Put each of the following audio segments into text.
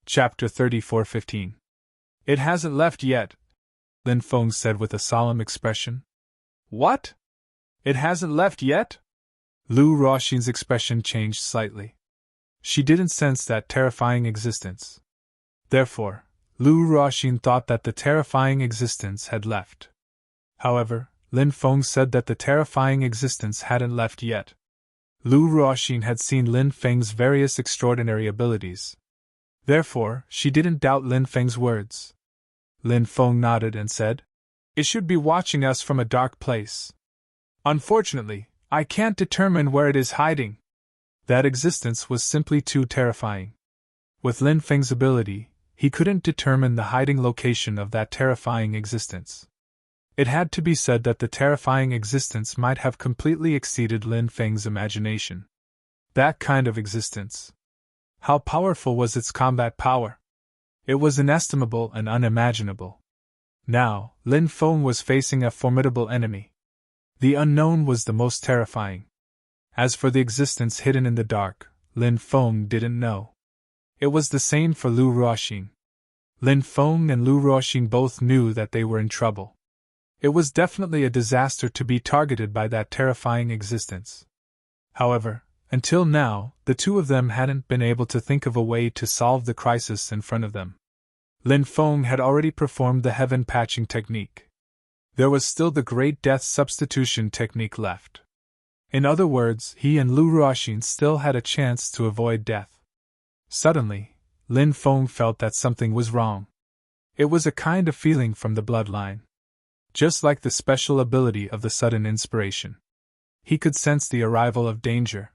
Chapter 34:15. It hasn't left yet, Lin Feng said with a solemn expression. What? It hasn't left yet? Lu Ruoxin's expression changed slightly. She didn't sense that terrifying existence. Therefore, Lu Ruoxin thought that the terrifying existence had left. However, Lin Feng said that the terrifying existence hadn't left yet. Lu Ruoxin had seen Lin Feng's various extraordinary abilities. Therefore, she didn't doubt Lin Feng's words. Lin Feng nodded and said, It should be watching us from a dark place. Unfortunately, I can't determine where it is hiding. That existence was simply too terrifying. With Lin Feng's ability, he couldn't determine the hiding location of that terrifying existence. It had to be said that the terrifying existence might have completely exceeded Lin Feng's imagination. That kind of existence. How powerful was its combat power? It was inestimable and unimaginable. Now, Lin Feng was facing a formidable enemy. The unknown was the most terrifying. As for the existence hidden in the dark, Lin Feng didn't know. It was the same for Lu Ruoxin. Lin Feng and Lu Ruoxin both knew that they were in trouble. It was definitely a disaster to be targeted by that terrifying existence. However, until now, the two of them hadn't been able to think of a way to solve the crisis in front of them. Lin Feng had already performed the heaven patching technique. There was still the great death substitution technique left. In other words, he and Lu Ruoxin still had a chance to avoid death. Suddenly, Lin Feng felt that something was wrong. It was a kind of feeling from the bloodline. Just like the special ability of the sudden inspiration. He could sense the arrival of danger.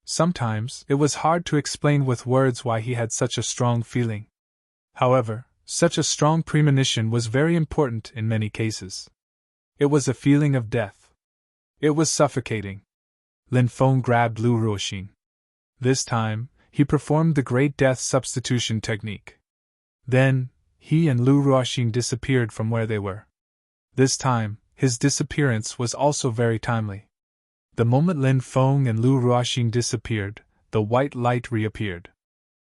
Sometimes, it was hard to explain with words why he had such a strong feeling. However, such a strong premonition was very important in many cases. It was a feeling of death. It was suffocating. Lin Feng grabbed Lu Ruoxin. This time, he performed the great death substitution technique. Then, he and Lu Ruoxin disappeared from where they were. This time, his disappearance was also very timely. The moment Lin Feng and Lu Ruoxin disappeared, the white light reappeared.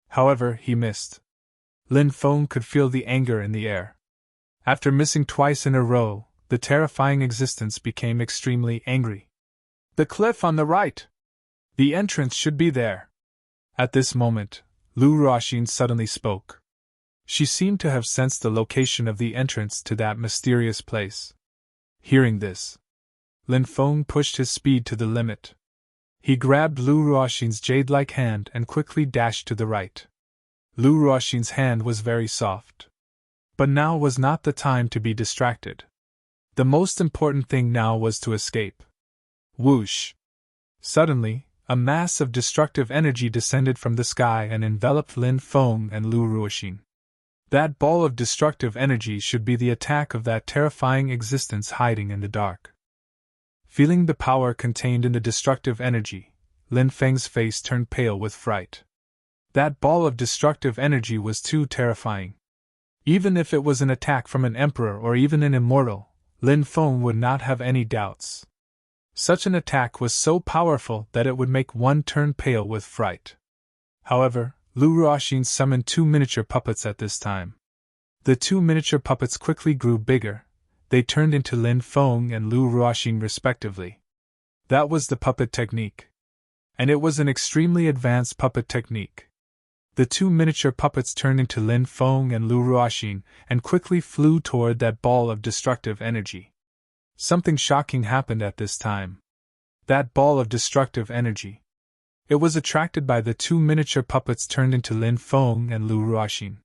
However, he missed. Lin Feng could feel the anger in the air. After missing twice in a row, the terrifying existence became extremely angry. The cliff on the right! The entrance should be there! At this moment, Lu Ruoxin suddenly spoke. She seemed to have sensed the location of the entrance to that mysterious place. Hearing this, Lin Feng pushed his speed to the limit. He grabbed Lu Ruoxin's jade-like hand and quickly dashed to the right. Lu Ruoxin's hand was very soft. But now was not the time to be distracted. The most important thing now was to escape. Whoosh! Suddenly, a mass of destructive energy descended from the sky and enveloped Lin Feng and Lu Ruoxin. That ball of destructive energy should be the attack of that terrifying existence hiding in the dark. Feeling the power contained in the destructive energy, Lin Feng's face turned pale with fright. That ball of destructive energy was too terrifying. Even if it was an attack from an emperor or even an immortal, Lin Feng would not have any doubts. Such an attack was so powerful that it would make one turn pale with fright. However, Lu Ruoxin summoned 2 miniature puppets at this time. The 2 miniature puppets quickly grew bigger. They turned into Lin Feng and Lu Ruoxin respectively. That was the puppet technique. And it was an extremely advanced puppet technique. The 2 miniature puppets turned into Lin Feng and Lu Ruoxin and quickly flew toward that ball of destructive energy. Something shocking happened at this time. That ball of destructive energy. It was attracted by the 2 miniature puppets turned into Lin Feng and Lu Ruoxin.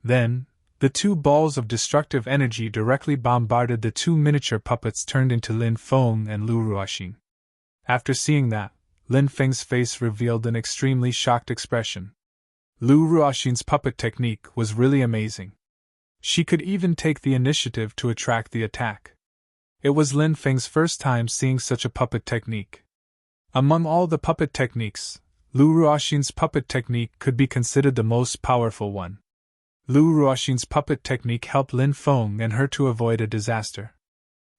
Then, the 2 balls of destructive energy directly bombarded the 2 miniature puppets turned into Lin Feng and Lu Ruoxin. After seeing that, Lin Feng's face revealed an extremely shocked expression. Lu Ruoxin's puppet technique was really amazing. She could even take the initiative to attract the attack. It was Lin Feng's first time seeing such a puppet technique. Among all the puppet techniques, Lu Ruoxin's puppet technique could be considered the most powerful one. Lu Ruoxin's puppet technique helped Lin Feng and her to avoid a disaster.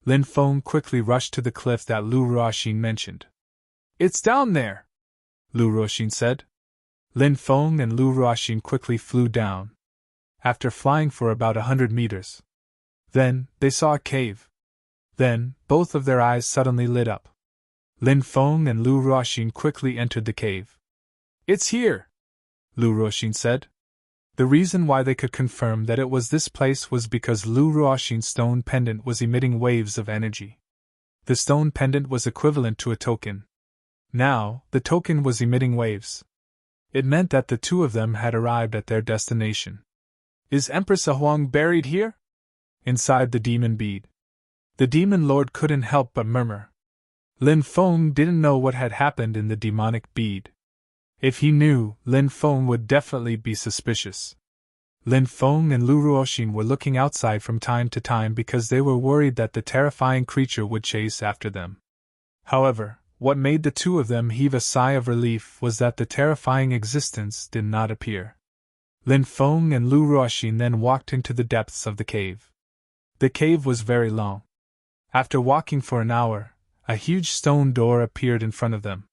Lin Feng quickly rushed to the cliff that Lu Ruoxin mentioned. It's down there, Lu Ruoxin said. Lin Feng and Lu Ruoxin quickly flew down, after flying for about 100 meters. Then, they saw a cave. Then, both of their eyes suddenly lit up. Lin Feng and Lu Ruoxin quickly entered the cave. "It's here!" Lu Ruoxin said. The reason why they could confirm that it was this place was because Lu Ruoxin's stone pendant was emitting waves of energy. The stone pendant was equivalent to a token. Now, the token was emitting waves. It meant that the two of them had arrived at their destination. "Is Empress Ahuang buried here?" Inside the demon bead. The demon lord couldn't help but murmur. Lin Feng didn't know what had happened in the demonic bead. If he knew, Lin Feng would definitely be suspicious. Lin Feng and Lu Ruoxin were looking outside from time to time because they were worried that the terrifying creature would chase after them. However, what made the two of them heave a sigh of relief was that the terrifying existence did not appear. Lin Feng and Lu Ruoxin then walked into the depths of the cave. The cave was very long. After walking for an hour, a huge stone door appeared in front of them.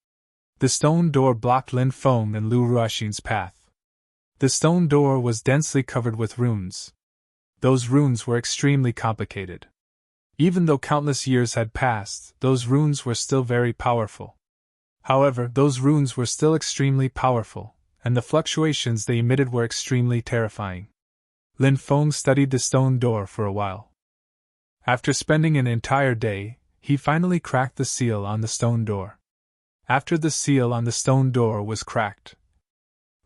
The stone door blocked Lin Feng and Lu Ruoxin's path. The stone door was densely covered with runes. Those runes were extremely complicated. Even though countless years had passed, those runes were still very powerful. However, those runes were still extremely powerful, and the fluctuations they emitted were extremely terrifying. Lin Feng studied the stone door for a while. After spending an entire day, he finally cracked the seal on the stone door. After the seal on the stone door was cracked,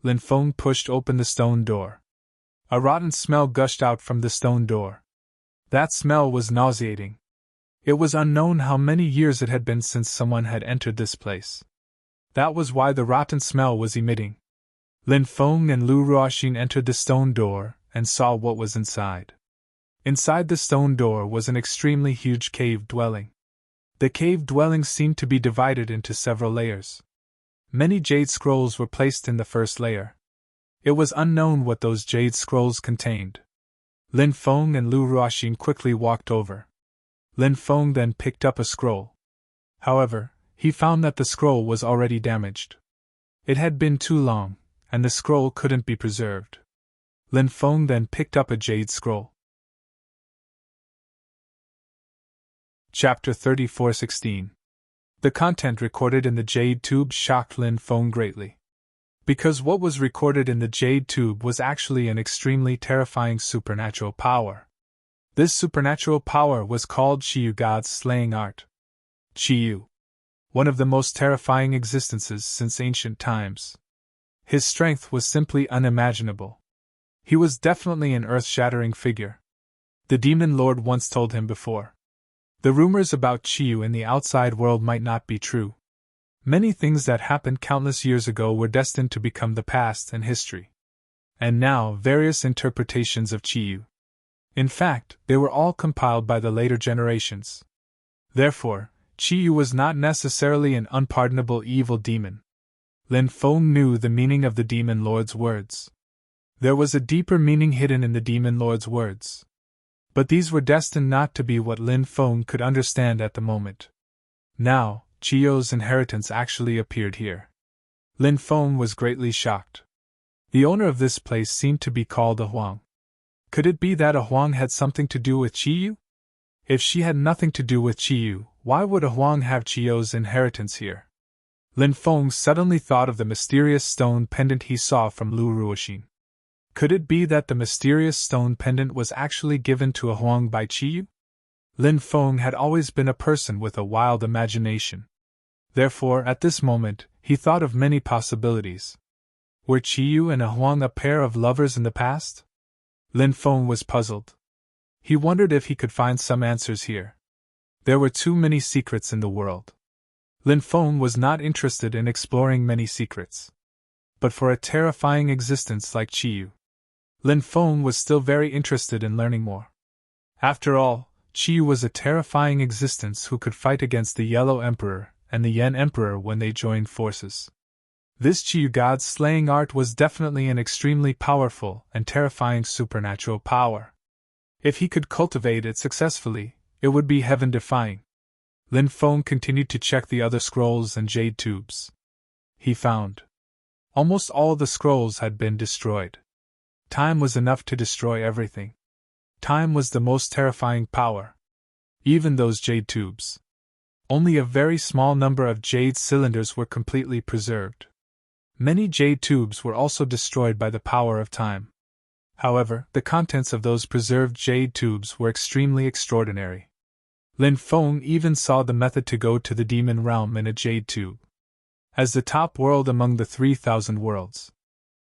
Lin Feng pushed open the stone door. A rotten smell gushed out from the stone door. That smell was nauseating. It was unknown how many years it had been since someone had entered this place. That was why the rotten smell was emitting. Lin Feng and Lu Ruoxin entered the stone door and saw what was inside. Inside the stone door was an extremely huge cave dwelling. The cave dwelling seemed to be divided into several layers. Many jade scrolls were placed in the first layer. It was unknown what those jade scrolls contained. Lin Feng and Lu Ruoxin quickly walked over. Lin Feng then picked up a scroll. However, he found that the scroll was already damaged. It had been too long, and the scroll couldn't be preserved. Lin Feng then picked up a jade scroll. Chapter 34:16. The content recorded in the jade tube shocked Lin Feng greatly. Because what was recorded in the jade tube was actually an extremely terrifying supernatural power. This supernatural power was called Qiyu, God's slaying art. Qiyu. One of the most terrifying existences since ancient times. His strength was simply unimaginable. He was definitely an earth-shattering figure. The demon lord once told him before. The rumors about Qiyu in the outside world might not be true. Many things that happened countless years ago were destined to become the past and history. And now, various interpretations of Qiyu. In fact, they were all compiled by the later generations. Therefore, Qiyu was not necessarily an unpardonable evil demon. Lin Feng knew the meaning of the demon lord's words. There was a deeper meaning hidden in the demon lord's words. But these were destined not to be what Lin Feng could understand at the moment. Now, Qiyu's inheritance actually appeared here. Lin Feng was greatly shocked. The owner of this place seemed to be called Ahuang. Could it be that Ahuang had something to do with Qiyu? If she had nothing to do with Qiyu, why would Ahuang have Qiyu's inheritance here? Lin Feng suddenly thought of the mysterious stone pendant he saw from Lu Ruoxin. Could it be that the mysterious stone pendant was actually given to Ahuang by Qiyu? Lin Feng had always been a person with a wild imagination. Therefore, at this moment, he thought of many possibilities. Were Qiyu and Ahuang a pair of lovers in the past? Lin Feng was puzzled. He wondered if he could find some answers here. There were too many secrets in the world. Lin Feng was not interested in exploring many secrets. But for a terrifying existence like Qiyu, Lin Feng was still very interested in learning more. After all, Qiyu was a terrifying existence who could fight against the Yellow Emperor and the Yen Emperor when they joined forces. This Qiyu God's slaying art was definitely an extremely powerful and terrifying supernatural power. If he could cultivate it successfully, it would be heaven-defying. Lin Feng continued to check the other scrolls and jade tubes. He found Almost all the scrolls had been destroyed. Time was enough to destroy everything. Time was the most terrifying power. Even those jade tubes. Only a very small number of jade cylinders were completely preserved. Many jade tubes were also destroyed by the power of time. However, the contents of those preserved jade tubes were extremely extraordinary. Lin Feng even saw the method to go to the demon realm in a jade tube. As the top world among the 3,000 worlds.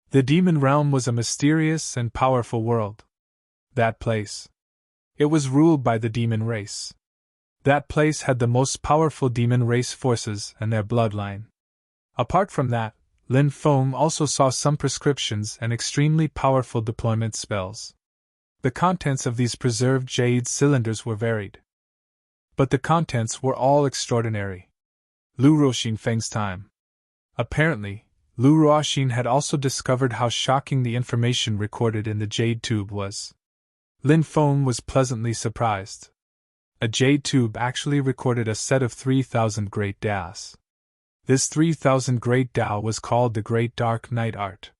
The demon realm was a mysterious and powerful world. That place. It was ruled by the demon race. That place had the most powerful demon race forces and their bloodline. Apart from that, Lin Feng also saw some prescriptions and extremely powerful deployment spells. The contents of these preserved jade cylinders were varied. But the contents were all extraordinary. Lu Ruoxin Feng's time. Apparently, Lu Ruoxin had also discovered how shocking the information recorded in the jade tube was. Lin Feng was pleasantly surprised. A jade tube actually recorded a set of 3,000 great Daos. This 3,000 great Dao was called the Great Dark Night Art.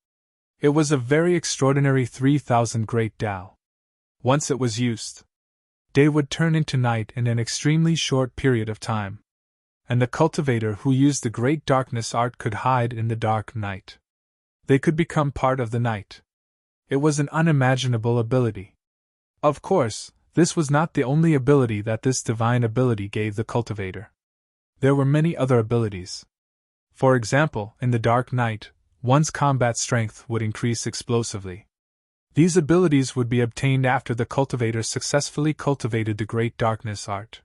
It was a very extraordinary 3,000 great Dao. Once it was used, day would turn into night in an extremely short period of time. And the cultivator who used the Great Darkness Art could hide in the dark night. They could become part of the night. It was an unimaginable ability. Of course, this was not the only ability that this divine ability gave the cultivator. There were many other abilities. For example, in the dark night, one's combat strength would increase explosively. These abilities would be obtained after the cultivator successfully cultivated the Great Darkness Art.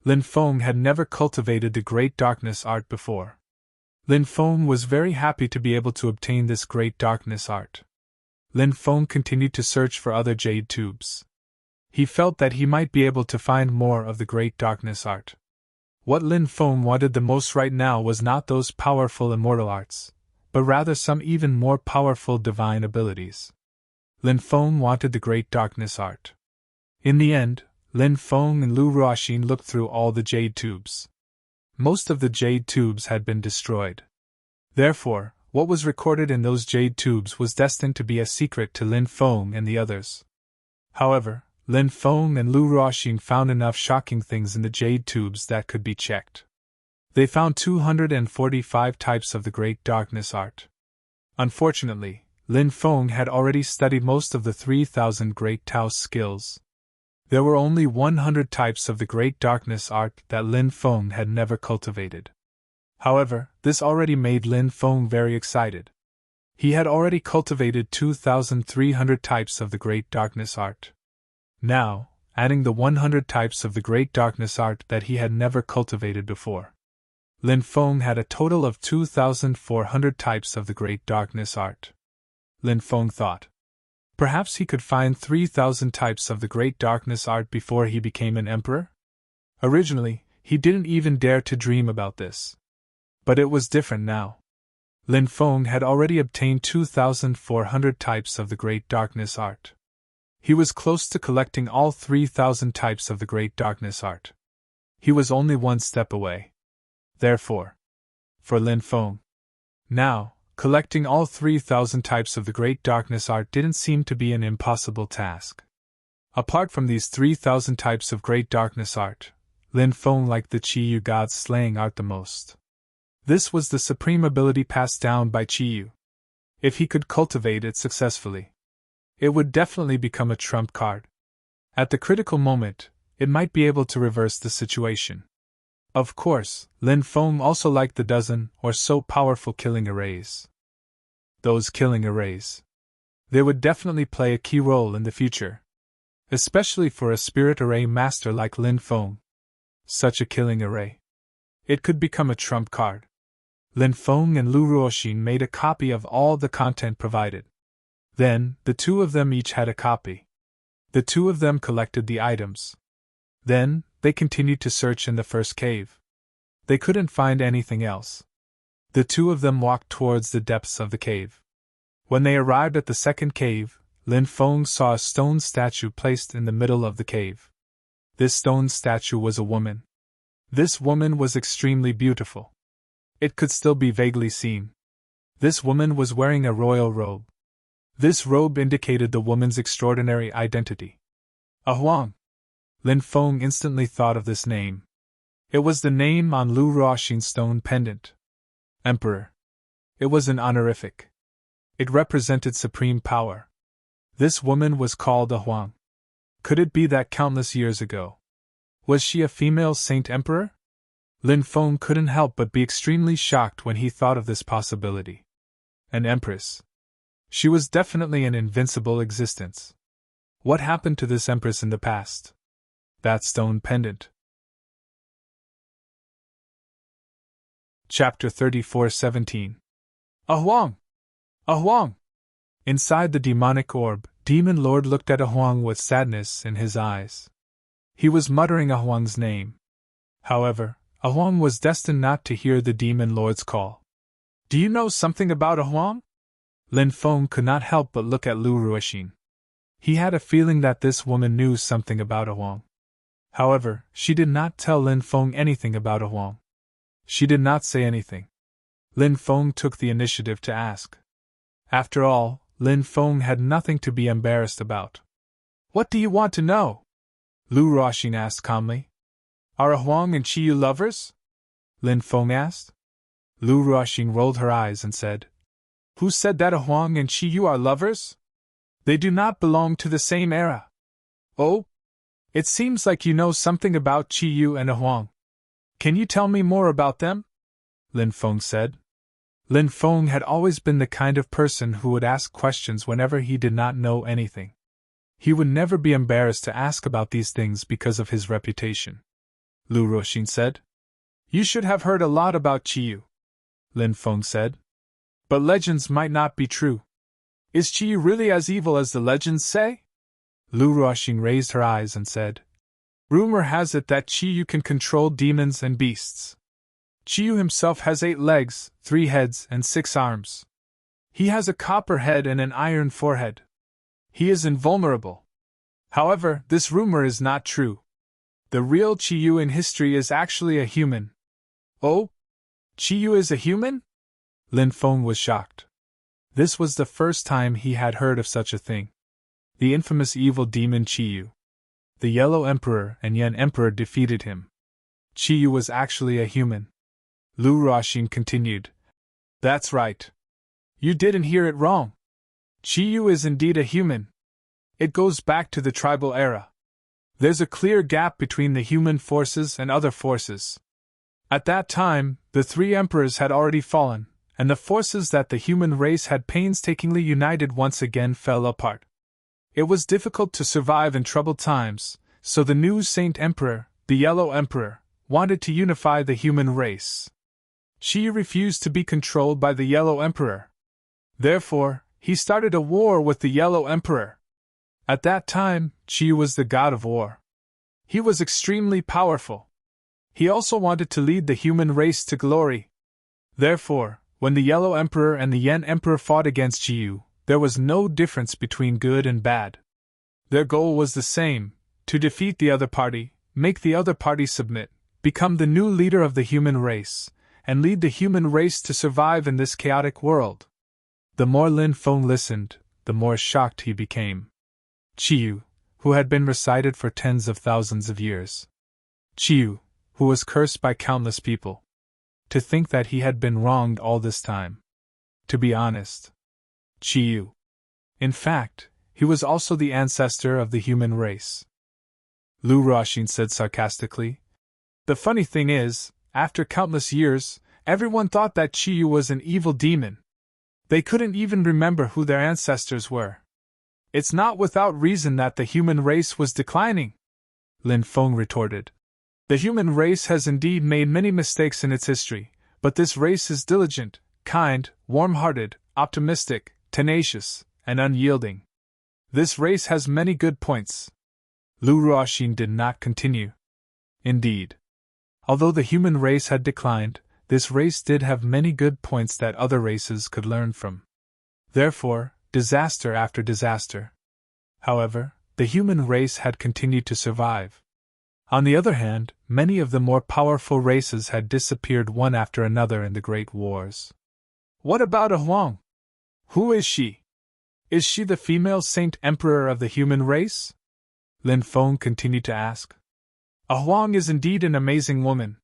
Lin Feng had never cultivated the Great Darkness Art before. Lin Feng was very happy to be able to obtain this Great Darkness Art. Lin Feng continued to search for other jade tubes. He felt that he might be able to find more of the Great Darkness Art. What Lin Feng wanted the most right now was not those powerful immortal arts, but rather some even more powerful divine abilities. Lin Feng wanted the Great Darkness Art. In the end, Lin Feng and Lu Ruoxin looked through all the jade tubes. Most of the jade tubes had been destroyed. Therefore, what was recorded in those jade tubes was destined to be a secret to Lin Feng and the others. However, Lin Feng and Lu Ruoxin found enough shocking things in the jade tubes that could be checked. They found 245 types of the Great Darkness Art. Unfortunately, Lin Feng had already studied most of the 3,000 Great Tao's skills. There were only 100 types of the Great Darkness Art that Lin Feng had never cultivated. However, this already made Lin Feng very excited. He had already cultivated 2,300 types of the Great Darkness Art. Now, adding the 100 types of the Great Darkness Art that he had never cultivated before, Lin Feng had a total of 2,400 types of the Great Darkness Art. Lin Feng thought. Perhaps he could find 3,000 types of the Great Darkness Art before he became an emperor? Originally, he didn't even dare to dream about this. But it was different now. Lin Feng had already obtained 2,400 types of the Great Darkness Art. He was close to collecting all 3,000 types of the Great Darkness Art. He was only one step away. Therefore, for Lin Feng, now, collecting all 3,000 types of the Great Darkness Art didn't seem to be an impossible task. Apart from these 3,000 types of Great Darkness Art, Lin Feng liked the Qiyu God's slaying art the most. This was the supreme ability passed down by Qiyu. If he could cultivate it successfully, it would definitely become a trump card. At the critical moment, it might be able to reverse the situation. Of course, Lin Feng also liked the dozen or so powerful killing arrays. Those killing arrays. They would definitely play a key role in the future. Especially for a spirit array master like Lin Feng. Such a killing array. It could become a trump card. Lin Feng and Lu Ruoxin made a copy of all the content provided. Then, the two of them each had a copy. The two of them collected the items. Then, they continued to search in the first cave. They couldn't find anything else. The two of them walked towards the depths of the cave. When they arrived at the second cave, Lin Feng saw a stone statue placed in the middle of the cave. This stone statue was a woman. This woman was extremely beautiful. It could still be vaguely seen. This woman was wearing a royal robe. This robe indicated the woman's extraordinary identity. A Huang. Lin Feng instantly thought of this name. It was the name on Lu Ruoxin's stone pendant. Emperor. It was an honorific. It represented supreme power. This woman was called a Huang. Could it be that countless years ago? Was she a female saint emperor? Lin Feng couldn't help but be extremely shocked when he thought of this possibility. An empress. She was definitely an invincible existence. What happened to this empress in the past? That stone pendant. Chapter 34:17. A Huang! A Huang! Inside the demonic orb, Demon Lord looked at A Huang with sadness in his eyes. He was muttering A Huang's name. However, A Huang was destined not to hear the Demon Lord's call. Do you know something about A Huang? Lin Feng could not help but look at Lu Ruoxin. He had a feeling that this woman knew something about A Huang. However, she did not tell Lin Feng anything about A Huang. She did not say anything. Lin Feng took the initiative to ask. After all, Lin Feng had nothing to be embarrassed about. What do you want to know? Lu Ruoxin asked calmly. Are A Huang and Qiyu lovers? Lin Feng asked. Lu Ruoxin rolled her eyes and said, Who said that A Huang and Qiyu are lovers? They do not belong to the same era. Oh? It seems like you know something about Qiyu and A Huang. Can you tell me more about them? Lin Feng said. Lin Feng had always been the kind of person who would ask questions whenever he did not know anything. He would never be embarrassed to ask about these things because of his reputation. Lu Ruoxin said. You should have heard a lot about Qiyu, Lin Feng said. But legends might not be true. Is Qiyu really as evil as the legends say? Lu Ruoxin raised her eyes and said. Rumor has it that Qiyu can control demons and beasts. Qiyu himself has 8 legs, 3 heads, and 6 arms. He has a copper head and an iron forehead. He is invulnerable. However, this rumor is not true. The real Qiyu in history is actually a human. Oh? Qiyu is a human? Lin Feng was shocked. This was the first time he had heard of such a thing. The infamous evil demon Qiyu. The Yellow Emperor and Yen Emperor defeated him. Qiyu was actually a human. Lu Ruoxin continued. That's right. You didn't hear it wrong. Qiyu is indeed a human. It goes back to the tribal era. There's a clear gap between the human forces and other forces. At that time, the 3 emperors had already fallen, and the forces that the human race had painstakingly united once again fell apart. It was difficult to survive in troubled times, so the new Saint Emperor, the Yellow Emperor, wanted to unify the human race. Qiyu refused to be controlled by the Yellow Emperor. Therefore, he started a war with the Yellow Emperor. At that time, Qiyu was the god of war. He was extremely powerful. He also wanted to lead the human race to glory. Therefore, when the Yellow Emperor and the Yen Emperor fought against Qiyu, there was no difference between good and bad. Their goal was the same: to defeat the other party, make the other party submit, become the new leader of the human race, and lead the human race to survive in this chaotic world. The more Lin Feng listened, the more shocked he became. Qiyu, who had been recited for tens of thousands of years. Qiyu, who was cursed by countless people. To think that he had been wronged all this time. To be honest. Qiyu. In fact, he was also the ancestor of the human race. Lu Ruoxin said sarcastically. The funny thing is, after countless years, everyone thought that Qiyu was an evil demon. They couldn't even remember who their ancestors were. It's not without reason that the human race was declining, Lin Feng retorted. The human race has indeed made many mistakes in its history, but this race is diligent, kind, warm-hearted, optimistic, tenacious, and unyielding. This race has many good points. Lu Ruoxin did not continue. Indeed. Although the human race had declined, this race did have many good points that other races could learn from. Therefore, disaster after disaster. However, the human race had continued to survive. On the other hand, many of the more powerful races had disappeared one after another in the Great Wars. What about a Huang? Who is she? Is she the female Saint Emperor of the human race? Lin Feng continued to ask. A Huang is indeed an amazing woman.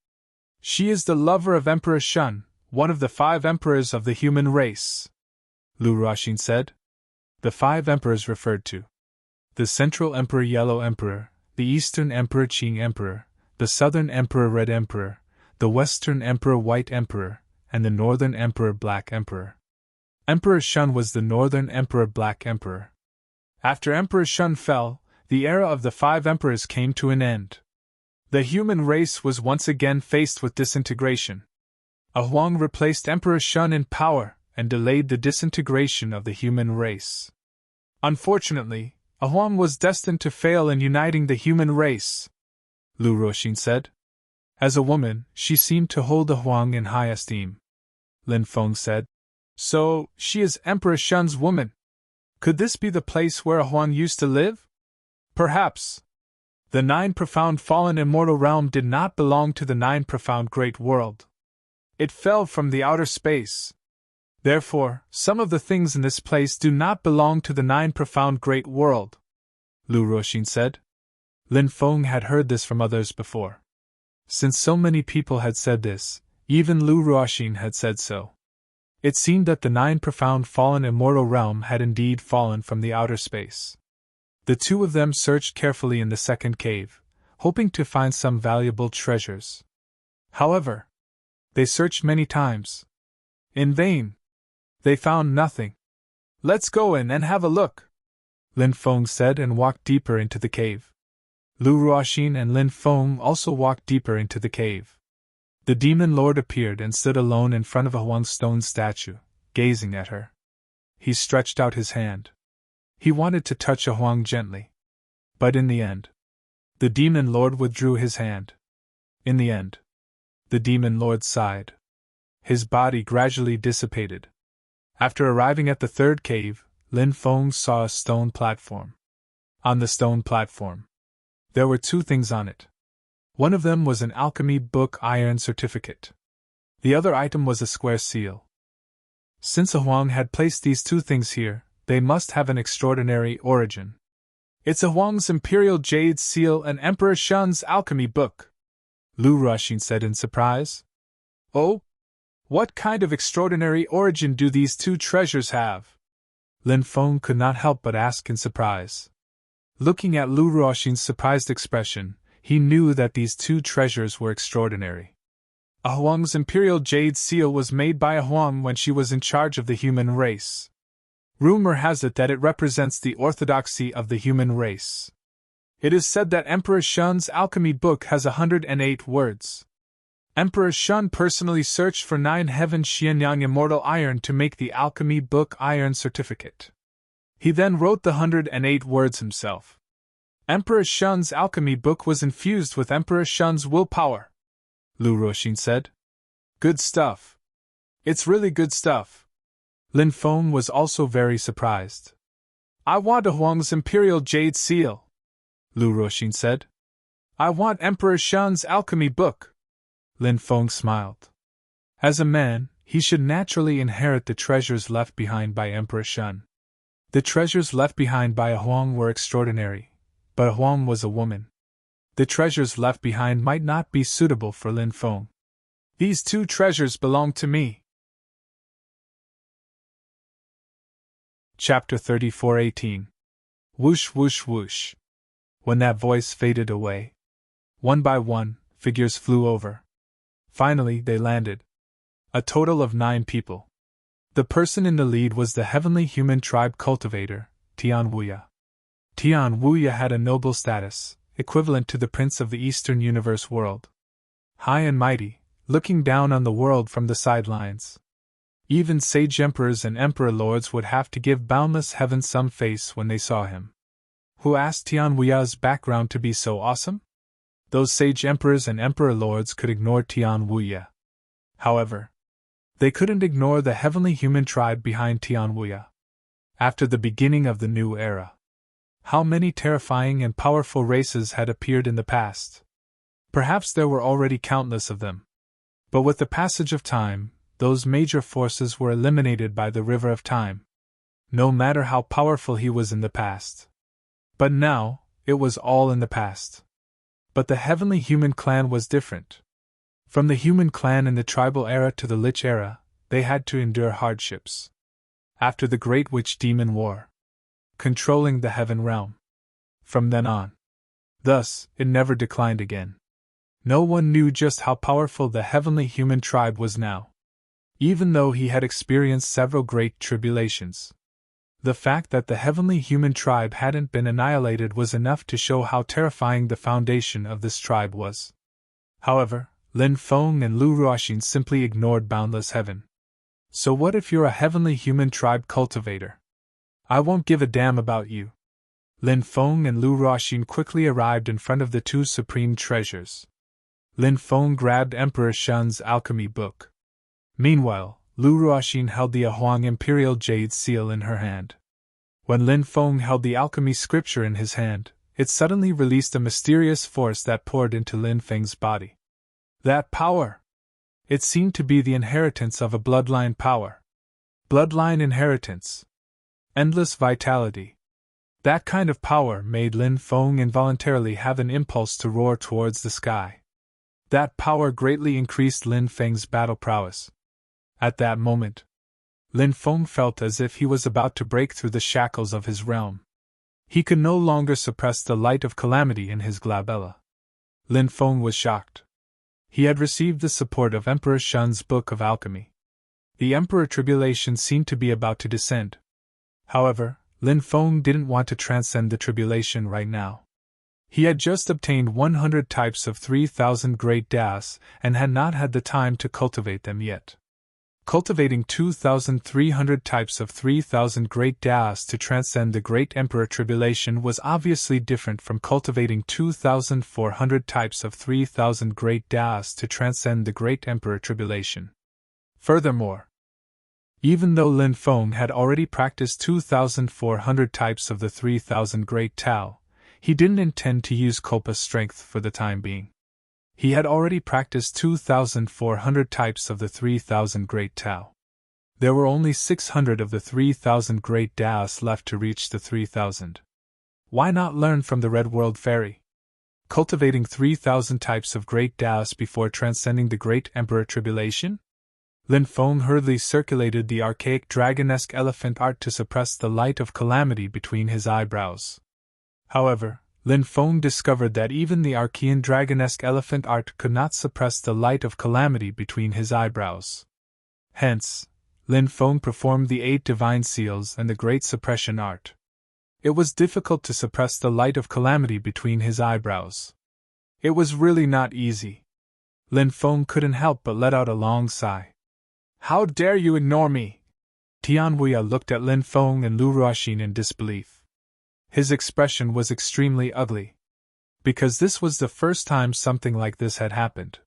She is the lover of Emperor Shun, one of the 5 emperors of the human race, Lu Ruoxin said. The 5 emperors referred to: the Central Emperor Yellow Emperor, the Eastern Emperor Qing Emperor, the Southern Emperor Red Emperor, the Western Emperor White Emperor, and the Northern Emperor Black Emperor. Emperor Shun was the Northern Emperor Black Emperor. After Emperor Shun fell, the era of the 5 emperors came to an end. The human race was once again faced with disintegration. A Huang replaced Emperor Shun in power and delayed the disintegration of the human race. Unfortunately, a Huang was destined to fail in uniting the human race, Lu Ruoxin said. As a woman, she seemed to hold a Huang in high esteem. Lin Feng said. So, she is Emperor Shun's woman. Could this be the place where a Huang used to live? Perhaps. The 9 profound fallen immortal realm did not belong to the 9 profound great world. It fell from the outer space. Therefore, some of the things in this place do not belong to the 9 profound great world, Lu Ruoxin said. Lin Feng had heard this from others before. Since so many people had said this, even Lu Ruoxin had said so. It seemed that the 9 profound fallen immortal realm had indeed fallen from the outer space. The 2 of them searched carefully in the second cave, hoping to find some valuable treasures. However, they searched many times. In vain. They found nothing. Let's go in and have a look, Lin Feng said, and walked deeper into the cave. Lu Ruoxin and Lin Feng also walked deeper into the cave. The demon lord appeared and stood alone in front of a Huang stone statue, gazing at her. He stretched out his hand. He wanted to touch a Huang gently. But in the end, the demon lord withdrew his hand. In the end, the demon lord sighed. His body gradually dissipated. After arriving at the 3rd cave, Lin Feng saw a stone platform. On the stone platform, there were 2 things on it. One of them was an alchemy book iron certificate. The other item was a square seal. Since a Huang had placed these 2 things here, they must have an extraordinary origin. It's a Huang's imperial jade seal and Emperor Shun's alchemy book, Lu Ruoxin said in surprise. Oh? What kind of extraordinary origin do these 2 treasures have? Lin Feng could not help but ask in surprise. Looking at Lu Ruoxin's surprised expression, he knew that these 2 treasures were extraordinary. A Huang's imperial jade seal was made by a Huang when she was in charge of the human race. Rumor has it that it represents the orthodoxy of the human race. It is said that Emperor Shun's alchemy book has 108 words. Emperor Shun personally searched for 9 heaven Xianyang immortal iron to make the alchemy book iron certificate. He then wrote the 108 words himself. Emperor Shun's alchemy book was infused with Emperor Shun's willpower, Lu Ruoxin said. Good stuff. It's really good stuff. Lin Feng was also very surprised. I want a Huang's imperial jade seal, Lu Ruoxin said. I want Emperor Shun's alchemy book. Lin Feng smiled. As a man, he should naturally inherit the treasures left behind by Emperor Shun. The treasures left behind by a Huang were extraordinary, but a Huang was a woman. The treasures left behind might not be suitable for Lin Feng. These 2 treasures belong to me. Chapter 34:18. Whoosh whoosh whoosh. When that voice faded away, one by one, figures flew over. Finally, they landed. A total of 9 people. The person in the lead was the heavenly human tribe cultivator, Tian Wuya. Tian Wuya had a noble status, equivalent to the prince of the Eastern Universe world. High and mighty, looking down on the world from the sidelines. Even sage emperors and emperor lords would have to give boundless heaven some face when they saw him. Who asked Tian Wuya's background to be so awesome? Those sage emperors and emperor lords could ignore Tian Wuya. However, they couldn't ignore the heavenly human tribe behind Tian Wuya. After the beginning of the new era, how many terrifying and powerful races had appeared in the past? Perhaps there were already countless of them. But with the passage of time, those major forces were eliminated by the river of time, no matter how powerful he was in the past. But now, it was all in the past. But the heavenly human clan was different. From the human clan in the tribal era to the Lich era, they had to endure hardships. After the Great Witch Demon War, controlling the heaven realm. From then on. Thus, it never declined again. No one knew just how powerful the heavenly human tribe was now. Even though he had experienced several great tribulations. The fact that the heavenly human tribe hadn't been annihilated was enough to show how terrifying the foundation of this tribe was. However, Lin Feng and Lu Ruoxin simply ignored boundless heaven. So what if you're a heavenly human tribe cultivator? I won't give a damn about you. Lin Feng and Lu Ruoxin quickly arrived in front of the two supreme treasures. Lin Feng grabbed Emperor Shun's alchemy book. Meanwhile, Lu Ruoxin held the Ahuang Imperial Jade Seal in her hand. When Lin Feng held the alchemy scripture in his hand, it suddenly released a mysterious force that poured into Lin Feng's body. That power! It seemed to be the inheritance of a bloodline power. Bloodline inheritance. Endless vitality. That kind of power made Lin Feng involuntarily have an impulse to roar towards the sky. That power greatly increased Lin Feng's battle prowess. At that moment, Lin Feng felt as if he was about to break through the shackles of his realm. He could no longer suppress the light of calamity in his glabella. Lin Feng was shocked. He had received the support of Emperor Shun's Book of Alchemy. The Emperor Tribulation seemed to be about to descend. However, Lin Feng didn't want to transcend the tribulation right now. He had just obtained 100 types of 3,000 great Das and had not had the time to cultivate them yet. Cultivating 2,300 types of 3,000 great Das to transcend the Great Emperor Tribulation was obviously different from cultivating 2,400 types of 3,000 great Das to transcend the Great Emperor Tribulation. Furthermore, even though Lin Feng had already practiced 2,400 types of the 3,000 great Tao, he didn't intend to use Kulpa's strength for the time being. He had already practiced 2,400 types of the 3,000 great Tao. There were only 600 of the 3,000 great Daos left to reach the 3,000. Why not learn from the Red World Fairy? Cultivating 3,000 types of great Daos before transcending the Great Emperor Tribulation? Lin Feng hurriedly circulated the archaic dragonesque elephant art to suppress the light of calamity between his eyebrows. However, Lin Feng discovered that even the archean dragonesque elephant art could not suppress the light of calamity between his eyebrows. Hence, Lin Feng performed the 8 divine seals and the great suppression art. It was difficult to suppress the light of calamity between his eyebrows. It was really not easy. Lin Feng couldn't help but let out a long sigh. How dare you ignore me? Tian Wuya looked at Lin Feng and Lu Ruoxin in disbelief. His expression was extremely ugly. Because this was the first time something like this had happened.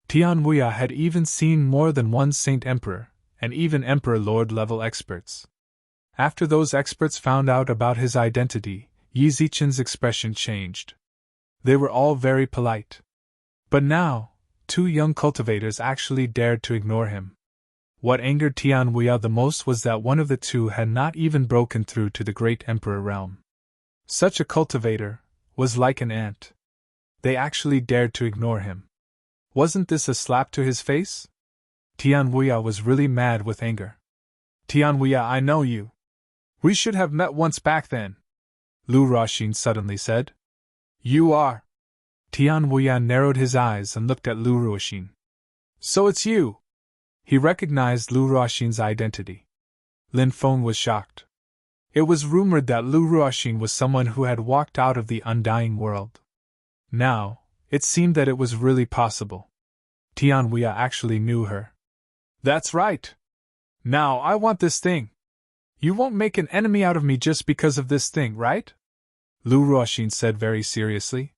Tian Wuya had even seen more than one Saint Emperor, and even Emperor Lord level experts. After those experts found out about his identity, Yi Zichen's expression changed. They were all very polite. But now, 2 young cultivators actually dared to ignore him. What angered Tian Wuya the most was that one of the 2 had not even broken through to the Great Emperor realm. Such a cultivator was like an ant. They actually dared to ignore him. Wasn't this a slap to his face? Tian Wuya was really mad with anger. Tian Wuya, I know you. We should have met once back then, Lu Ruoxin suddenly said. You are. Tian Wuya narrowed his eyes and looked at Lu Ruoxin. So it's you. He recognized Lu Ruoxin's identity. Lin Feng was shocked. It was rumored that Lu Ruoxin was someone who had walked out of the undying world. Now, it seemed that it was really possible. Tian Wuya actually knew her. That's right. Now I want this thing. You won't make an enemy out of me just because of this thing, right? Lu Ruoxin said very seriously.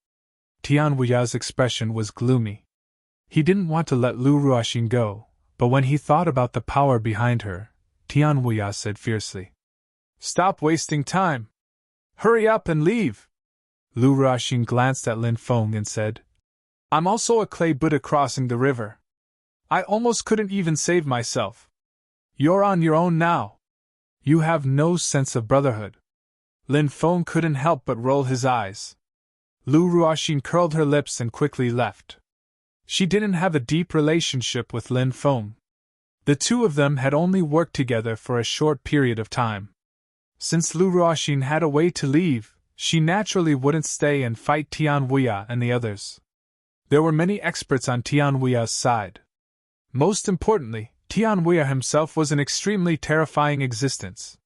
Tian Wuya's expression was gloomy. He didn't want to let Lu Ruoxin go, but when he thought about the power behind her, Tian Wuya said fiercely. Stop wasting time. Hurry up and leave. Lu Ruoxin glanced at Lin Feng and said, I'm also a clay Buddha crossing the river. I almost couldn't even save myself. You're on your own now. You have no sense of brotherhood. Lin Feng couldn't help but roll his eyes. Lu Ruoxin curled her lips and quickly left. She didn't have a deep relationship with Lin Feng. The two of them had only worked together for a short period of time. Since Lu Ruoxin had a way to leave, she naturally wouldn't stay and fight Tian Wuya and the others. There were many experts on Tian Wuya's side. Most importantly, Tian Wuya himself was an extremely terrifying existence.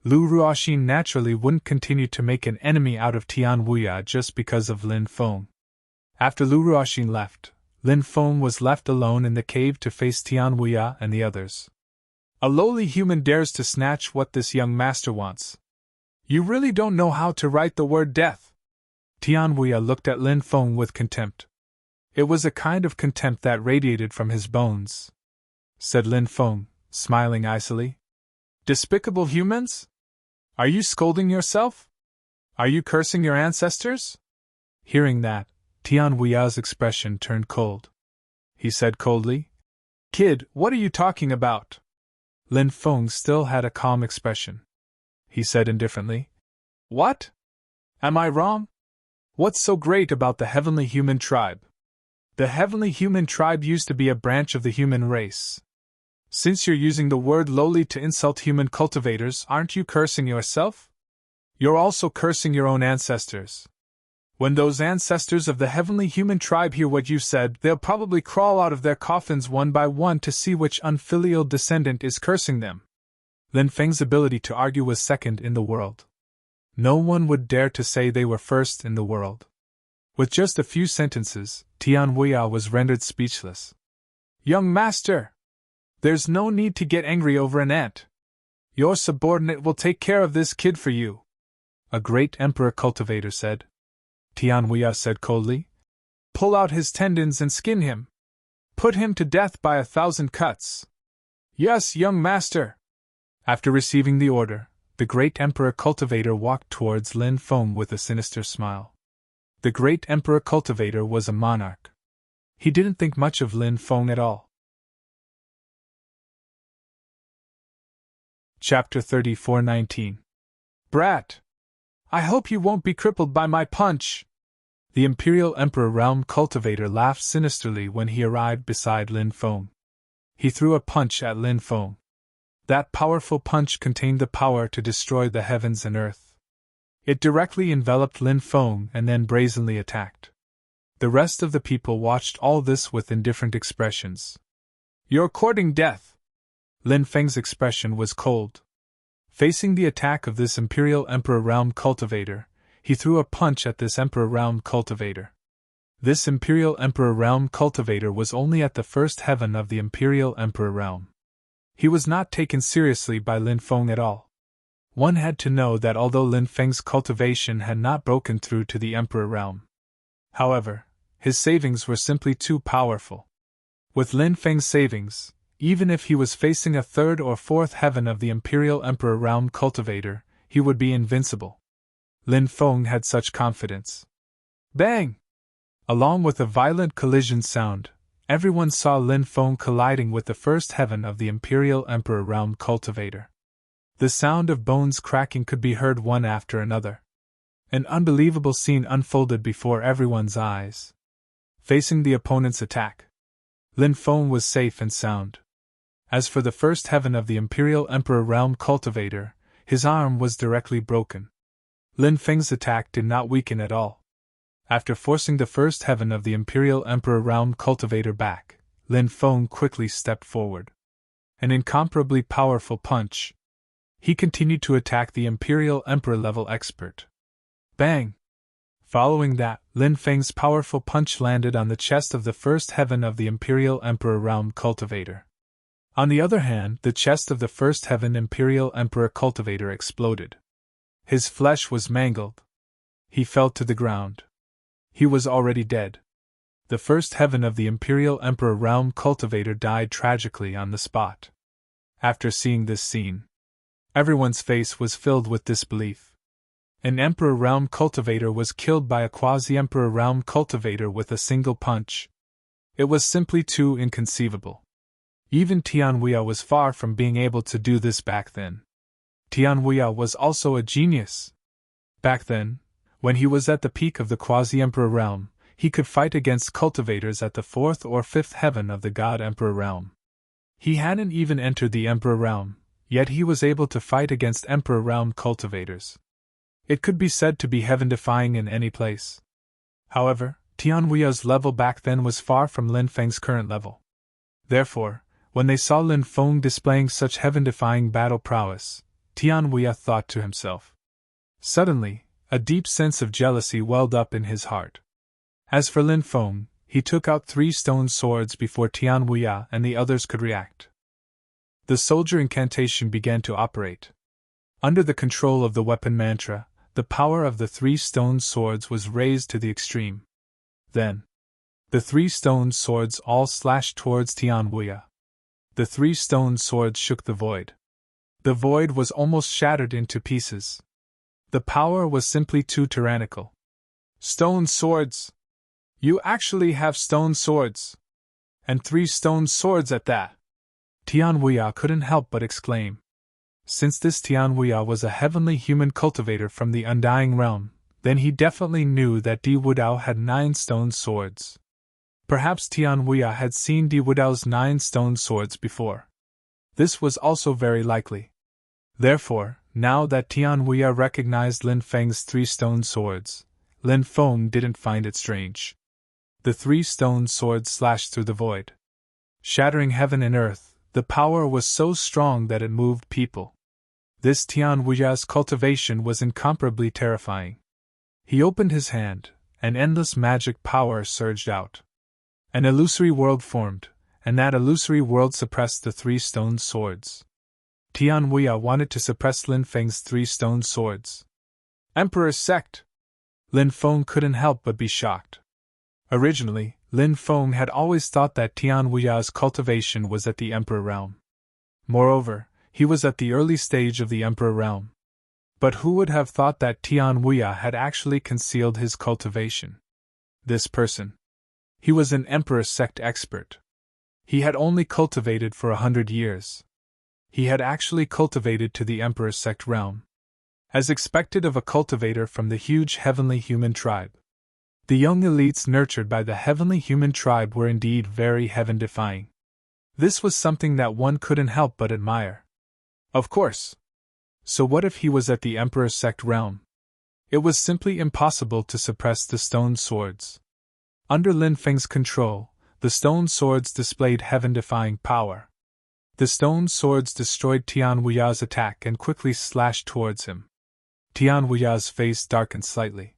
Lu Ruoxin naturally wouldn't continue to make an enemy out of Tian Wuya just because of Lin Feng. After Lu Ruoxin left, Lin Feng was left alone in the cave to face Tian Wuya and the others. A lowly human dares to snatch what this young master wants. You really don't know how to write the word death. Tian Wuya looked at Lin Feng with contempt. It was a kind of contempt that radiated from his bones. Said Lin Feng, smiling icily. Despicable humans? Are you scolding yourself? Are you cursing your ancestors? Hearing that, Tian Wuya's expression turned cold. He said coldly, Kid, what are you talking about? Lin Feng still had a calm expression. He said indifferently, What? Am I wrong? What's so great about the heavenly human tribe? The heavenly human tribe used to be a branch of the human race. Since you're using the word lowly to insult human cultivators, aren't you cursing yourself? You're also cursing your own ancestors. When those ancestors of the heavenly human tribe hear what you said, they'll probably crawl out of their coffins one by one to see which unfilial descendant is cursing them. Lin Feng's ability to argue was second in the world. No one would dare to say they were first in the world. With just a few sentences, Tian Wuya was rendered speechless. Young master! There's no need to get angry over an ant. Your subordinate will take care of this kid for you. A great emperor cultivator said. Tian Wuya said coldly. Pull out his tendons and skin him. Put him to death by 1,000 cuts. Yes, young master. After receiving the order, the great emperor cultivator walked towards Lin Feng with a sinister smile. The great emperor cultivator was a monarch. He didn't think much of Lin Feng at all. Chapter 34:19. Brat! I hope you won't be crippled by my punch! The Imperial Emperor Realm Cultivator laughed sinisterly when he arrived beside Lin Feng. He threw a punch at Lin Feng. That powerful punch contained the power to destroy the heavens and earth. It directly enveloped Lin Feng and then brazenly attacked. The rest of the people watched all this with indifferent expressions. You're courting death! Lin Feng's expression was cold. Facing the attack of this Imperial Emperor Realm Cultivator, he threw a punch at this Emperor Realm Cultivator. This Imperial Emperor Realm Cultivator was only at the first heaven of the Imperial Emperor Realm. He was not taken seriously by Lin Feng at all. One had to know that although Lin Feng's cultivation had not broken through to the Emperor Realm, however, his savings were simply too powerful. With Lin Feng's savings, even if he was facing a third or fourth heaven of the Imperial Emperor Realm Cultivator, he would be invincible. Lin Feng had such confidence. Bang! Along with a violent collision sound, everyone saw Lin Feng colliding with the first heaven of the Imperial Emperor Realm Cultivator. The sound of bones cracking could be heard one after another. An unbelievable scene unfolded before everyone's eyes. Facing the opponent's attack, Lin Feng was safe and sound. As for the first heaven of the Imperial Emperor Realm Cultivator, his arm was directly broken. Lin Feng's attack did not weaken at all. After forcing the first heaven of the Imperial Emperor Realm Cultivator back, Lin Feng quickly stepped forward. An incomparably powerful punch. He continued to attack the Imperial Emperor level expert. Bang! Following that, Lin Feng's powerful punch landed on the chest of the first heaven of the Imperial Emperor Realm Cultivator. On the other hand, the chest of the first heaven Imperial Emperor Cultivator exploded. His flesh was mangled. He fell to the ground. He was already dead. The first heaven of the Imperial Emperor Realm Cultivator died tragically on the spot. After seeing this scene, everyone's face was filled with disbelief. An Emperor Realm Cultivator was killed by a Quasi-Emperor Realm Cultivator with a single punch. It was simply too inconceivable. Even Tianhuia was far from being able to do this back then. Tianhuia was also a genius. Back then, when he was at the peak of the quasi-emperor realm, he could fight against cultivators at the 4th or 5th heaven of the god-emperor realm. He hadn't even entered the emperor realm, yet he was able to fight against emperor realm cultivators. It could be said to be heaven-defying in any place. However, Tianhuia's level back then was far from Lin Feng's current level. Therefore, when they saw Lin Feng displaying such heaven-defying battle prowess, Tianhuia thought to himself. Suddenly, a deep sense of jealousy welled up in his heart. As for Lin Feng, he took out 3 stone swords before Tianhuia and the others could react. The soldier incantation began to operate. Under the control of the weapon mantra, the power of the 3 stone swords was raised to the extreme. Then, the 3 stone swords all slashed towards Tianhuia. The 3 stone swords shook the void. The void was almost shattered into pieces. The power was simply too tyrannical. Stone swords! You actually have stone swords! And 3 stone swords at that! Tianhuia couldn't help but exclaim. Since this Tianhuia was a heavenly human cultivator from the Undying Realm, then he definitely knew that Di Wudao had 9 stone swords. Perhaps Tianhuia had seen Di Wudao's 9 stone swords before. This was also very likely. Therefore, now that Tianhuia recognized Lin Feng's 3 stone swords, Lin Feng didn't find it strange. The 3 stone swords slashed through the void. Shattering heaven and earth, the power was so strong that it moved people. This Tianhuia's cultivation was incomparably terrifying. He opened his hand, and endless magic power surged out. An illusory world formed, and that illusory world suppressed the 3 stone swords. Tianhuia wanted to suppress Lin Feng's 3 stone swords. Emperor's sect! Lin Feng couldn't help but be shocked. Originally, Lin Feng had always thought that Tianhuia's cultivation was at the Emperor realm. Moreover, he was at the early stage of the Emperor realm. But who would have thought that Tianhuia had actually concealed his cultivation? This person. He was an Emperor sect expert. He had only cultivated for 100 years. He had actually cultivated to the Emperor sect realm. As expected of a cultivator from the huge heavenly human tribe. The young elites nurtured by the heavenly human tribe were indeed very heaven-defying. This was something that one couldn't help but admire. Of course. So what if he was at the Emperor sect realm? It was simply impossible to suppress the stone swords. Under Lin Feng's control, the stone swords displayed heaven-defying power. The stone swords destroyed Tianhuia's attack and quickly slashed towards him. Tianhuia's face darkened slightly.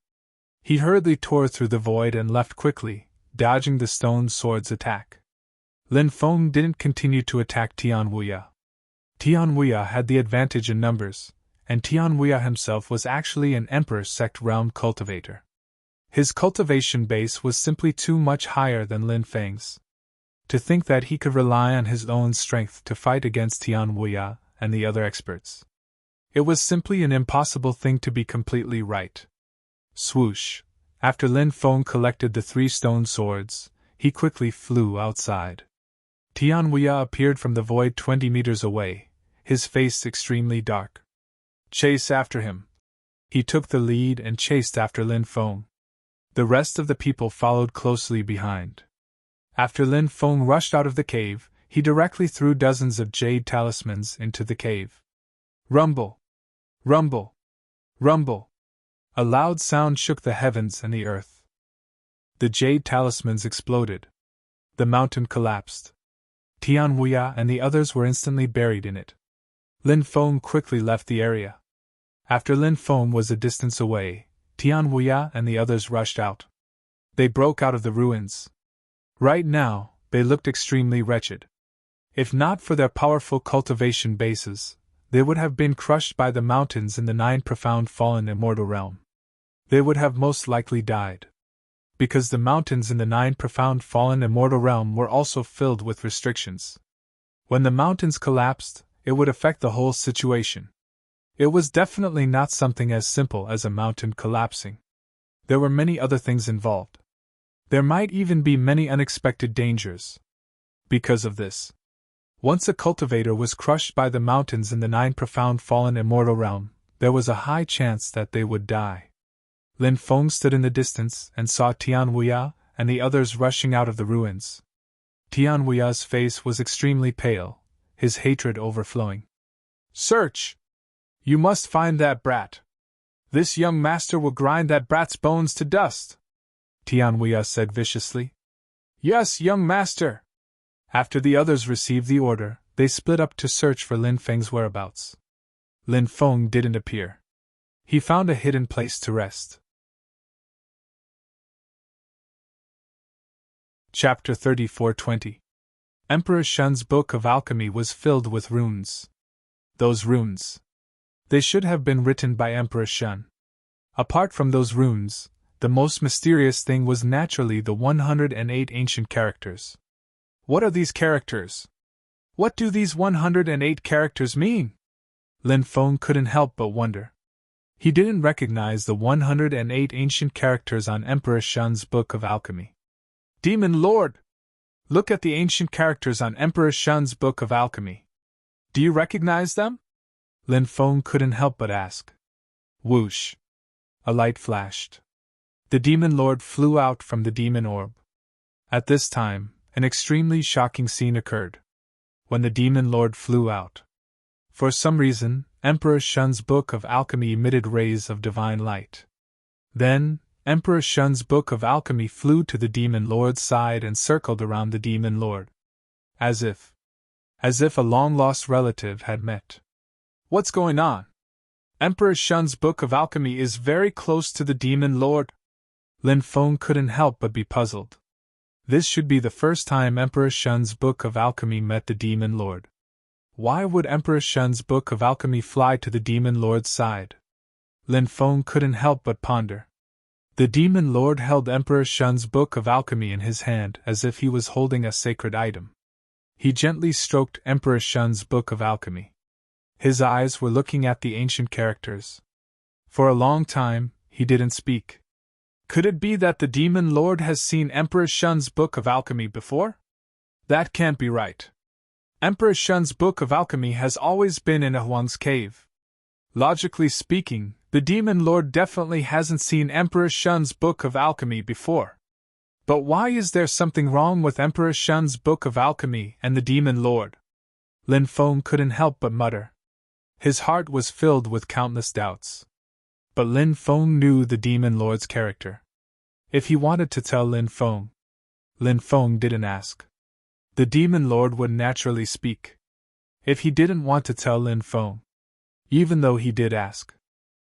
He hurriedly tore through the void and left quickly, dodging the stone sword's attack. Lin Feng didn't continue to attack Tianhuia. Tianhuia had the advantage in numbers, and Tianhuia himself was actually an Emperor sect realm cultivator. His cultivation base was simply too much higher than Lin Feng's. To think that he could rely on his own strength to fight against Tianhuia and the other experts. It was simply an impossible thing to be completely right. Swoosh! After Lin Feng collected the 3 stone swords, he quickly flew outside. Tianhuia appeared from the void 20 meters away, his face extremely dark. Chase after him. He took the lead and chased after Lin Feng. The rest of the people followed closely behind. After Lin Feng rushed out of the cave, he directly threw dozens of jade talismans into the cave. Rumble! Rumble! Rumble! A loud sound shook the heavens and the earth. The jade talismans exploded. The mountain collapsed. Tianhuia and the others were instantly buried in it. Lin Feng quickly left the area. After Lin Feng was a distance away, Tianhuia and the others rushed out. They broke out of the ruins. Right now, they looked extremely wretched. If not for their powerful cultivation bases, they would have been crushed by the mountains in the 9 profound fallen immortal realm. They would have most likely died. Because the mountains in the 9 profound fallen immortal realm were also filled with restrictions. When the mountains collapsed, it would affect the whole situation. It was definitely not something as simple as a mountain collapsing. There were many other things involved. There might even be many unexpected dangers. Because of this, once a cultivator was crushed by the mountains in the 9 profound fallen immortal realm, there was a high chance that they would die. Lin Feng stood in the distance and saw Tian Wuya and the others rushing out of the ruins. Tian Wuya's face was extremely pale, his hatred overflowing. Search! You must find that brat. This young master will grind that brat's bones to dust, Tian Wuya said viciously. Yes, young master! After the others received the order, they split up to search for Lin Feng's whereabouts. Lin Feng didn't appear. He found a hidden place to rest. Chapter 34:20. Emperor Shun's Book of Alchemy was filled with runes. Those runes. They should have been written by Emperor Shun. Apart from those runes, the most mysterious thing was naturally the 108 ancient characters. What are these characters? What do these 108 characters mean? Lin Feng couldn't help but wonder. He didn't recognize the 108 ancient characters on Emperor Shun's Book of Alchemy. Demon Lord! Look at the ancient characters on Emperor Shun's Book of Alchemy. Do you recognize them? Lin Feng couldn't help but ask. Whoosh! A light flashed. The Demon Lord flew out from the demon orb. At this time, an extremely shocking scene occurred. When the Demon Lord flew out, for some reason, Emperor Shun's Book of Alchemy emitted rays of divine light. Then, Emperor Shun's Book of Alchemy flew to the Demon Lord's side and circled around the Demon Lord. As if a long-lost relative had met. What's going on? Emperor Shun's Book of Alchemy is very close to the Demon Lord. Lin Feng couldn't help but be puzzled. This should be the first time Emperor Shun's Book of Alchemy met the Demon Lord. Why would Emperor Shun's Book of Alchemy fly to the Demon Lord's side? Lin Feng couldn't help but ponder. The Demon Lord held Emperor Shun's Book of Alchemy in his hand as if he was holding a sacred item. He gently stroked Emperor Shun's Book of Alchemy. His eyes were looking at the ancient characters. For a long time, he didn't speak. Could it be that the Demon Lord has seen Emperor Shun's Book of Alchemy before? That can't be right. Emperor Shun's Book of Alchemy has always been in a Huang's cave. Logically speaking, the Demon Lord definitely hasn't seen Emperor Shun's Book of Alchemy before. But why is there something wrong with Emperor Shun's Book of Alchemy and the Demon Lord? Lin Feng couldn't help but mutter. His heart was filled with countless doubts. But Lin Feng knew the Demon Lord's character. If he wanted to tell Lin Feng didn't ask. The Demon Lord would naturally speak. If he didn't want to tell Lin Feng, even though he did ask,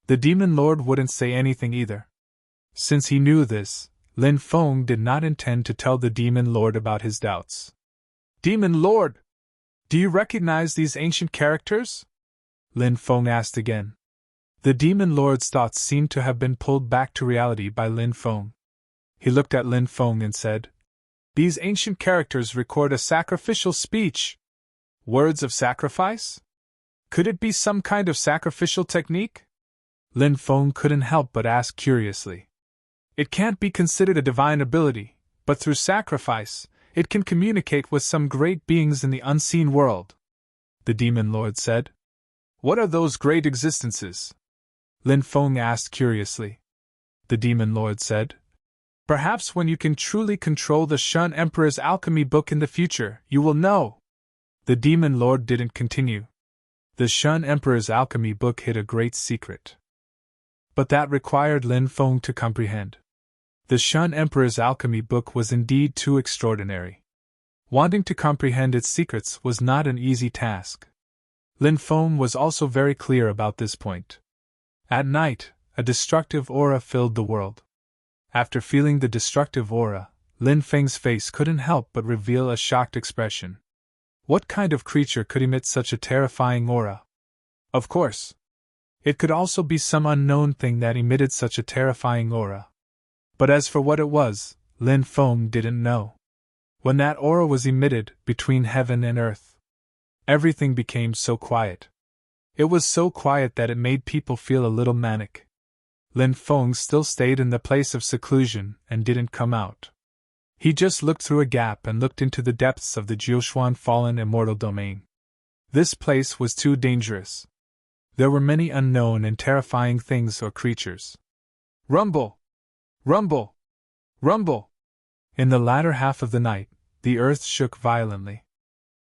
the Demon Lord wouldn't say anything either. Since he knew this, Lin Feng did not intend to tell the Demon Lord about his doubts. Demon Lord! Do you recognize these ancient characters? Lin Feng asked again. The Demon Lord's thoughts seemed to have been pulled back to reality by Lin Feng. He looked at Lin Feng and said, These ancient characters record a sacrificial speech. Words of sacrifice? Could it be some kind of sacrificial technique? Lin Feng couldn't help but ask curiously. It can't be considered a divine ability, but through sacrifice, it can communicate with some great beings in the unseen world. The Demon Lord said. What are those great existences? Lin Feng asked curiously. The Demon Lord said. Perhaps when you can truly control the Shun Emperor's alchemy book in the future, you will know. The Demon Lord didn't continue. The Shun Emperor's alchemy book hid a great secret. But that required Lin Feng to comprehend. The Shun Emperor's alchemy book was indeed too extraordinary. Wanting to comprehend its secrets was not an easy task. Lin Feng was also very clear about this point. At night, a destructive aura filled the world. After feeling the destructive aura, Lin Feng's face couldn't help but reveal a shocked expression. What kind of creature could emit such a terrifying aura? Of course, it could also be some unknown thing that emitted such a terrifying aura. But as for what it was, Lin Feng didn't know. When that aura was emitted between heaven and earth, everything became so quiet. It was so quiet that it made people feel a little manic. Lin Feng still stayed in the place of seclusion and didn't come out. He just looked through a gap and looked into the depths of the Jiushuan fallen immortal domain. This place was too dangerous. There were many unknown and terrifying things or creatures. Rumble! Rumble! Rumble! In the latter half of the night, the earth shook violently.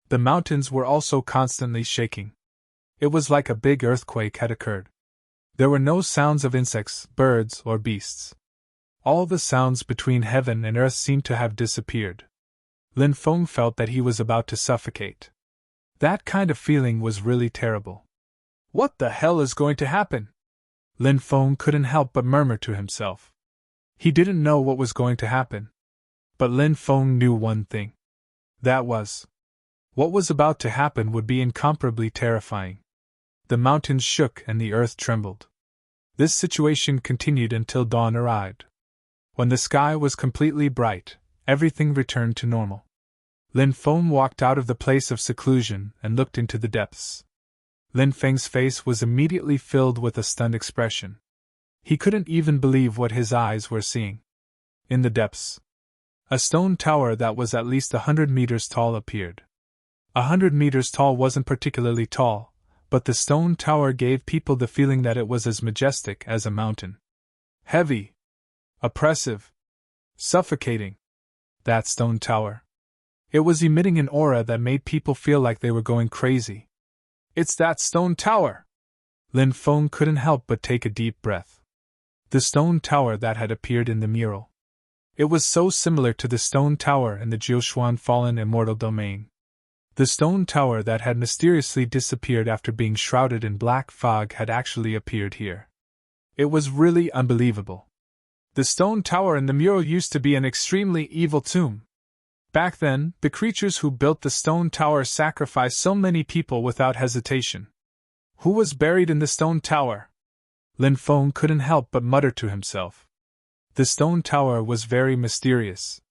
The mountains were also constantly shaking. It was like a big earthquake had occurred. There were no sounds of insects, birds, or beasts. All the sounds between heaven and earth seemed to have disappeared. Lin Feng felt that he was about to suffocate. That kind of feeling was really terrible. What the hell is going to happen? Lin Feng couldn't help but murmur to himself. He didn't know what was going to happen. But Lin Feng knew one thing. That was, what was about to happen would be incomparably terrifying. The mountains shook and the earth trembled. This situation continued until dawn arrived. When the sky was completely bright, everything returned to normal. Lin Feng walked out of the place of seclusion and looked into the depths. Lin Feng's face was immediately filled with a stunned expression. He couldn't even believe what his eyes were seeing. In the depths, a stone tower that was at least 100 meters tall appeared. 100 meters tall wasn't particularly tall, but the stone tower gave people the feeling that it was as majestic as a mountain. Heavy. Oppressive. Suffocating. That stone tower. It was emitting an aura that made people feel like they were going crazy. It's that stone tower! Lin Feng couldn't help but take a deep breath. The stone tower that had appeared in the mural. It was so similar to the stone tower in the Jiushuan fallen immortal domain. The stone tower that had mysteriously disappeared after being shrouded in black fog had actually appeared here. It was really unbelievable. The stone tower in the mural used to be an extremely evil tomb. Back then, the creatures who built the stone tower sacrificed so many people without hesitation. Who was buried in the stone tower? Lin Feng couldn't help but mutter to himself. The stone tower was very mysterious.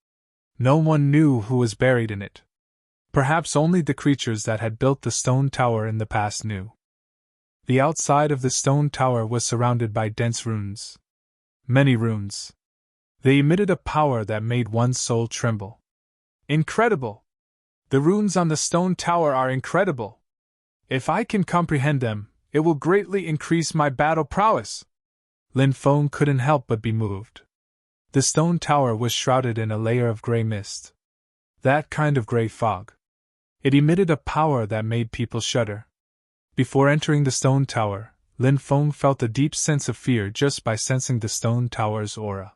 No one knew who was buried in it. Perhaps only the creatures that had built the stone tower in the past knew. The outside of the stone tower was surrounded by dense runes. Many runes. They emitted a power that made one's soul tremble. Incredible! The runes on the stone tower are incredible. If I can comprehend them, it will greatly increase my battle prowess. Lin Feng couldn't help but be moved. The stone tower was shrouded in a layer of gray mist. That kind of gray fog. It emitted a power that made people shudder. Before entering the stone tower, Lin Feng felt a deep sense of fear just by sensing the stone tower's aura.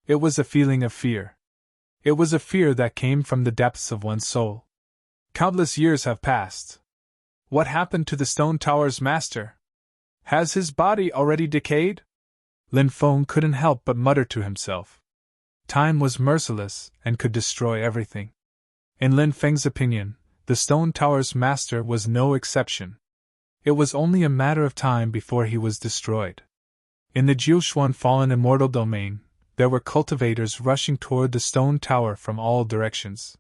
It was a feeling of fear. It was a fear that came from the depths of one's soul. Countless years have passed. What happened to the stone tower's master? Has his body already decayed? Lin Feng couldn't help but mutter to himself. Time was merciless and could destroy everything. In Lin Feng's opinion, the stone tower's master was no exception. It was only a matter of time before he was destroyed. In the Jiushuan fallen immortal domain, there were cultivators rushing toward the stone tower from all directions.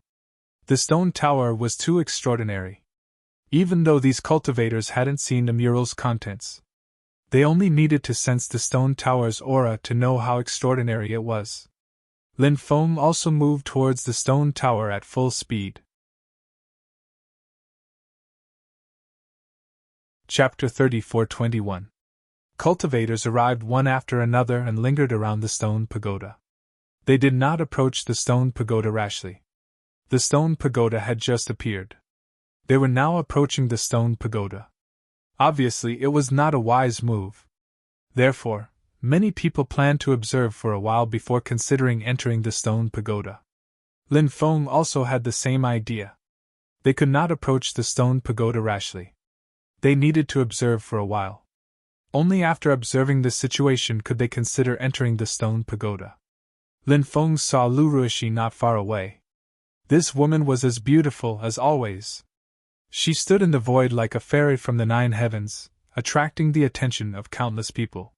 The stone tower was too extraordinary. Even though these cultivators hadn't seen the mural's contents, they only needed to sense the stone tower's aura to know how extraordinary it was. Lin Feng also moved towards the stone tower at full speed. Chapter 34-21. Cultivators arrived one after another and lingered around the stone pagoda. They did not approach the stone pagoda rashly. The stone pagoda had just appeared. They were now approaching the stone pagoda. Obviously, it was not a wise move. Therefore, many people planned to observe for a while before considering entering the stone pagoda. Lin Feng also had the same idea. They could not approach the stone pagoda rashly. They needed to observe for a while. Only after observing the situation could they consider entering the stone pagoda. Lin Feng saw Lu Ruishi not far away. This woman was as beautiful as always. She stood in the void like a fairy from the 9 heavens, attracting the attention of countless people.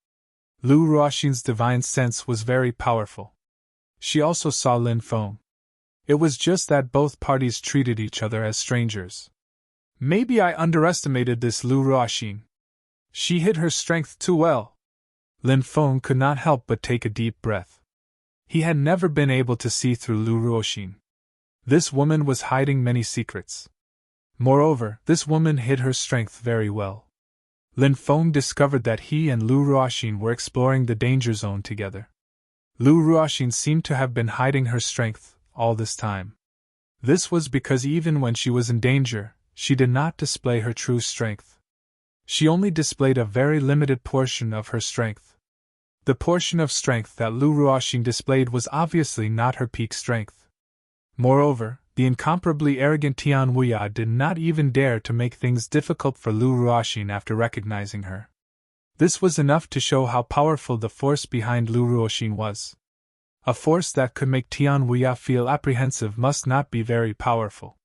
Lu Ruishi's divine sense was very powerful. She also saw Lin Feng. It was just that both parties treated each other as strangers. Maybe I underestimated this Lu Ruishi. She hid her strength too well. Lin Feng could not help but take a deep breath. He had never been able to see through Lu Ruoxin. This woman was hiding many secrets. Moreover, this woman hid her strength very well. Lin Feng discovered that he and Lu Ruoxin were exploring the danger zone together. Lu Ruoxin seemed to have been hiding her strength all this time. This was because even when she was in danger, she did not display her true strength. She only displayed a very limited portion of her strength. The portion of strength that Lu Ruoxin displayed was obviously not her peak strength. Moreover, the incomparably arrogant Tian Wuya did not even dare to make things difficult for Lu Ruoxin after recognizing her. This was enough to show how powerful the force behind Lu Ruoxin was. A force that could make Tian Wuya feel apprehensive must not be very powerful.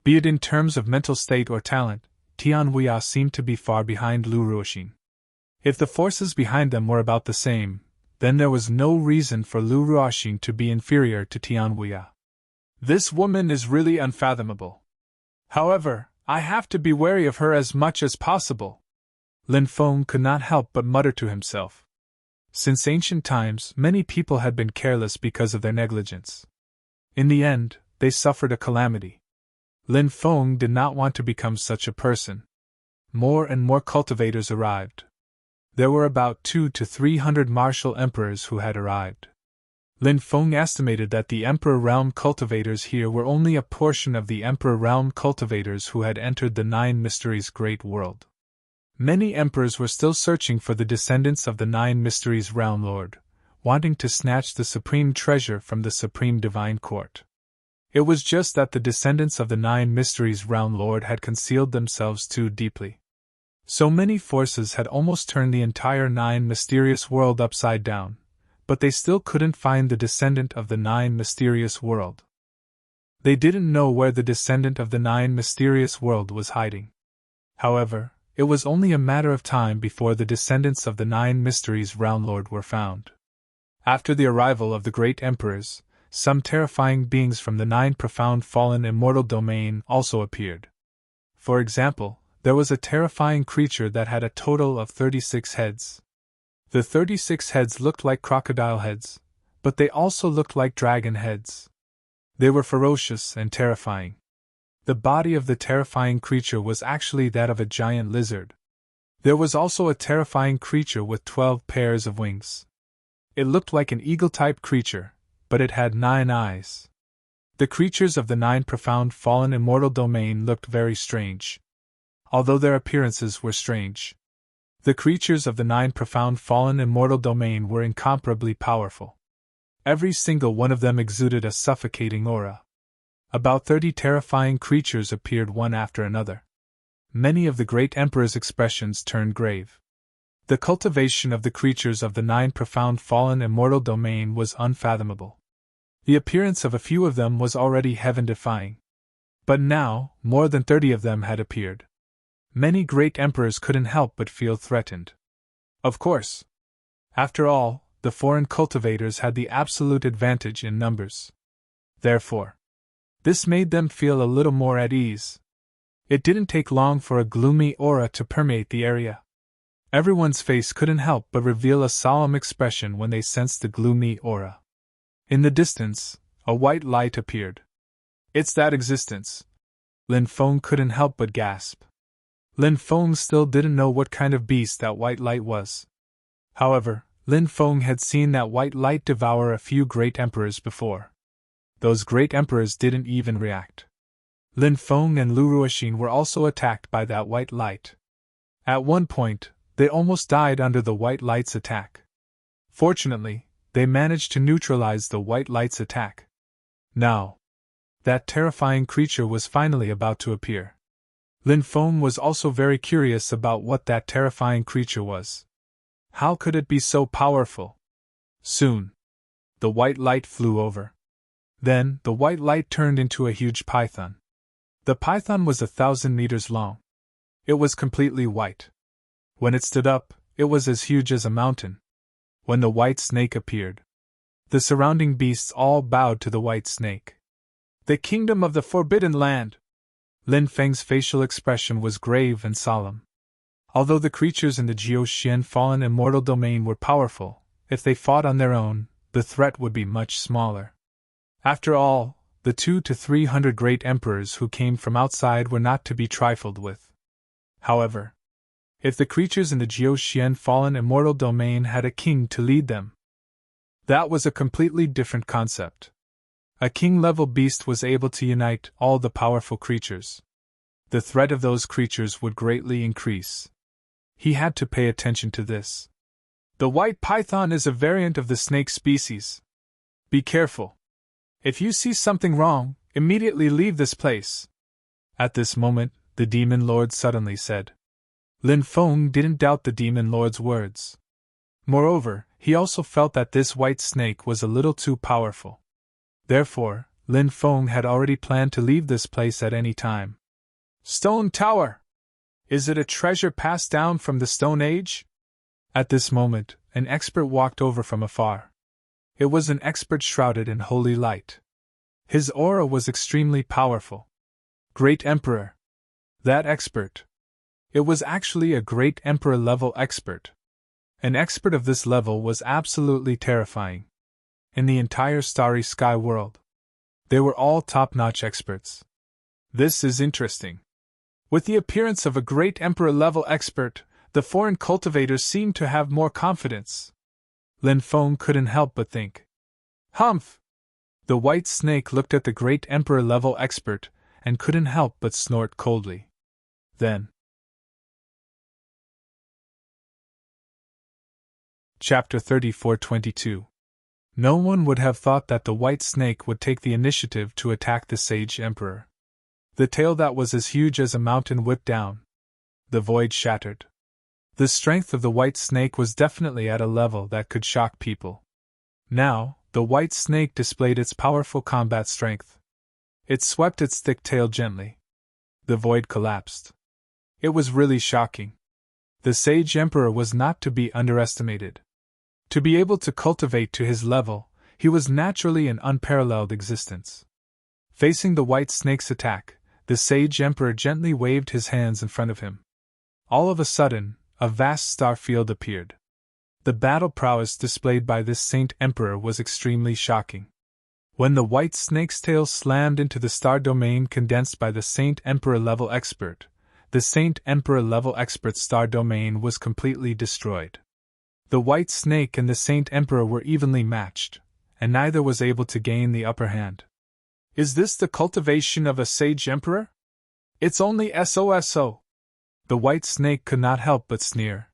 Be it in terms of mental state or talent, Tian Wuya seemed to be far behind Lu Ruoxin. If the forces behind them were about the same, then there was no reason for Lu Ruoxin to be inferior to Tian Wuya. This woman is really unfathomable. However, I have to be wary of her as much as possible. Lin Feng could not help but mutter to himself. Since ancient times, many people had been careless because of their negligence. In the end, they suffered a calamity. Lin Feng did not want to become such a person. More and more cultivators arrived. There were about 200 to 300 martial emperors who had arrived. Lin Feng estimated that the Emperor Realm cultivators here were only a portion of the Emperor Realm cultivators who had entered the Nine Mysteries' great world. Many emperors were still searching for the descendants of the Nine Mysteries Realm Lord, wanting to snatch the supreme treasure from the Supreme Divine Court. It was just that the descendants of the Nine Mysteries Realm Lord had concealed themselves too deeply. So many forces had almost turned the entire Nine Mysterious World upside down, but they still couldn't find the descendant of the Nine Mysterious World. They didn't know where the descendant of the Nine Mysterious World was hiding. However, it was only a matter of time before the descendants of the Nine Mysteries Realm Lord were found. After the arrival of the great emperors, some terrifying beings from the Nine Profound Fallen Immortal Domain also appeared. For example, there was a terrifying creature that had a total of 36 heads. The 36 heads looked like crocodile heads, but they also looked like dragon heads. They were ferocious and terrifying. The body of the terrifying creature was actually that of a giant lizard. There was also a terrifying creature with 12 pairs of wings. It looked like an eagle-type creature, but it had 9 eyes. The creatures of the Nine Profound Fallen Immortal Domain looked very strange. Although their appearances were strange, the creatures of the Nine Profound Fallen Immortal Domain were incomparably powerful. Every single one of them exuded a suffocating aura. About 30 terrifying creatures appeared one after another. Many of the great emperor's expressions turned grave. The cultivation of the creatures of the Nine Profound Fallen Immortal Domain was unfathomable. The appearance of a few of them was already heaven-defying. But now, more than 30 of them had appeared. Many great emperors couldn't help but feel threatened. Of course. After all, the foreign cultivators had the absolute advantage in numbers. Therefore, this made them feel a little more at ease. It didn't take long for a gloomy aura to permeate the area. Everyone's face couldn't help but reveal a solemn expression when they sensed the gloomy aura. In the distance, a white light appeared. It's that existence. Lin Feng couldn't help but gasp. Lin Feng still didn't know what kind of beast that white light was. However, Lin Feng had seen that white light devour a few great emperors before. Those great emperors didn't even react. Lin Feng and Lu Ruoxin were also attacked by that white light. At one point, they almost died under the white light's attack. Fortunately, they managed to neutralize the white light's attack. Now, that terrifying creature was finally about to appear. Lin Feng was also very curious about what that terrifying creature was. How could it be so powerful? Soon, the white light flew over. Then, the white light turned into a huge python. The python was 1,000 meters long. It was completely white. When it stood up, it was as huge as a mountain. When the white snake appeared, the surrounding beasts all bowed to the white snake. The kingdom of the Forbidden Land! Lin Feng's facial expression was grave and solemn. Although the creatures in the Jiuxian Fallen Immortal Domain were powerful, if they fought on their own, the threat would be much smaller. After all, the 200 to 300 great emperors who came from outside were not to be trifled with. However, if the creatures in the Jiuxian fallen immortal domain had a king to lead them, that was a completely different concept. A king-level beast was able to unite all the powerful creatures. The threat of those creatures would greatly increase. He had to pay attention to this. The white python is a variant of the snake species. Be careful. If you see something wrong, immediately leave this place. At this moment, the demon lord suddenly said. Lin Feng didn't doubt the demon lord's words. Moreover, he also felt that this white snake was a little too powerful. Therefore, Lin Feng had already planned to leave this place at any time. Stone Tower! Is it a treasure passed down from the Stone Age? At this moment, an expert walked over from afar. It was an expert shrouded in holy light. His aura was extremely powerful. Great Emperor! That expert! It was actually a great Emperor-level expert. An expert of this level was absolutely terrifying. In the entire starry sky world, they were all top-notch experts. This is interesting. With the appearance of a great Emperor-level expert, the foreign cultivators seemed to have more confidence. Lin Feng couldn't help but think. Humph! The white snake looked at the great Emperor-level expert and couldn't help but snort coldly. Then, Chapter 34:22. No one would have thought that the white snake would take the initiative to attack the sage emperor. The tail that was as huge as a mountain whipped down. The void shattered. The strength of the white snake was definitely at a level that could shock people. Now, the white snake displayed its powerful combat strength. It swept its thick tail gently. The void collapsed. It was really shocking. The sage emperor was not to be underestimated. To be able to cultivate to his level, he was naturally an unparalleled existence. Facing the white snake's attack, the sage emperor gently waved his hands in front of him. All of a sudden, a vast star field appeared. The battle prowess displayed by this saint emperor was extremely shocking. When the white snake's tail slammed into the star domain condensed by the saint emperor level expert, the saint emperor level expert's star domain was completely destroyed. The white snake and the saint emperor were evenly matched, and neither was able to gain the upper hand. Is this the cultivation of a sage emperor? It's only SOSO. The white snake could not help but sneer.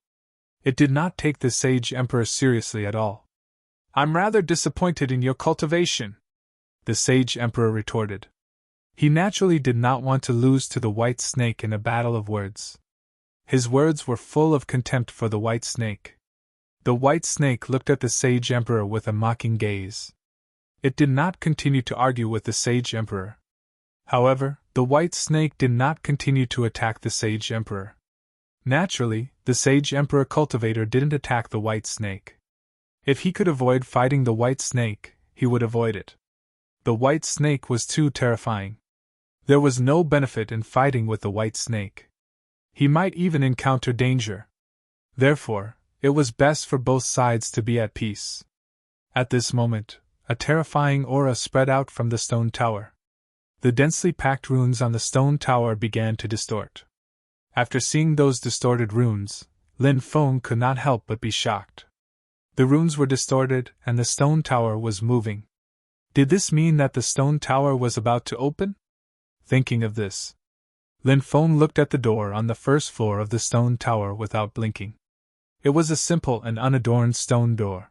It did not take the sage emperor seriously at all. I'm rather disappointed in your cultivation, the sage emperor retorted. He naturally did not want to lose to the white snake in a battle of words. His words were full of contempt for the white snake. The white snake looked at the sage emperor with a mocking gaze. It did not continue to argue with the sage emperor. However, the white snake did not continue to attack the sage emperor. Naturally, the sage emperor cultivator didn't attack the white snake. If he could avoid fighting the white snake, he would avoid it. The white snake was too terrifying. There was no benefit in fighting with the white snake. He might even encounter danger. Therefore, it was best for both sides to be at peace. At this moment, a terrifying aura spread out from the stone tower. The densely packed runes on the stone tower began to distort. After seeing those distorted runes, Lin Feng could not help but be shocked. The runes were distorted and the stone tower was moving. Did this mean that the stone tower was about to open? Thinking of this, Lin Feng looked at the door on the first floor of the stone tower without blinking. It was a simple and unadorned stone door.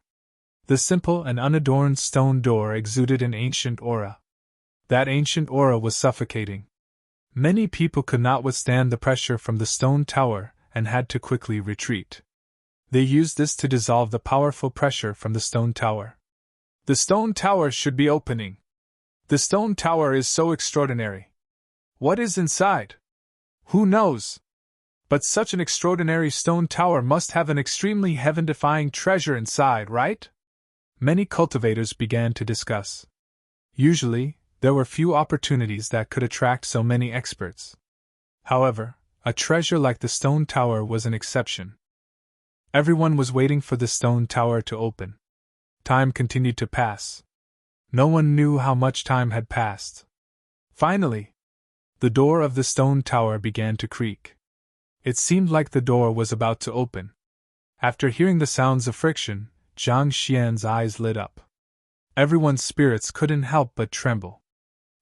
The simple and unadorned stone door exuded an ancient aura. That ancient aura was suffocating. Many people could not withstand the pressure from the stone tower and had to quickly retreat. They used this to dissolve the powerful pressure from the stone tower. The stone tower should be opening. The stone tower is so extraordinary. What is inside? Who knows? But such an extraordinary stone tower must have an extremely heaven-defying treasure inside, right? Many cultivators began to discuss. Usually, there were few opportunities that could attract so many experts. However, a treasure like the stone tower was an exception. Everyone was waiting for the stone tower to open. Time continued to pass. No one knew how much time had passed. Finally, the door of the stone tower began to creak. It seemed like the door was about to open. After hearing the sounds of friction, Jiang Xian's eyes lit up. Everyone's spirits couldn't help but tremble.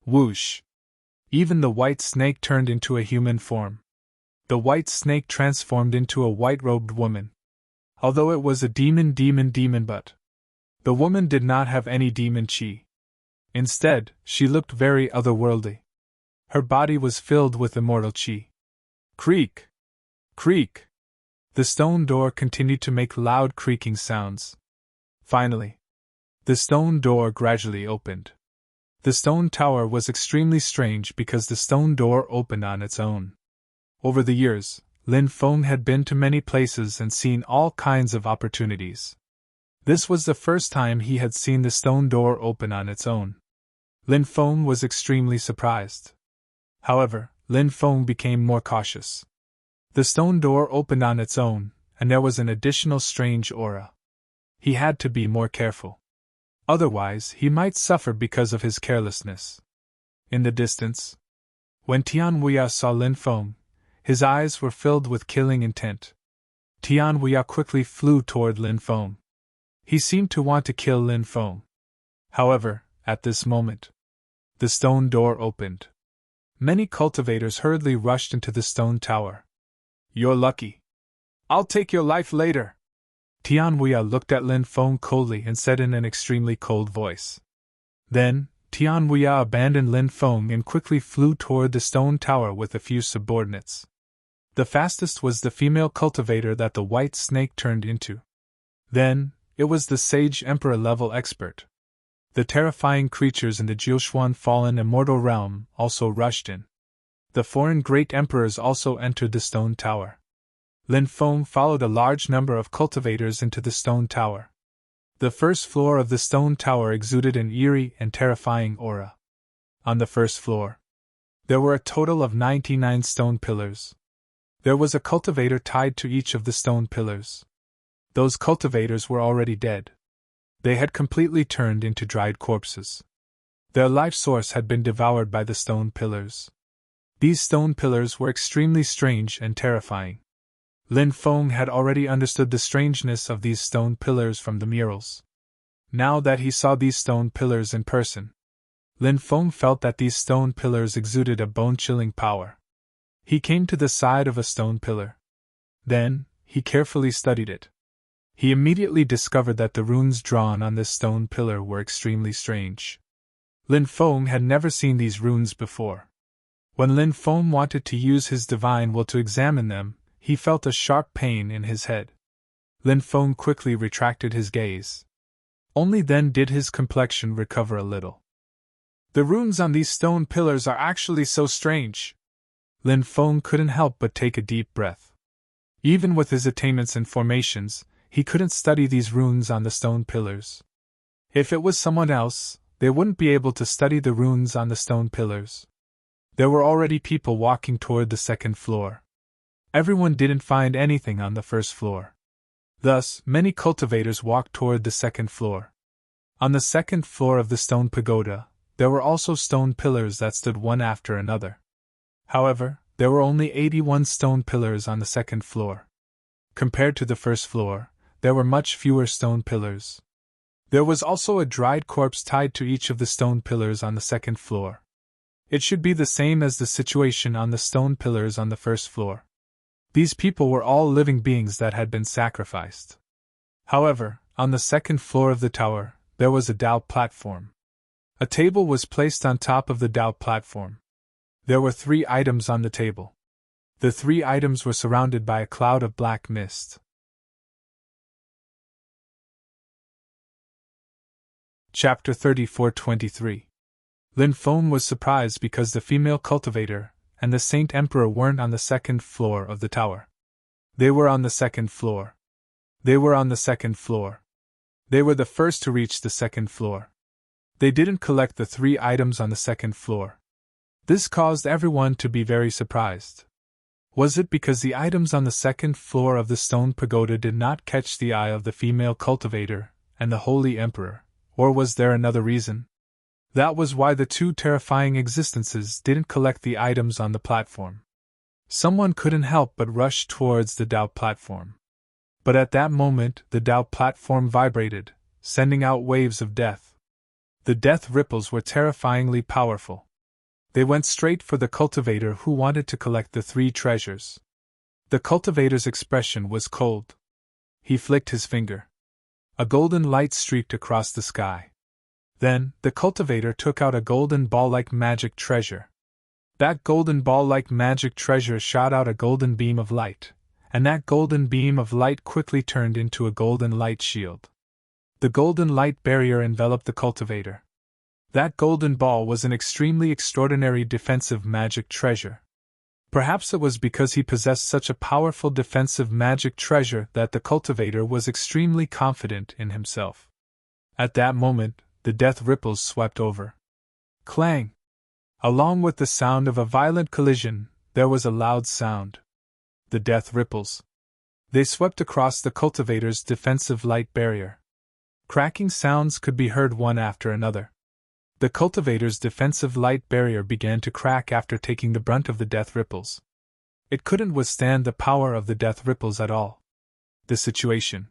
Whoosh! Even the white snake turned into a human form. The white snake transformed into a white-robed woman. Although it was a demon, but the woman did not have any demon chi. Instead, she looked very otherworldly. Her body was filled with immortal chi. Creak! Creak! The stone door continued to make loud creaking sounds. Finally, the stone door gradually opened. The stone tower was extremely strange because the stone door opened on its own. Over the years, Lin Feng had been to many places and seen all kinds of opportunities. This was the first time he had seen the stone door open on its own. Lin Feng was extremely surprised. However, Lin Feng became more cautious. The stone door opened on its own, and there was an additional strange aura. He had to be more careful. Otherwise, he might suffer because of his carelessness. In the distance, when Tian Wuya saw Lin Feng, his eyes were filled with killing intent. Tian Wuya quickly flew toward Lin Feng. He seemed to want to kill Lin Feng. However, at this moment, the stone door opened. Many cultivators hurriedly rushed into the stone tower. You're lucky. I'll take your life later. Tian Wuya looked at Lin Feng coldly and said in an extremely cold voice. Then, Tian Wuya abandoned Lin Feng and quickly flew toward the stone tower with a few subordinates. The fastest was the female cultivator that the white snake turned into. Then, it was the sage emperor-level expert. The terrifying creatures in the Jiushuan fallen immortal realm also rushed in. The foreign great emperors also entered the stone tower. Lin Feng followed a large number of cultivators into the stone tower. The first floor of the stone tower exuded an eerie and terrifying aura. On the first floor, there were a total of 99 stone pillars. There was a cultivator tied to each of the stone pillars. Those cultivators were already dead. They had completely turned into dried corpses. Their life source had been devoured by the stone pillars. These stone pillars were extremely strange and terrifying. Lin Feng had already understood the strangeness of these stone pillars from the murals. Now that he saw these stone pillars in person, Lin Feng felt that these stone pillars exuded a bone-chilling power. He came to the side of a stone pillar. Then, he carefully studied it. He immediately discovered that the runes drawn on this stone pillar were extremely strange. Lin Feng had never seen these runes before. When Lin Feng wanted to use his divine will to examine them, he felt a sharp pain in his head. Lin Feng quickly retracted his gaze. Only then did his complexion recover a little. The runes on these stone pillars are actually so strange. Lin Feng couldn't help but take a deep breath. Even with his attainments and formations, he couldn't study these runes on the stone pillars. If it was someone else, they wouldn't be able to study the runes on the stone pillars. There were already people walking toward the second floor. Everyone didn't find anything on the first floor. Thus, many cultivators walked toward the second floor. On the second floor of the stone pagoda, there were also stone pillars that stood one after another. However, there were only 81 stone pillars on the second floor. Compared to the first floor, there were much fewer stone pillars. There was also a dried corpse tied to each of the stone pillars on the second floor. It should be the same as the situation on the stone pillars on the first floor. These people were all living beings that had been sacrificed. However, on the second floor of the tower, there was a Dao platform. A table was placed on top of the Dao platform. There were 3 items on the table. The 3 items were surrounded by a cloud of black mist. Chapter 34-23. Lin Feng was surprised because the female cultivator and the Saint Emperor weren't on the second floor of the tower. They were on the second floor. They were on the second floor. They were the first to reach the second floor. They didn't collect the 3 items on the second floor. This caused everyone to be very surprised. Was it because the items on the second floor of the stone pagoda did not catch the eye of the female cultivator and the Holy Emperor, or was there another reason? That was why the two terrifying existences didn't collect the items on the platform. Someone couldn't help but rush towards the doubt platform. But at that moment, the doubt platform vibrated, sending out waves of death. The death ripples were terrifyingly powerful. They went straight for the cultivator who wanted to collect the three treasures. The cultivator's expression was cold. He flicked his finger. A golden light streaked across the sky. Then, the cultivator took out a golden ball-like magic treasure. That golden ball-like magic treasure shot out a golden beam of light, and that golden beam of light quickly turned into a golden light shield. The golden light barrier enveloped the cultivator. That golden ball was an extremely extraordinary defensive magic treasure. Perhaps it was because he possessed such a powerful defensive magic treasure that the cultivator was extremely confident in himself. At that moment, the death ripples swept over. Clang! Along with the sound of a violent collision, there was a loud sound. The death ripples. They swept across the cultivator's defensive light barrier. Cracking sounds could be heard one after another. The cultivator's defensive light barrier began to crack after taking the brunt of the death ripples. It couldn't withstand the power of the death ripples at all. The situation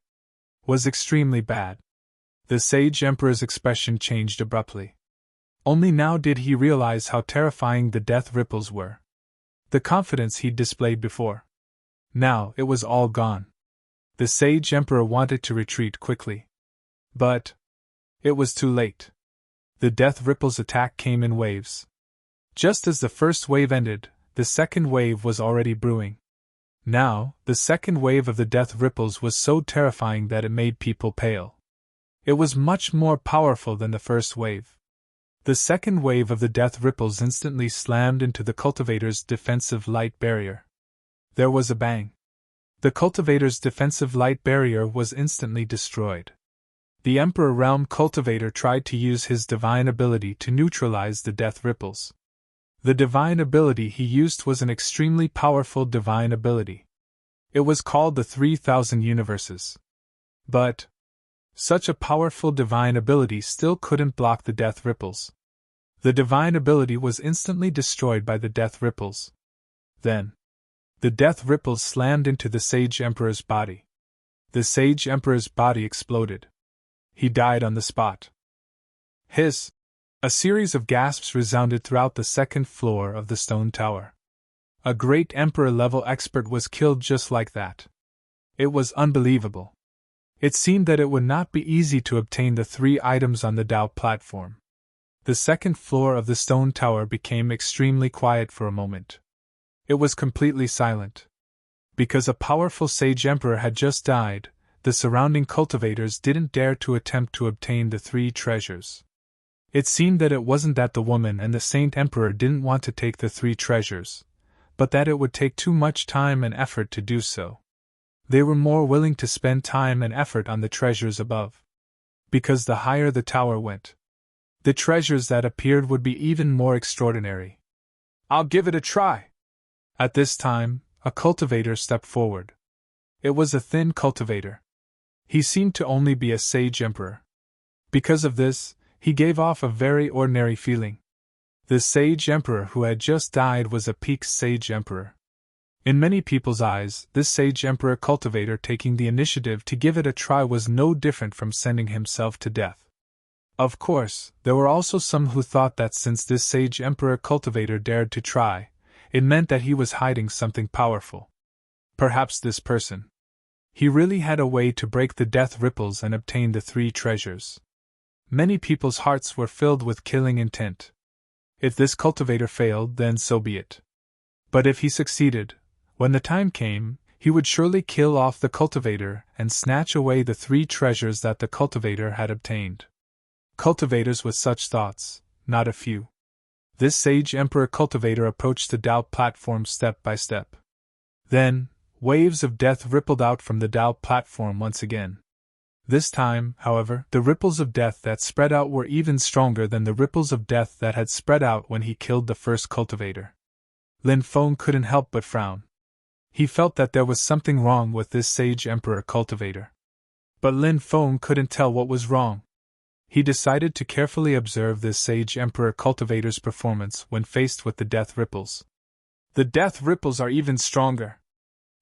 was extremely bad. The Sage Emperor's expression changed abruptly. Only now did he realize how terrifying the death ripples were. The confidence he'd displayed before. Now it was all gone. The Sage Emperor wanted to retreat quickly. But it was too late. The death ripples' attack came in waves. Just as the first wave ended, the second wave was already brewing. Now, the second wave of the death ripples was so terrifying that it made people pale. It was much more powerful than the first wave. The second wave of the death ripples instantly slammed into the cultivator's defensive light barrier. There was a bang. The cultivator's defensive light barrier was instantly destroyed. The Emperor Realm Cultivator tried to use his divine ability to neutralize the death ripples. The divine ability he used was an extremely powerful divine ability. It was called the 3000 Universes. But such a powerful divine ability still couldn't block the death ripples. The divine ability was instantly destroyed by the death ripples. Then, the death ripples slammed into the Sage Emperor's body. The Sage Emperor's body exploded. He died on the spot. A series of gasps resounded throughout the second floor of the stone tower. A great Emperor-level expert was killed just like that. It was unbelievable. It seemed that it would not be easy to obtain the three items on the doubt platform. The second floor of the stone tower became extremely quiet for a moment. It was completely silent. Because a powerful Sage Emperor had just died, the surrounding cultivators didn't dare to attempt to obtain the three treasures. It seemed that it wasn't that the woman and the Saint Emperor didn't want to take the three treasures, but that it would take too much time and effort to do so. They were more willing to spend time and effort on the treasures above. Because the higher the tower went, the treasures that appeared would be even more extraordinary. I'll give it a try. At this time, a cultivator stepped forward. It was a thin cultivator. He seemed to only be a Sage Emperor. Because of this, he gave off a very ordinary feeling. The Sage Emperor who had just died was a peak Sage Emperor. In many people's eyes, this Sage Emperor cultivator taking the initiative to give it a try was no different from sending himself to death. Of course, there were also some who thought that since this Sage Emperor cultivator dared to try, it meant that he was hiding something powerful. Perhaps this person. He really had a way to break the death ripples and obtain the three treasures. Many people's hearts were filled with killing intent. If this cultivator failed, then so be it. But if he succeeded, when the time came, he would surely kill off the cultivator and snatch away the three treasures that the cultivator had obtained. Cultivators with such thoughts, not a few. This Sage Emperor cultivator approached the doubt platform step by step. Then, waves of death rippled out from the doubt platform once again. This time, however, the ripples of death that spread out were even stronger than the ripples of death that had spread out when he killed the first cultivator. Lin Feng couldn't help but frown. He felt that there was something wrong with this Sage Emperor cultivator. But Lin Feng couldn't tell what was wrong. He decided to carefully observe this sage Emperor cultivator's performance when faced with the death ripples. The death ripples are even stronger.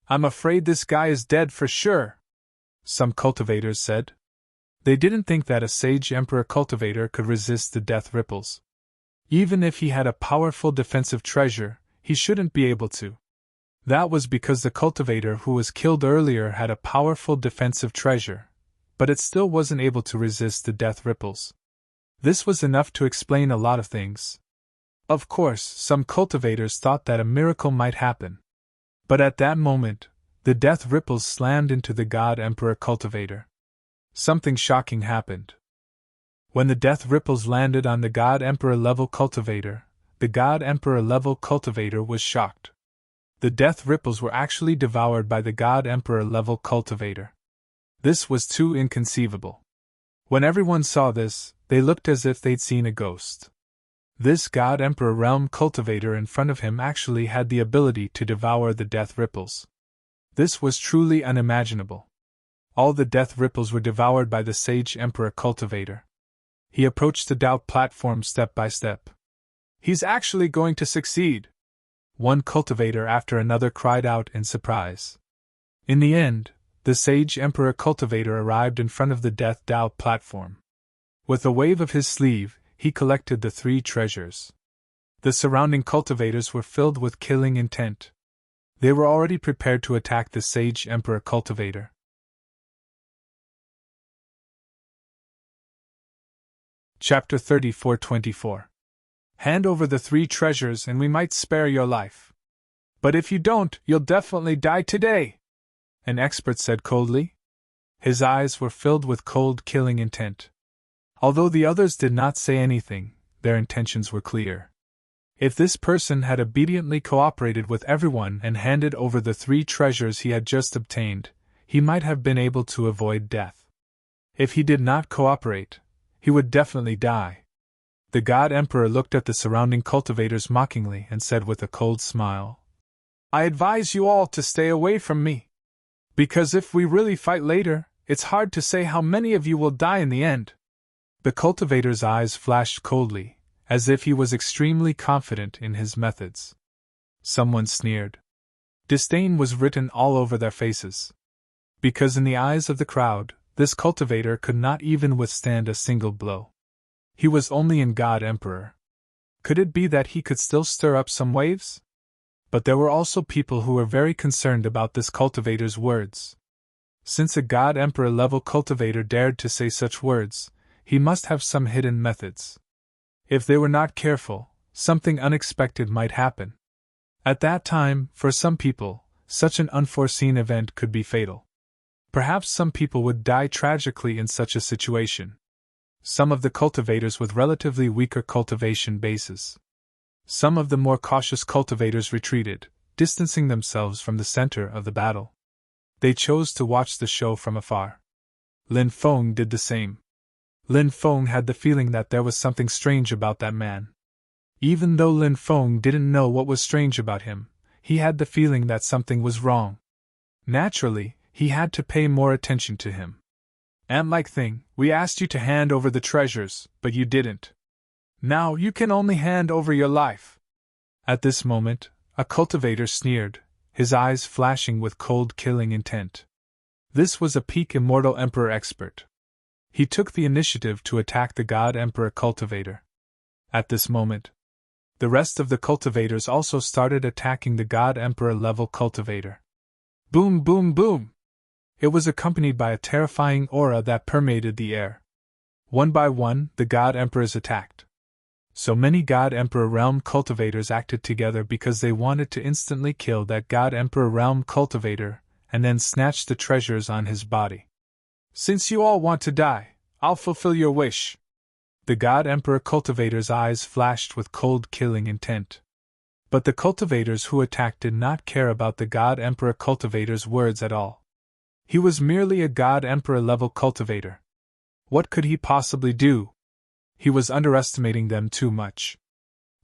I'm afraid this guy is dead for sure, some cultivators said. They didn't think that a sage Emperor cultivator could resist the death ripples. Even if he had a powerful defensive treasure, he shouldn't be able to. That was because the cultivator who was killed earlier had a powerful defensive treasure, but it still wasn't able to resist the death ripples. This was enough to explain a lot of things. Of course, some cultivators thought that a miracle might happen. But at that moment, the death ripples slammed into the God Emperor cultivator. Something shocking happened. When the death ripples landed on the God Emperor level cultivator, the God Emperor level cultivator was shocked. The death ripples were actually devoured by the God Emperor level cultivator. This was too inconceivable. When everyone saw this, they looked as if they'd seen a ghost. This God Emperor realm cultivator in front of him actually had the ability to devour the death ripples. This was truly unimaginable. All the death ripples were devoured by the sage Emperor cultivator. He approached the doubt platform step by step. He's actually going to succeed! One cultivator after another cried out in surprise. In the end, the sage Emperor cultivator arrived in front of the death doubt platform. With a wave of his sleeve, he collected the 3 treasures. The surrounding cultivators were filled with killing intent. They were already prepared to attack the sage Emperor cultivator. Chapter 34-24. Hand over the 3 treasures and we might spare your life. But if you don't, you'll definitely die today, an expert said coldly. His eyes were filled with cold, killing intent. Although the others did not say anything, their intentions were clear. If this person had obediently cooperated with everyone and handed over the 3 treasures he had just obtained, he might have been able to avoid death. If he did not cooperate, he would definitely die. The God Emperor looked at the surrounding cultivators mockingly and said with a cold smile, I advise you all to stay away from me. Because if we really fight later, it's hard to say how many of you will die in the end. The cultivator's eyes flashed coldly, as if he was extremely confident in his methods. Someone sneered. Disdain was written all over their faces. Because in the eyes of the crowd, this cultivator could not even withstand a single blow. He was only in God Emperor. Could it be that he could still stir up some waves? But there were also people who were very concerned about this cultivator's words. Since a God Emperor level cultivator dared to say such words, he must have some hidden methods. If they were not careful, something unexpected might happen. At that time, for some people, such an unforeseen event could be fatal. Perhaps some people would die tragically in such a situation. Some of the cultivators with relatively weaker cultivation bases. Some of the more cautious cultivators retreated, distancing themselves from the center of the battle. They chose to watch the show from afar. Lin Feng did the same. Lin Feng had the feeling that there was something strange about that man. Even though Lin Feng didn't know what was strange about him, he had the feeling that something was wrong. Naturally, he had to pay more attention to him. Ant-like thing, we asked you to hand over the treasures, but you didn't. Now you can only hand over your life. At this moment, a cultivator sneered, his eyes flashing with cold, killing intent. This was a peak Immortal Emperor expert. He took the initiative to attack the God Emperor cultivator. At this moment, the rest of the cultivators also started attacking the God Emperor level cultivator. Boom, boom, boom! It was accompanied by a terrifying aura that permeated the air. One by one, the God Emperors attacked. So many God Emperor realm cultivators acted together because they wanted to instantly kill that God Emperor realm cultivator and then snatch the treasures on his body. Since you all want to die, I'll fulfill your wish. The God Emperor cultivator's eyes flashed with cold, killing intent. But the cultivators who attacked did not care about the God Emperor cultivator's words at all. He was merely a God Emperor level cultivator. What could he possibly do? He was underestimating them too much.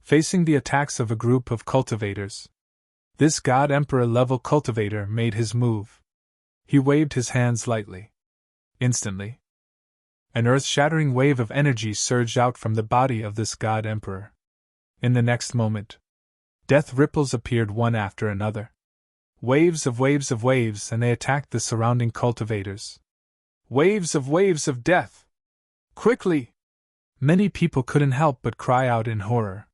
Facing the attacks of a group of cultivators, this God Emperor level cultivator made his move. He waved his hands lightly. Instantly, an earth-shattering wave of energy surged out from the body of this god emperor. In the next moment, death ripples appeared one after another. Waves, and they attacked the surrounding cultivators. Waves of death! Quickly! Many people couldn't help but cry out in horror.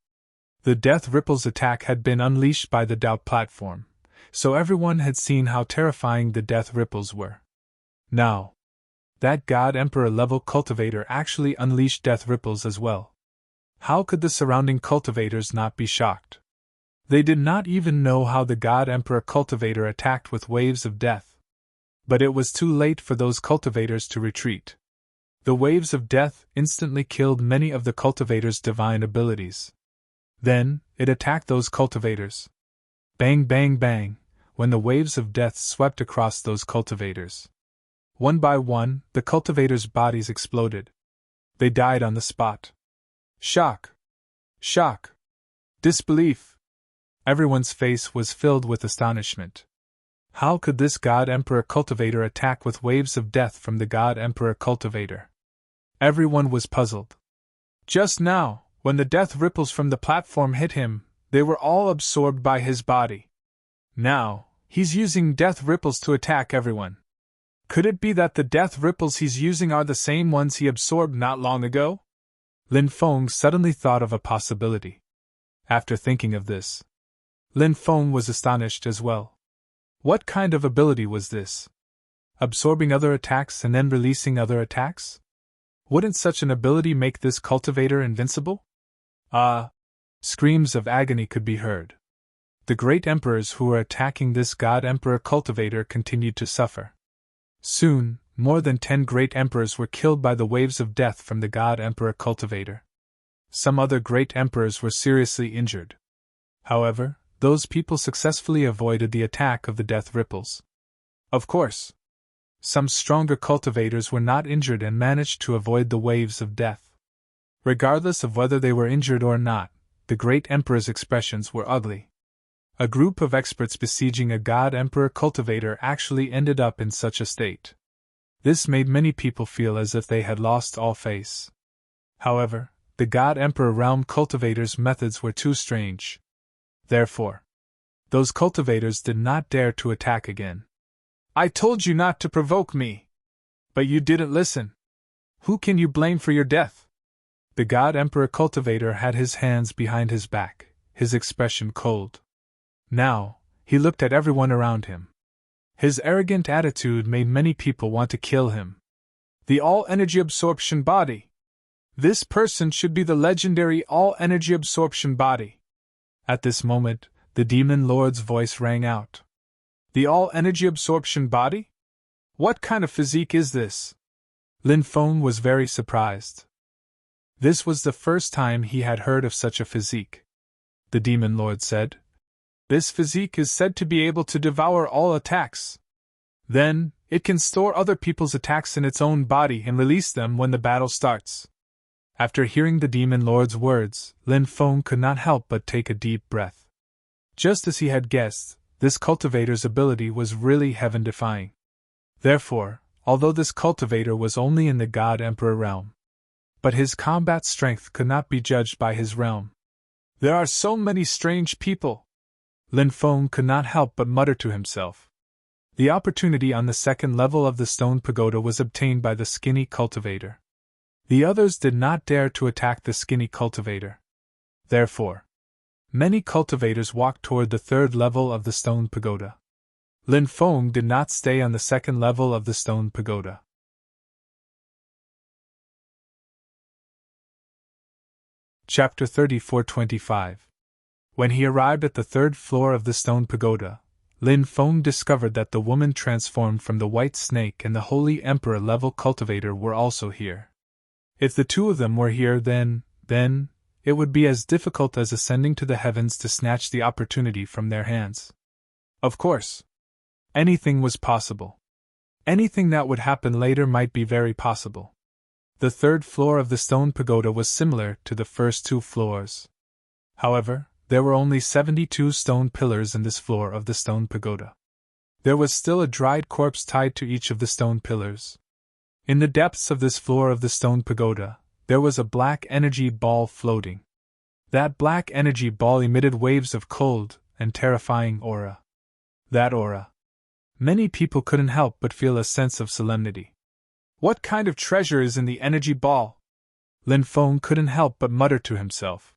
The death ripples attack had been unleashed by the doubt platform, so everyone had seen how terrifying the death ripples were. Now, that god emperor level cultivator actually unleashed death ripples as well. How could the surrounding cultivators not be shocked? They did not even know how the god emperor cultivator attacked with waves of death. But it was too late for those cultivators to retreat. The waves of death instantly killed many of the cultivator's divine abilities. Then, it attacked those cultivators. Bang, bang, bang, when the waves of death swept across those cultivators. One by one, the cultivators' bodies exploded. They died on the spot. Shock! Shock! Disbelief! Everyone's face was filled with astonishment. How could this god emperor cultivator attack with waves of death from the god emperor cultivator? Everyone was puzzled. Just now, when the death ripples from the platform hit him, they were all absorbed by his body. Now, he's using death ripples to attack everyone. Could it be that the death ripples he's using are the same ones he absorbed not long ago? Lin Feng suddenly thought of a possibility. After thinking of this, Lin Feng was astonished as well. What kind of ability was this? Absorbing other attacks and then releasing other attacks? Wouldn't such an ability make this cultivator invincible? Screams of agony could be heard. The great emperors who were attacking this god emperor cultivator continued to suffer. Soon, more than 10 great emperors were killed by the waves of death from the god emperor cultivator. Some other great emperors were seriously injured. However, those people successfully avoided the attack of the death ripples. Of course, some stronger cultivators were not injured and managed to avoid the waves of death. Regardless of whether they were injured or not, the great emperor's expressions were ugly. A group of experts besieging a god emperor cultivator actually ended up in such a state. This made many people feel as if they had lost all faith. However, the god emperor realm cultivator's methods were too strange. Therefore, those cultivators did not dare to attack again. I told you not to provoke me. But you didn't listen. Who can you blame for your death? The god emperor cultivator had his hands behind his back, his expression cold. Now, he looked at everyone around him. His arrogant attitude made many people want to kill him. The all-energy absorption body. This person should be the legendary all-energy absorption body. At this moment, the demon lord's voice rang out. The all-energy absorption body? What kind of physique is this? Lin Feng was very surprised. This was the first time he had heard of such a physique. The demon lord said, "This physique is said to be able to devour all attacks. Then, it can store other people's attacks in its own body and release them when the battle starts." After hearing the demon lord's words, Lin Feng could not help but take a deep breath. Just as he had guessed, this cultivator's ability was really heaven-defying. Therefore, although this cultivator was only in the god emperor realm, but his combat strength could not be judged by his realm. There are so many strange people. Lin Feng could not help but mutter to himself. The opportunity on the second level of the stone pagoda was obtained by the skinny cultivator. The others did not dare to attack the skinny cultivator. Therefore, many cultivators walked toward the third level of the stone pagoda. Lin Feng did not stay on the second level of the stone pagoda. Chapter 34-25. When he arrived at the third floor of the stone pagoda, Lin Feng discovered that the woman transformed from the white snake and the holy emperor level cultivator were also here. If the two of them were here, then, it would be as difficult as ascending to the heavens to snatch the opportunity from their hands. Of course, anything was possible. Anything that would happen later might be very possible. The third floor of the stone pagoda was similar to the first two floors. However, there were only 72 stone pillars in this floor of the stone pagoda. There was still a dried corpse tied to each of the stone pillars. In the depths of this floor of the stone pagoda, there was a black energy ball floating. That black energy ball emitted waves of cold and terrifying aura. That aura. Many people couldn't help but feel a sense of solemnity. What kind of treasure is in the energy ball? Lin Feng couldn't help but mutter to himself.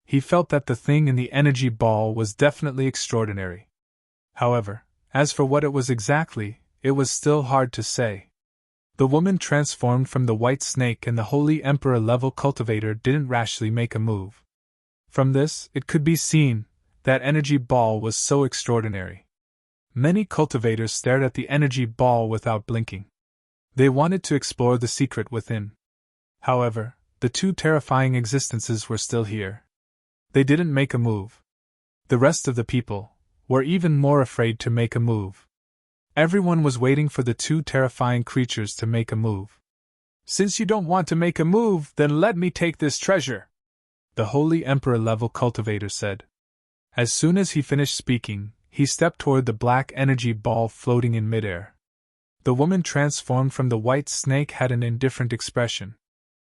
He felt that the thing in the energy ball was definitely extraordinary. However, as for what it was exactly, it was still hard to say. The woman transformed from the white snake and the Holy Emperor level cultivator didn't rashly make a move. From this, it could be seen that energy ball was so extraordinary. Many cultivators stared at the energy ball without blinking. They wanted to explore the secret within. However, the two terrifying existences were still here. They didn't make a move. The rest of the people were even more afraid to make a move. Everyone was waiting for the two terrifying creatures to make a move. Since you don't want to make a move, then let me take this treasure, the Holy Emperor level cultivator said. As soon as he finished speaking, he stepped toward the black energy ball floating in midair. The woman transformed from the white snake had an indifferent expression.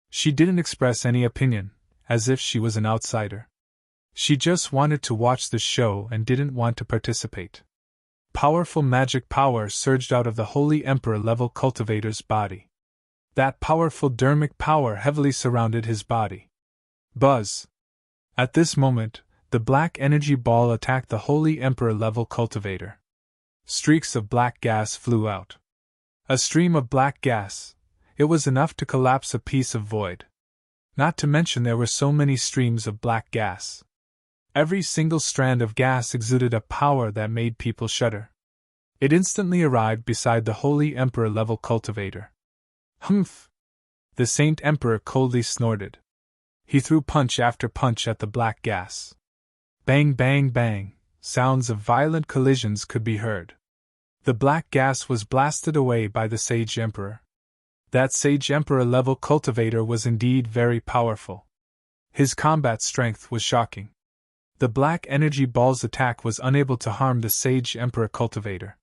She didn't express any opinion, as if she was an outsider. She just wanted to watch the show and didn't want to participate. Powerful magic power surged out of the Holy Emperor level cultivator's body. That powerful dermic power heavily surrounded his body. Buzz! At this moment, the black energy ball attacked the Holy Emperor level cultivator. Streaks of black gas flew out. A stream of black gas. It was enough to collapse a piece of void. Not to mention there were so many streams of black gas. Every single strand of gas exuded a power that made people shudder. It instantly arrived beside the Holy Emperor level cultivator. Humph! The Saint Emperor coldly snorted. He threw punch after punch at the black gas. Bang, bang, bang, sounds of violent collisions could be heard. The black gas was blasted away by the Sage Emperor. That Sage Emperor level cultivator was indeed very powerful. His combat strength was shocking. The black energy ball's attack was unable to harm the Sage Emperor cultivator.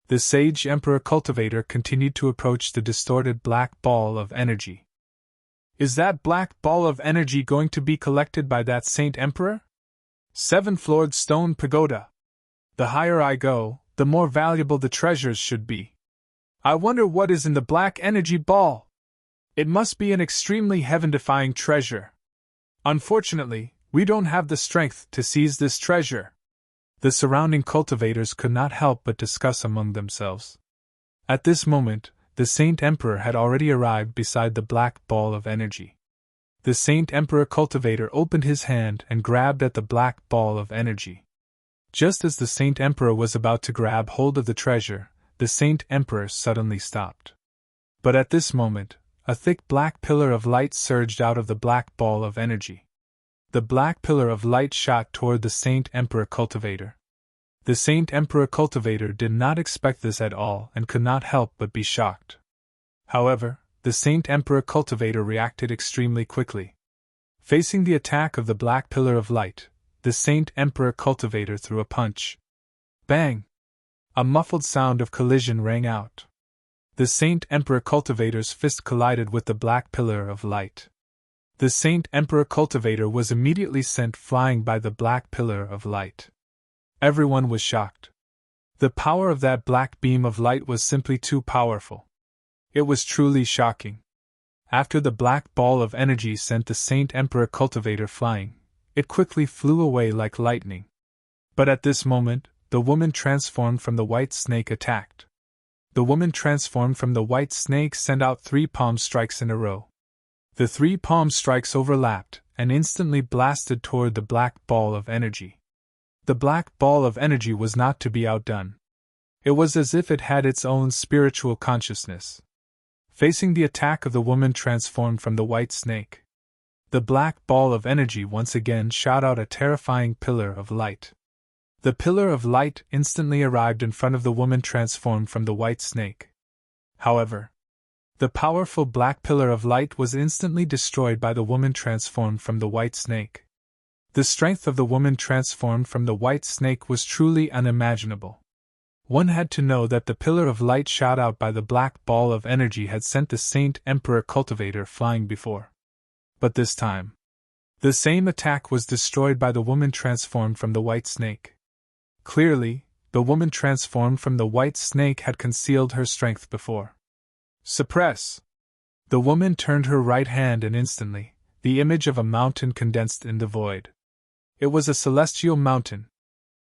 The Sage Emperor cultivator continued to approach the distorted black ball of energy. Is that black ball of energy going to be collected by that Saint Emperor? 7-floored stone pagoda. The higher I go, the more valuable the treasures should be. I wonder what is in the black energy ball. It must be an extremely heaven-defying treasure. Unfortunately, we don't have the strength to seize this treasure. The surrounding cultivators could not help but discuss among themselves. At this moment, the Saint Emperor had already arrived beside the black ball of energy. The Saint Emperor cultivator opened his hand and grabbed at the black ball of energy. Just as the Saint Emperor was about to grab hold of the treasure, the Saint Emperor suddenly stopped. But at this moment, a thick black pillar of light surged out of the black ball of energy. The black pillar of light shot toward the Saint Emperor cultivator. The Saint Emperor cultivator did not expect this at all and could not help but be shocked. However, the Saint Emperor cultivator reacted extremely quickly. Facing the attack of the black pillar of light, the Saint Emperor cultivator threw a punch. Bang! A muffled sound of collision rang out. The Saint Emperor cultivator's fist collided with the black pillar of light. The Saint Emperor cultivator was immediately sent flying by the black pillar of light. Everyone was shocked. The power of that black beam of light was simply too powerful. It was truly shocking. After the black ball of energy sent the Saint Emperor cultivator flying, it quickly flew away like lightning. But at this moment, the woman transformed from the white snake attacked. The woman transformed from the white snake sent out 3 palm strikes in a row. The 3 palm strikes overlapped and instantly blasted toward the black ball of energy. The black ball of energy was not to be outdone. It was as if it had its own spiritual consciousness. Facing the attack of the woman transformed from the white snake, the black ball of energy once again shot out a terrifying pillar of light. The pillar of light instantly arrived in front of the woman transformed from the white snake. However, the powerful black pillar of light was instantly destroyed by the woman transformed from the white snake. The strength of the woman transformed from the white snake was truly unimaginable. One had to know that the pillar of light shot out by the black ball of energy had sent the Saint Emperor Cultivator flying before. But this time, the same attack was destroyed by the woman transformed from the white snake. Clearly, the woman transformed from the white snake had concealed her strength before. Suppress! The woman turned her right hand and instantly, the image of a mountain condensed in the void. It was a celestial mountain.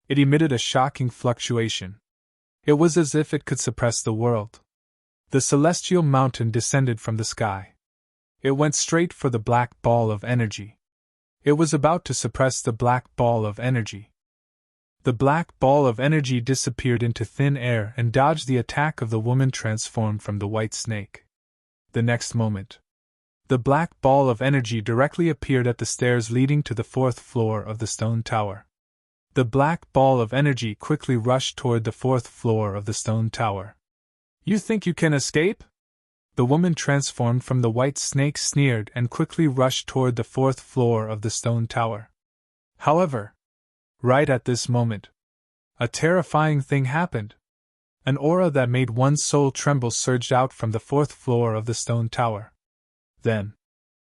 It emitted a shocking fluctuation. It was as if it could suppress the world. The celestial mountain descended from the sky. It went straight for the black ball of energy. It was about to suppress the black ball of energy. The black ball of energy disappeared into thin air and dodged the attack of the woman transformed from the white snake. The next moment, the black ball of energy directly appeared at the stairs leading to the 4th floor of the stone tower. The black ball of energy quickly rushed toward the 4th floor of the stone tower. You think you can escape? The woman transformed from the white snake sneered and quickly rushed toward the 4th floor of the stone tower. However, right at this moment, a terrifying thing happened. An aura that made one's soul tremble surged out from the 4th floor of the stone tower. Then,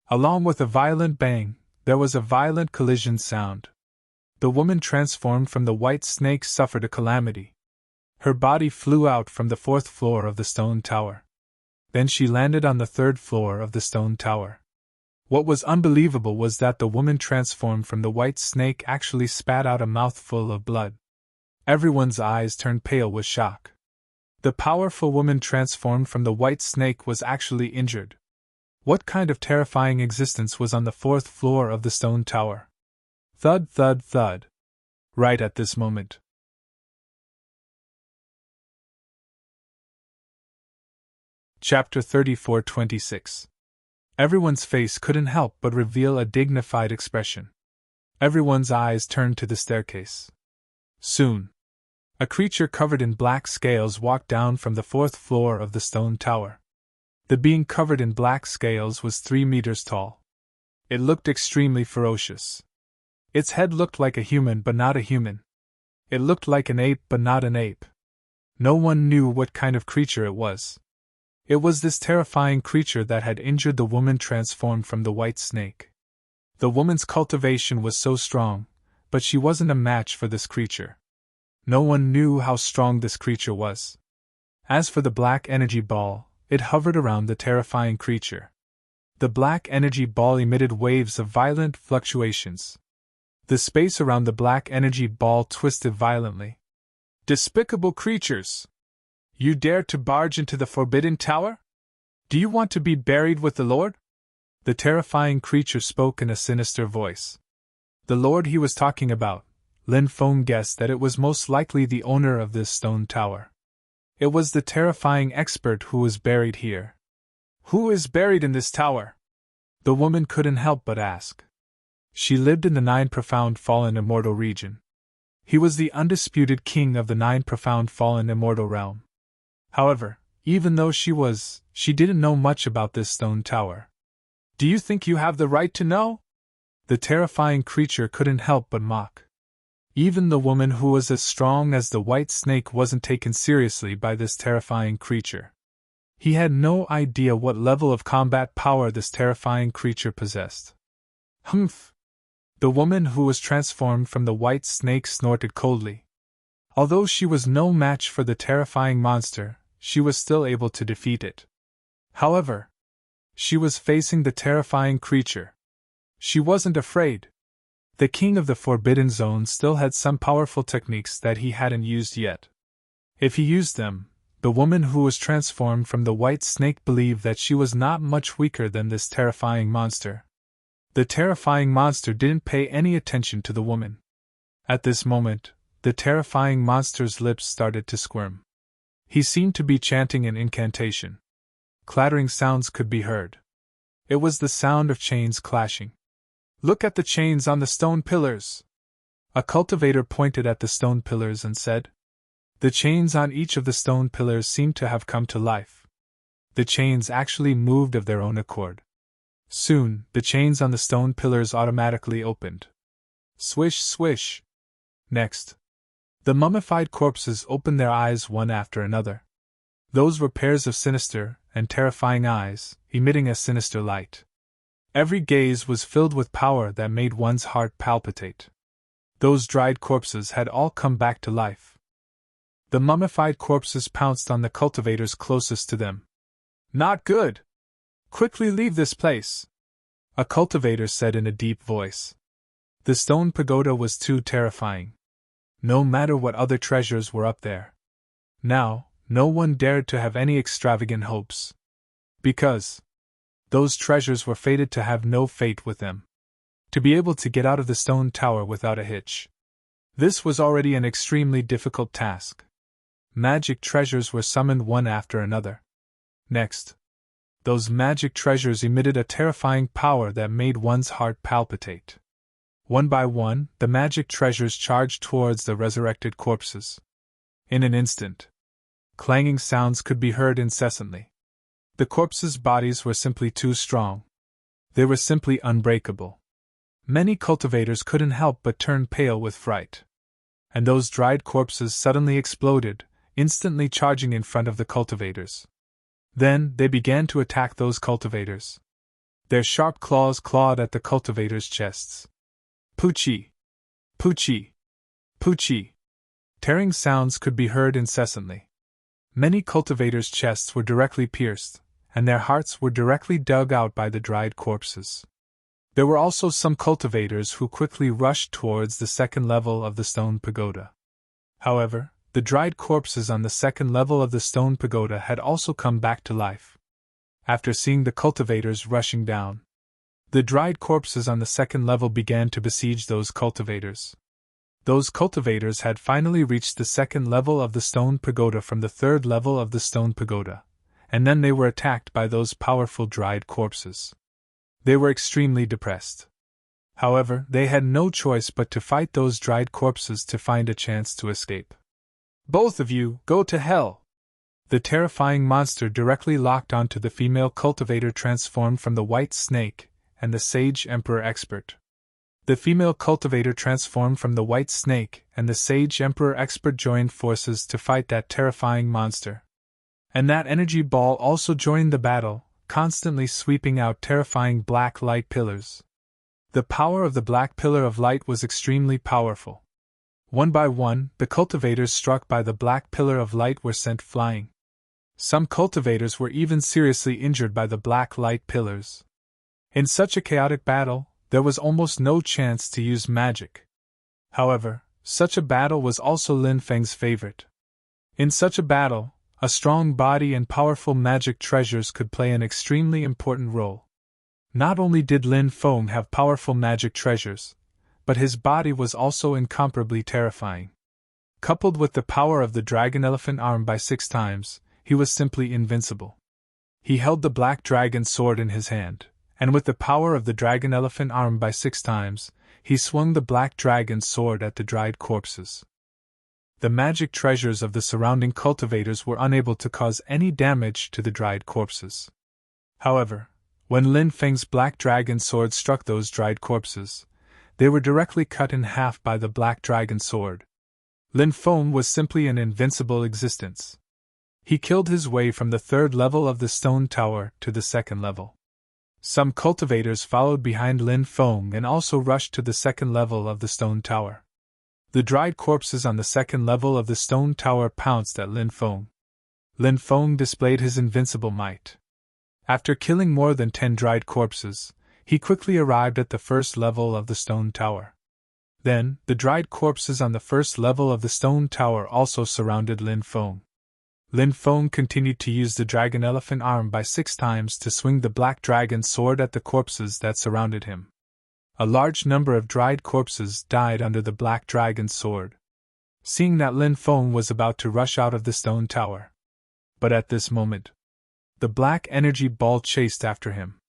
along with a violent bang, there was a violent collision sound. The woman transformed from the white snake suffered a calamity. Her body flew out from the 4th floor of the stone tower. Then she landed on the 3rd floor of the stone tower. What was unbelievable was that the woman transformed from the white snake actually spat out a mouthful of blood. Everyone's eyes turned pale with shock. The powerful woman transformed from the white snake was actually injured. What kind of terrifying existence was on the 4th floor of the stone tower? Thud, thud, thud. Right at this moment. Chapter 34:26. Everyone's face couldn't help but reveal a dignified expression. Everyone's eyes turned to the staircase. Soon, a creature covered in black scales walked down from the 4th floor of the stone tower. The being covered in black scales was 3 meters tall. It looked extremely ferocious. Its head looked like a human but not a human. It looked like an ape but not an ape. No one knew what kind of creature it was. It was this terrifying creature that had injured the woman transformed from the white snake. The woman's cultivation was so strong, but she wasn't a match for this creature. No one knew how strong this creature was. As for the black energy ball, it hovered around the terrifying creature. The black energy ball emitted waves of violent fluctuations. The space around the black energy ball twisted violently. Despicable creatures! You dare to barge into the Forbidden Tower? Do you want to be buried with the Lord? The terrifying creature spoke in a sinister voice. The Lord he was talking about, Lin Feng guessed that it was most likely the owner of this stone tower. It was the terrifying expert who was buried here. Who is buried in this tower? The woman couldn't help but ask. She lived in the 9 profound fallen immortal region. He was the undisputed king of the 9 profound fallen immortal realm. However, even though she didn't know much about this stone tower. Do you think you have the right to know? The terrifying creature couldn't help but mock. Even the woman who was as strong as the white snake wasn't taken seriously by this terrifying creature. He had no idea what level of combat power this terrifying creature possessed. Humph! The woman who was transformed from the white snake snorted coldly. Although she was no match for the terrifying monster, she was still able to defeat it. However, she was facing the terrifying creature. She wasn't afraid. The king of the Forbidden Zone still had some powerful techniques that he hadn't used yet. If he used them, the woman who was transformed from the white snake believed that she was not much weaker than this terrifying monster. The terrifying monster didn't pay any attention to the woman. At this moment, the terrifying monster's lips started to squirm. He seemed to be chanting an incantation. Clattering sounds could be heard. It was the sound of chains clashing. Look at the chains on the stone pillars! A cultivator pointed at the stone pillars and said. The chains on each of the stone pillars seemed to have come to life. The chains actually moved of their own accord. Soon, the chains on the stone pillars automatically opened. Swish, swish. Next, The mummified corpses opened their eyes one after another. Those were pairs of sinister and terrifying eyes, emitting a sinister light. Every gaze was filled with power that made one's heart palpitate. Those dried corpses had all come back to life. The mummified corpses pounced on the cultivators closest to them. "Not good! Quickly leave this place!" a cultivator said in a deep voice. The stone pagoda was too terrifying. No matter what other treasures were up there. Now, no one dared to have any extravagant hopes. Because those treasures were fated to have no fate with them. To be able to get out of the stone tower without a hitch. This was already an extremely difficult task. Magic treasures were summoned one after another. Next, those magic treasures emitted a terrifying power that made one's heart palpitate. One by one, the magic treasures charged towards the resurrected corpses. In an instant, clanging sounds could be heard incessantly. The corpses' bodies were simply too strong. They were simply unbreakable. Many cultivators couldn't help but turn pale with fright. And those dried corpses suddenly exploded, instantly charging in front of the cultivators. Then they began to attack those cultivators. Their sharp claws clawed at the cultivators' chests. Poochie! Poochie! Poochie! Tearing sounds could be heard incessantly. Many cultivators' chests were directly pierced, and their hearts were directly dug out by the dried corpses. There were also some cultivators who quickly rushed towards the second level of the stone pagoda. However, the dried corpses on the second level of the stone pagoda had also come back to life. After seeing the cultivators rushing down, the dried corpses on the second level began to besiege those cultivators. Those cultivators had finally reached the second level of the stone pagoda from the third level of the stone pagoda, and then they were attacked by those powerful dried corpses. They were extremely depressed. However, they had no choice but to fight those dried corpses to find a chance to escape. "Both of you, go to hell!" The terrifying monster directly locked onto the female cultivator transformed from the white snake and the sage emperor expert. The female cultivator transformed from the white snake and the sage emperor expert joined forces to fight that terrifying monster. And that energy ball also joined the battle, constantly sweeping out terrifying black light pillars. The power of the black pillar of light was extremely powerful. One by one, the cultivators struck by the black pillar of light were sent flying. Some cultivators were even seriously injured by the black light pillars. In such a chaotic battle, there was almost no chance to use magic. However, such a battle was also Lin Feng's favorite. In such a battle, a strong body and powerful magic treasures could play an extremely important role. Not only did Lin Feng have powerful magic treasures, but his body was also incomparably terrifying. Coupled with the power of the dragon elephant arm by 6 times, he was simply invincible. He held the black dragon sword in his hand, and with the power of the dragon elephant arm by 6 times, he swung the black dragon sword at the dried corpses. The magic treasures of the surrounding cultivators were unable to cause any damage to the dried corpses. However, when Lin Feng's black dragon sword struck those dried corpses, they were directly cut in half by the black dragon sword. Lin Feng was simply an invincible existence. He killed his way from the third level of the stone tower to the second level. Some cultivators followed behind Lin Feng and also rushed to the second level of the stone tower. The dried corpses on the second level of the stone tower pounced at Lin Feng. Lin Feng displayed his invincible might. After killing more than 10 dried corpses, he quickly arrived at the first level of the stone tower. Then, the dried corpses on the first level of the stone tower also surrounded Lin Feng. Lin Feng continued to use the dragon elephant arm by 6 times to swing the black dragon sword at the corpses that surrounded him. A large number of dried corpses died under the black dragon's sword. Seeing that Lin Feng was about to rush out of the stone tower. But at this moment, the black energy ball chased after him.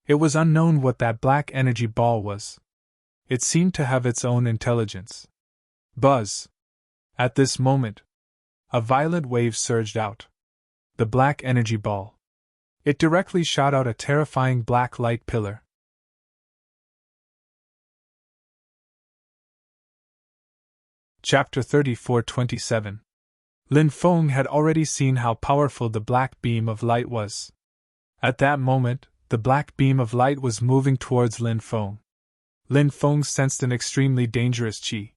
It was unknown what that black energy ball was. It seemed to have its own intelligence. Buzz! At this moment, a violent wave surged out. The black energy ball. It directly shot out a terrifying black light pillar. Chapter 34:27. Lin Feng had already seen how powerful the black beam of light was. At that moment, the black beam of light was moving towards Lin Feng. Lin Feng sensed an extremely dangerous qi.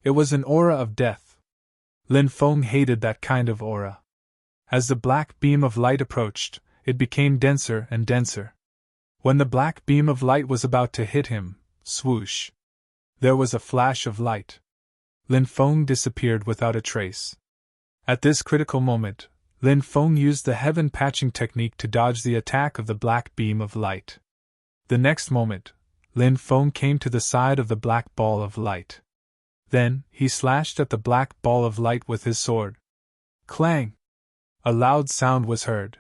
It was an aura of death. Lin Feng hated that kind of aura. As the black beam of light approached, it became denser and denser. When the black beam of light was about to hit him, swoosh! There was a flash of light. Lin Feng disappeared without a trace. At this critical moment, Lin Feng used the heaven patching technique to dodge the attack of the black beam of light. The next moment, Lin Feng came to the side of the black ball of light. Then, he slashed at the black ball of light with his sword. Clang! A loud sound was heard.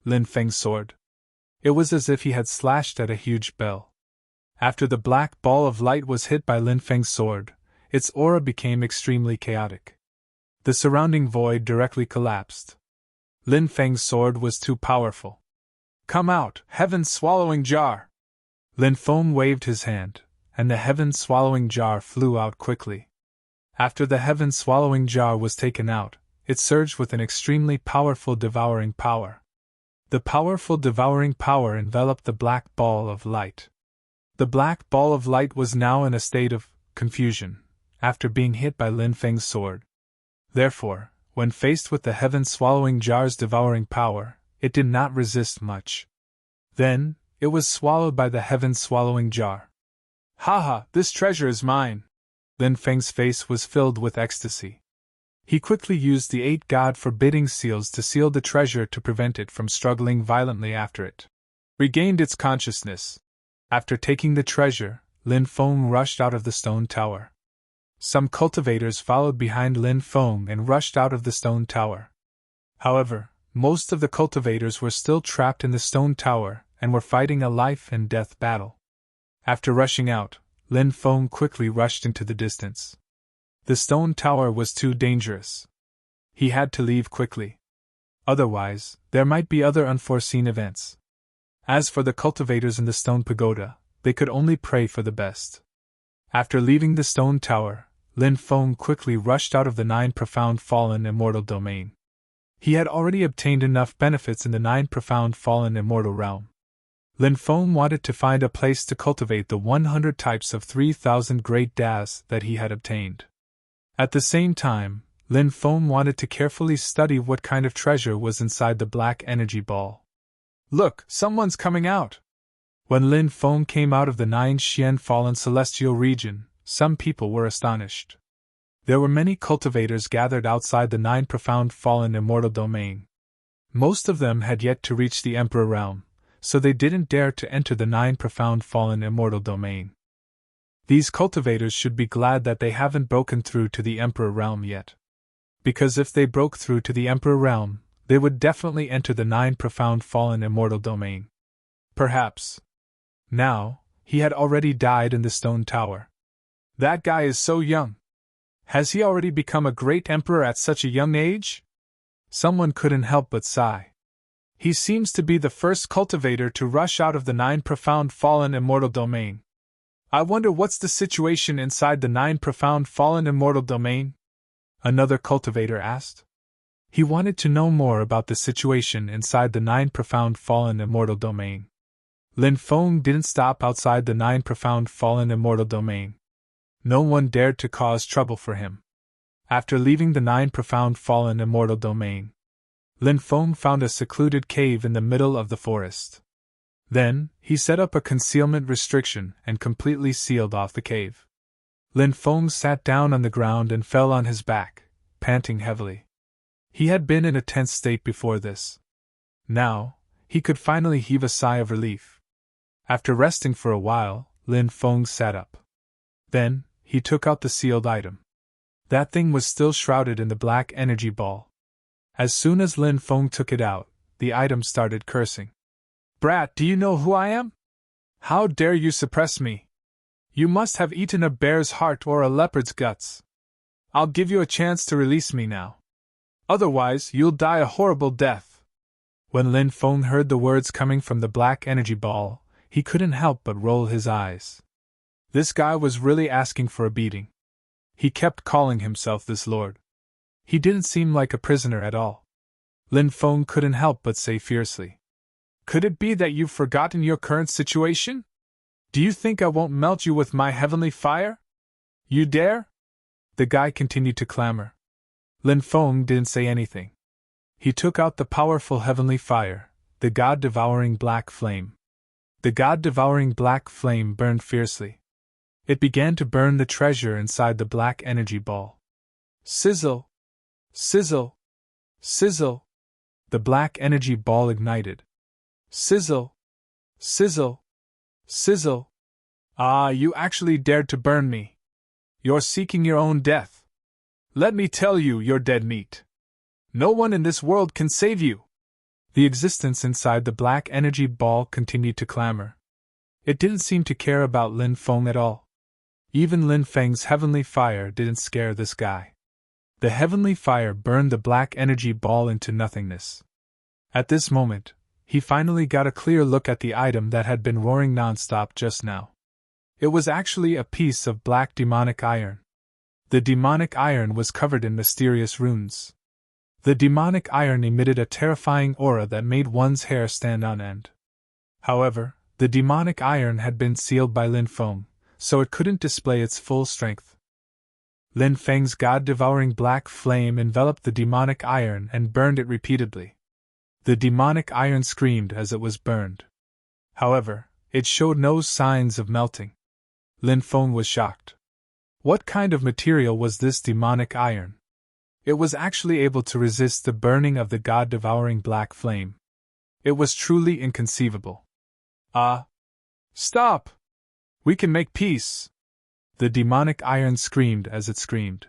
Lin Feng's sword. It was as if he had slashed at a huge bell. After the black ball of light was hit by Lin Feng's sword, its aura became extremely chaotic. The surrounding void directly collapsed. Lin Feng's sword was too powerful. Come out, heaven-swallowing jar! Lin Feng waved his hand, and the heaven-swallowing jar flew out quickly. After the heaven-swallowing jar was taken out, it surged with an extremely powerful devouring power. The powerful devouring power enveloped the black ball of light. The black ball of light was now in a state of confusion, after being hit by Lin Feng's sword. Therefore, when faced with the heaven-swallowing jar's devouring power, it did not resist much. Then, it was swallowed by the heaven-swallowing jar. "Ha! This treasure is mine!" Lin Feng's face was filled with ecstasy. He quickly used the 8 God-forbidding seals to seal the treasure to prevent it from struggling violently after it regained its consciousness. After taking the treasure, Lin Feng rushed out of the stone tower. Some cultivators followed behind Lin Feng and rushed out of the stone tower. However, most of the cultivators were still trapped in the stone tower and were fighting a life-and-death battle. After rushing out, Lin Feng quickly rushed into the distance. The stone tower was too dangerous. He had to leave quickly. Otherwise, there might be other unforeseen events. As for the cultivators in the stone pagoda, they could only pray for the best. After leaving the stone tower, Lin Feng quickly rushed out of the 9 profound fallen immortal domain. He had already obtained enough benefits in the 9 profound fallen immortal realm. Lin Feng wanted to find a place to cultivate the 100 types of 3,000 great das that he had obtained. At the same time, Lin Feng wanted to carefully study what kind of treasure was inside the black energy ball. Look, someone's coming out! When Lin Feng came out of the 9 Xian fallen celestial region, some people were astonished. There were many cultivators gathered outside the 9 profound fallen immortal domain. Most of them had yet to reach the Emperor realm, so they didn't dare to enter the 9 profound fallen immortal domain. These cultivators should be glad that they haven't broken through to the Emperor realm yet. Because if they broke through to the Emperor realm, they would definitely enter the 9 profound fallen immortal domain. Perhaps. Now, he had already died in the stone tower. That guy is so young. Has he already become a great emperor at such a young age? Someone couldn't help but sigh. He seems to be the first cultivator to rush out of the 9 profound fallen immortal domain. I wonder what's the situation inside the 9 profound fallen immortal domain? Another cultivator asked. He wanted to know more about the situation inside the 9 profound fallen immortal domain. Lin Feng didn't stop outside the 9 profound fallen immortal domain. No one dared to cause trouble for him. After leaving the 9 profound fallen immortal domain, Lin Feng found a secluded cave in the middle of the forest. Then, he set up a concealment restriction and completely sealed off the cave. Lin Feng sat down on the ground and fell on his back, panting heavily. He had been in a tense state before this. Now, he could finally heave a sigh of relief. After resting for a while, Lin Feng sat up. Then, he took out the sealed item. That thing was still shrouded in the black energy ball. As soon as Lin Feng took it out, the item started cursing. Brat, do you know who I am? How dare you suppress me? You must have eaten a bear's heart or a leopard's guts. I'll give you a chance to release me now. Otherwise, you'll die a horrible death. When Lin Feng heard the words coming from the black energy ball, he couldn't help but roll his eyes. This guy was really asking for a beating. He kept calling himself this lord. He didn't seem like a prisoner at all. Lin Feng couldn't help but say fiercely. Could it be that you've forgotten your current situation? Do you think I won't melt you with my heavenly fire? You dare? The guy continued to clamor. Lin Feng didn't say anything. He took out the powerful heavenly fire, the god-devouring black flame. The god-devouring black flame burned fiercely. It began to burn the treasure inside the black energy ball. Sizzle! Sizzle! Sizzle! The black energy ball ignited. Sizzle! Sizzle! Sizzle! Ah, you actually dared to burn me. You're seeking your own death. Let me tell you, you're dead meat. No one in this world can save you. The existence inside the black energy ball continued to clamor. It didn't seem to care about Lin Feng at all. Even Lin Feng's heavenly fire didn't scare this guy. The heavenly fire burned the black energy ball into nothingness. At this moment, he finally got a clear look at the item that had been roaring nonstop just now. It was actually a piece of black demonic iron. The demonic iron was covered in mysterious runes. The demonic iron emitted a terrifying aura that made one's hair stand on end. However, the demonic iron had been sealed by Lin Feng, so it couldn't display its full strength. Lin Feng's god-devouring black flame enveloped the demonic iron and burned it repeatedly. The demonic iron screamed as it was burned. However, it showed no signs of melting. Lin Feng was shocked. What kind of material was this demonic iron? It was actually able to resist the burning of the god-devouring black flame. It was truly inconceivable. Stop! We can make peace! The demonic iron screamed as it screamed.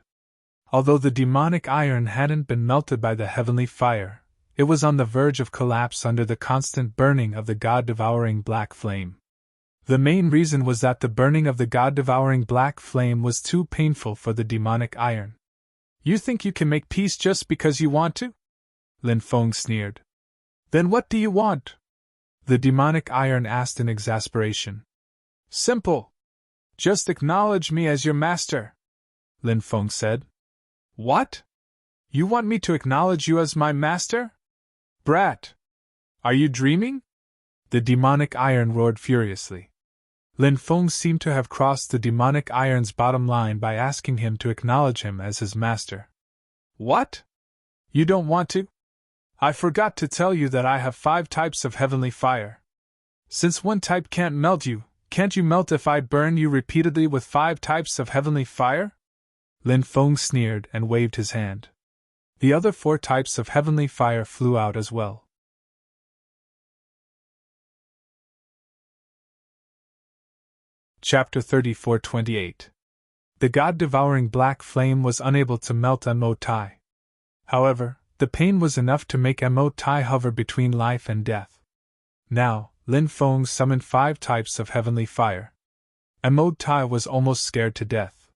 Although the demonic iron hadn't been melted by the heavenly fire, it was on the verge of collapse under the constant burning of the god-devouring black flame. The main reason was that the burning of the god-devouring black flame was too painful for the demonic iron. You think you can make peace just because you want to? Lin Feng sneered. Then what do you want? The demonic iron asked in exasperation. Simple. Just acknowledge me as your master, Lin Feng said. What? You want me to acknowledge you as my master? Brat! Are you dreaming? The demonic iron roared furiously. Lin Feng seemed to have crossed the demonic iron's bottom line by asking him to acknowledge him as his master. What? You don't want to? I forgot to tell you that I have 5 types of heavenly fire. Since one type can't melt you, can't you melt if I burn you repeatedly with 5 types of heavenly fire? Lin Feng sneered and waved his hand. The other 4 types of heavenly fire flew out as well. Chapter 34-28. The god-devouring black flame was unable to melt Mo Tai. However, the pain was enough to make Mo Tai hover between life and death. Now, Lin Feng summoned 5 types of heavenly fire. Mo Tai was almost scared to death.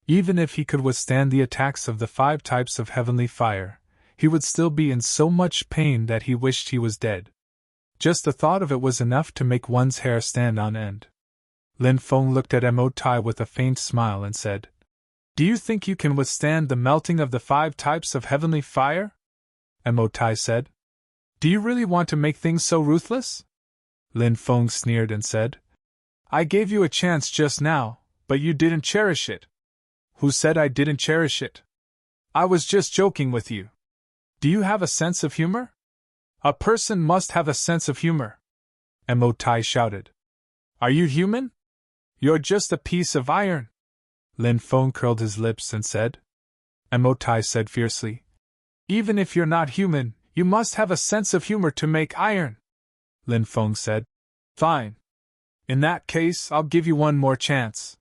Even if he could withstand the attacks of the 5 types of heavenly fire, he would still be in so much pain that he wished he was dead. Just the thought of it was enough to make one's hair stand on end. Lin Feng looked at Mo Tai with a faint smile and said, Do you think you can withstand the melting of the 5 types of heavenly fire? Mo Tai said. Do you really want to make things so ruthless? Lin Feng sneered and said, I gave you a chance just now, but you didn't cherish it. Who said I didn't cherish it? I was just joking with you. Do you have a sense of humor? A person must have a sense of humor. Mo Tai shouted. Are you human? You're just a piece of iron. Lin Feng curled his lips and said. Mo Tai said fiercely. Even if you're not human, you must have a sense of humor to make iron. Lin Feng said. Fine. In that case, I'll give you one more chance.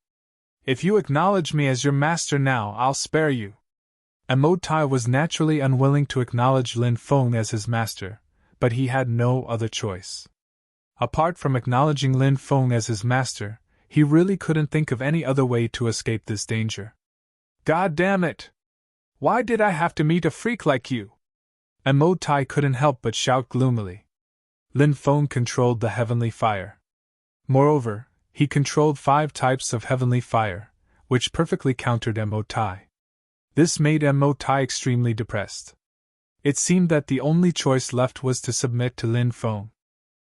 If you acknowledge me as your master now, I'll spare you. Mo Tai was naturally unwilling to acknowledge Lin Feng as his master, but he had no other choice. Apart from acknowledging Lin Feng as his master, he really couldn't think of any other way to escape this danger. God damn it! Why did I have to meet a freak like you? Mo Tai couldn't help but shout gloomily. Lin Feng controlled the heavenly fire. Moreover, he controlled 5 types of heavenly fire, which perfectly countered Mo Tai. This made Mo Tai extremely depressed. It seemed that the only choice left was to submit to Lin Feng.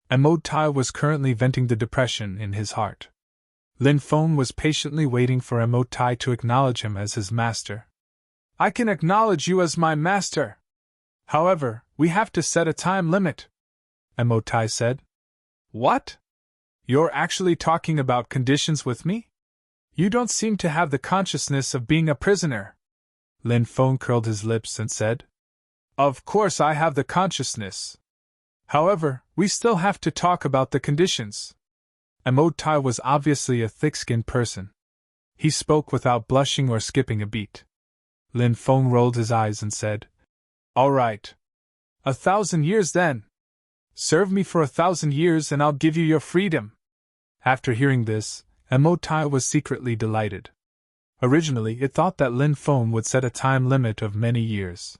Mo Tai was currently venting the depression in his heart. Lin Feng was patiently waiting for Mo Tai to acknowledge him as his master. I can acknowledge you as my master. However, we have to set a time limit, Mo Tai said. What? You're actually talking about conditions with me? You don't seem to have the consciousness of being a prisoner. Lin Feng curled his lips and said. Of course I have the consciousness. However, we still have to talk about the conditions. Mo Tai was obviously a thick-skinned person. He spoke without blushing or skipping a beat. Lin Feng rolled his eyes and said, All right. 1,000 years then. Serve me for 1,000 years and I'll give you your freedom. After hearing this, Mo Tai was secretly delighted. Originally, it thought that Lin Feng would set a time limit of many years.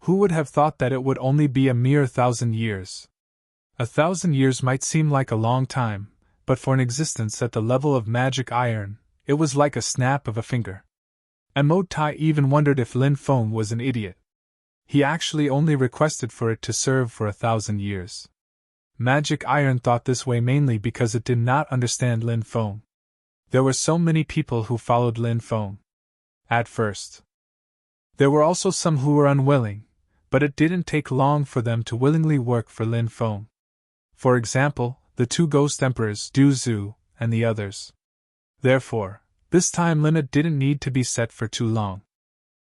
Who would have thought that it would only be a mere 1,000 years? 1,000 years might seem like a long time, but for an existence at the level of magic iron, it was like a snap of a finger. Mo Tai even wondered if Lin Feng was an idiot. He actually only requested for it to serve for 1,000 years. Magic iron thought this way mainly because it did not understand Lin Feng. There were so many people who followed Lin Feng. At first. There were also some who were unwilling, but it didn't take long for them to willingly work for Lin Feng. For example, the two ghost emperors, Du Zhu, and the others. Therefore, this time limit didn't need to be set for too long.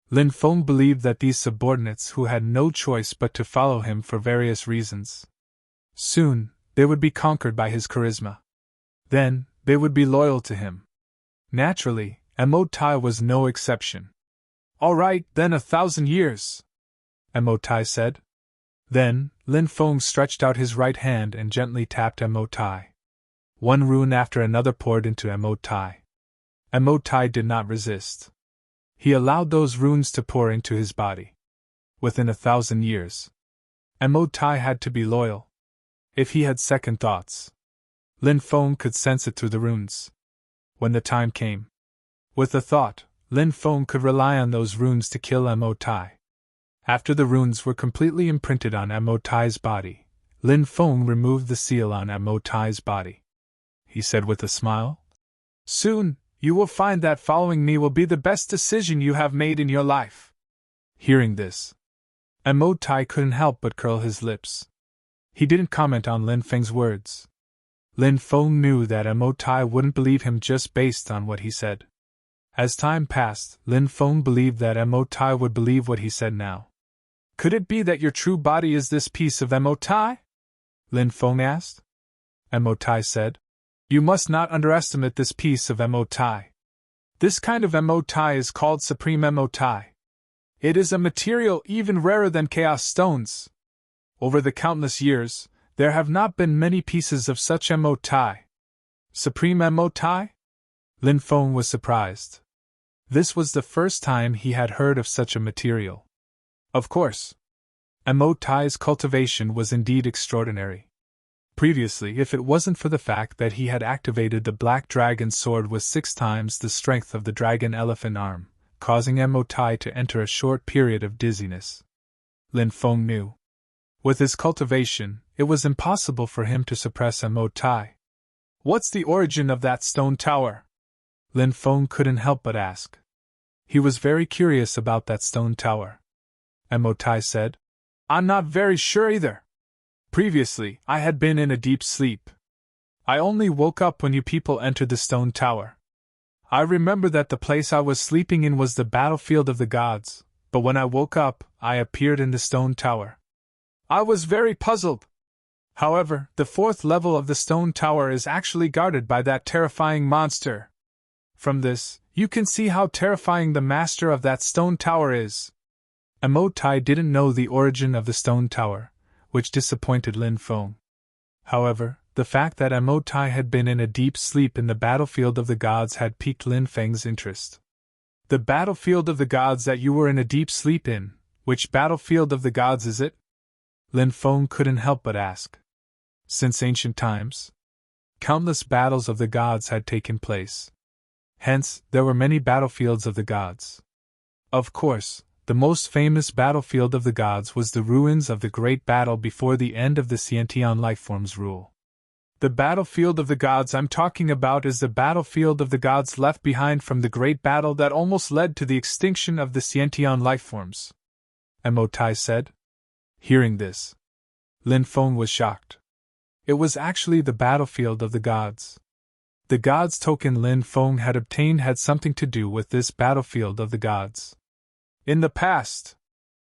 Lin Feng believed that these subordinates who had no choice but to follow him for various reasons. Soon, they would be conquered by his charisma. Then, they would be loyal to him. Naturally, Mo Tai was no exception. All right, then 1,000 years, Mo Tai said. Then, Lin Feng stretched out his right hand and gently tapped Mo Tai. One rune after another poured into Mo Tai. Mo Tai did not resist. He allowed those runes to pour into his body. Within 1,000 years, Mo Tai had to be loyal. If he had second thoughts, Lin Feng could sense it through the runes. When the time came, with a thought, Lin Feng could rely on those runes to kill Mo Tai. After the runes were completely imprinted on Mo Tai's body, Lin Feng removed the seal on Mo Tai's body. He said with a smile, Soon, you will find that following me will be the best decision you have made in your life. Hearing this, Mo Tai couldn't help but curl his lips. He didn't comment on Lin Feng's words. Lin Feng knew that Mo Tai wouldn't believe him just based on what he said. As time passed, Lin Feng believed that Mo Tai would believe what he said now. Could it be that your true body is this piece of Mo Tai? Lin Feng asked. Mo Tai said, You must not underestimate this piece of Mo Tai. This kind of Mo Tai is called Supreme Mo Tai. It is a material even rarer than Chaos Stones. Over the countless years, there have not been many pieces of such Mo Tai. Supreme Mo Tai? Lin Feng was surprised. This was the first time he had heard of such a material. Of course, Mo Tai's cultivation was indeed extraordinary. Previously, if it wasn't for the fact that he had activated the Black Dragon sword with 6 times the strength of the Dragon Elephant arm, causing Mo Tai to enter a short period of dizziness. Lin Feng knew. With his cultivation, it was impossible for him to suppress Mo Tai. What's the origin of that stone tower? Lin Feng couldn't help but ask. He was very curious about that stone tower. Mo Tai said, I'm not very sure either. Previously, I had been in a deep sleep. I only woke up when you people entered the stone tower. I remember that the place I was sleeping in was the battlefield of the gods, but when I woke up, I appeared in the stone tower. I was very puzzled. However, the 4th level of the stone tower is actually guarded by that terrifying monster. From this, you can see how terrifying the master of that stone tower is. Mo Tai didn't know the origin of the stone tower, which disappointed Lin Feng. However, the fact that Mo Tai had been in a deep sleep in the battlefield of the gods had piqued Lin Feng's interest. The battlefield of the gods that you were in a deep sleep in, which battlefield of the gods is it? Lin Feng couldn't help but ask. Since ancient times, countless battles of the gods had taken place. Hence, there were many battlefields of the gods. Of course, the most famous battlefield of the gods was the ruins of the great battle before the end of the Sciention lifeform's rule. The battlefield of the gods I'm talking about is the battlefield of the gods left behind from the great battle that almost led to the extinction of the Sciention lifeforms, Emotai said. Hearing this, Lin Feng was shocked. It was actually the battlefield of the gods. The gods token Lin Feng had obtained had something to do with this battlefield of the gods. In the past,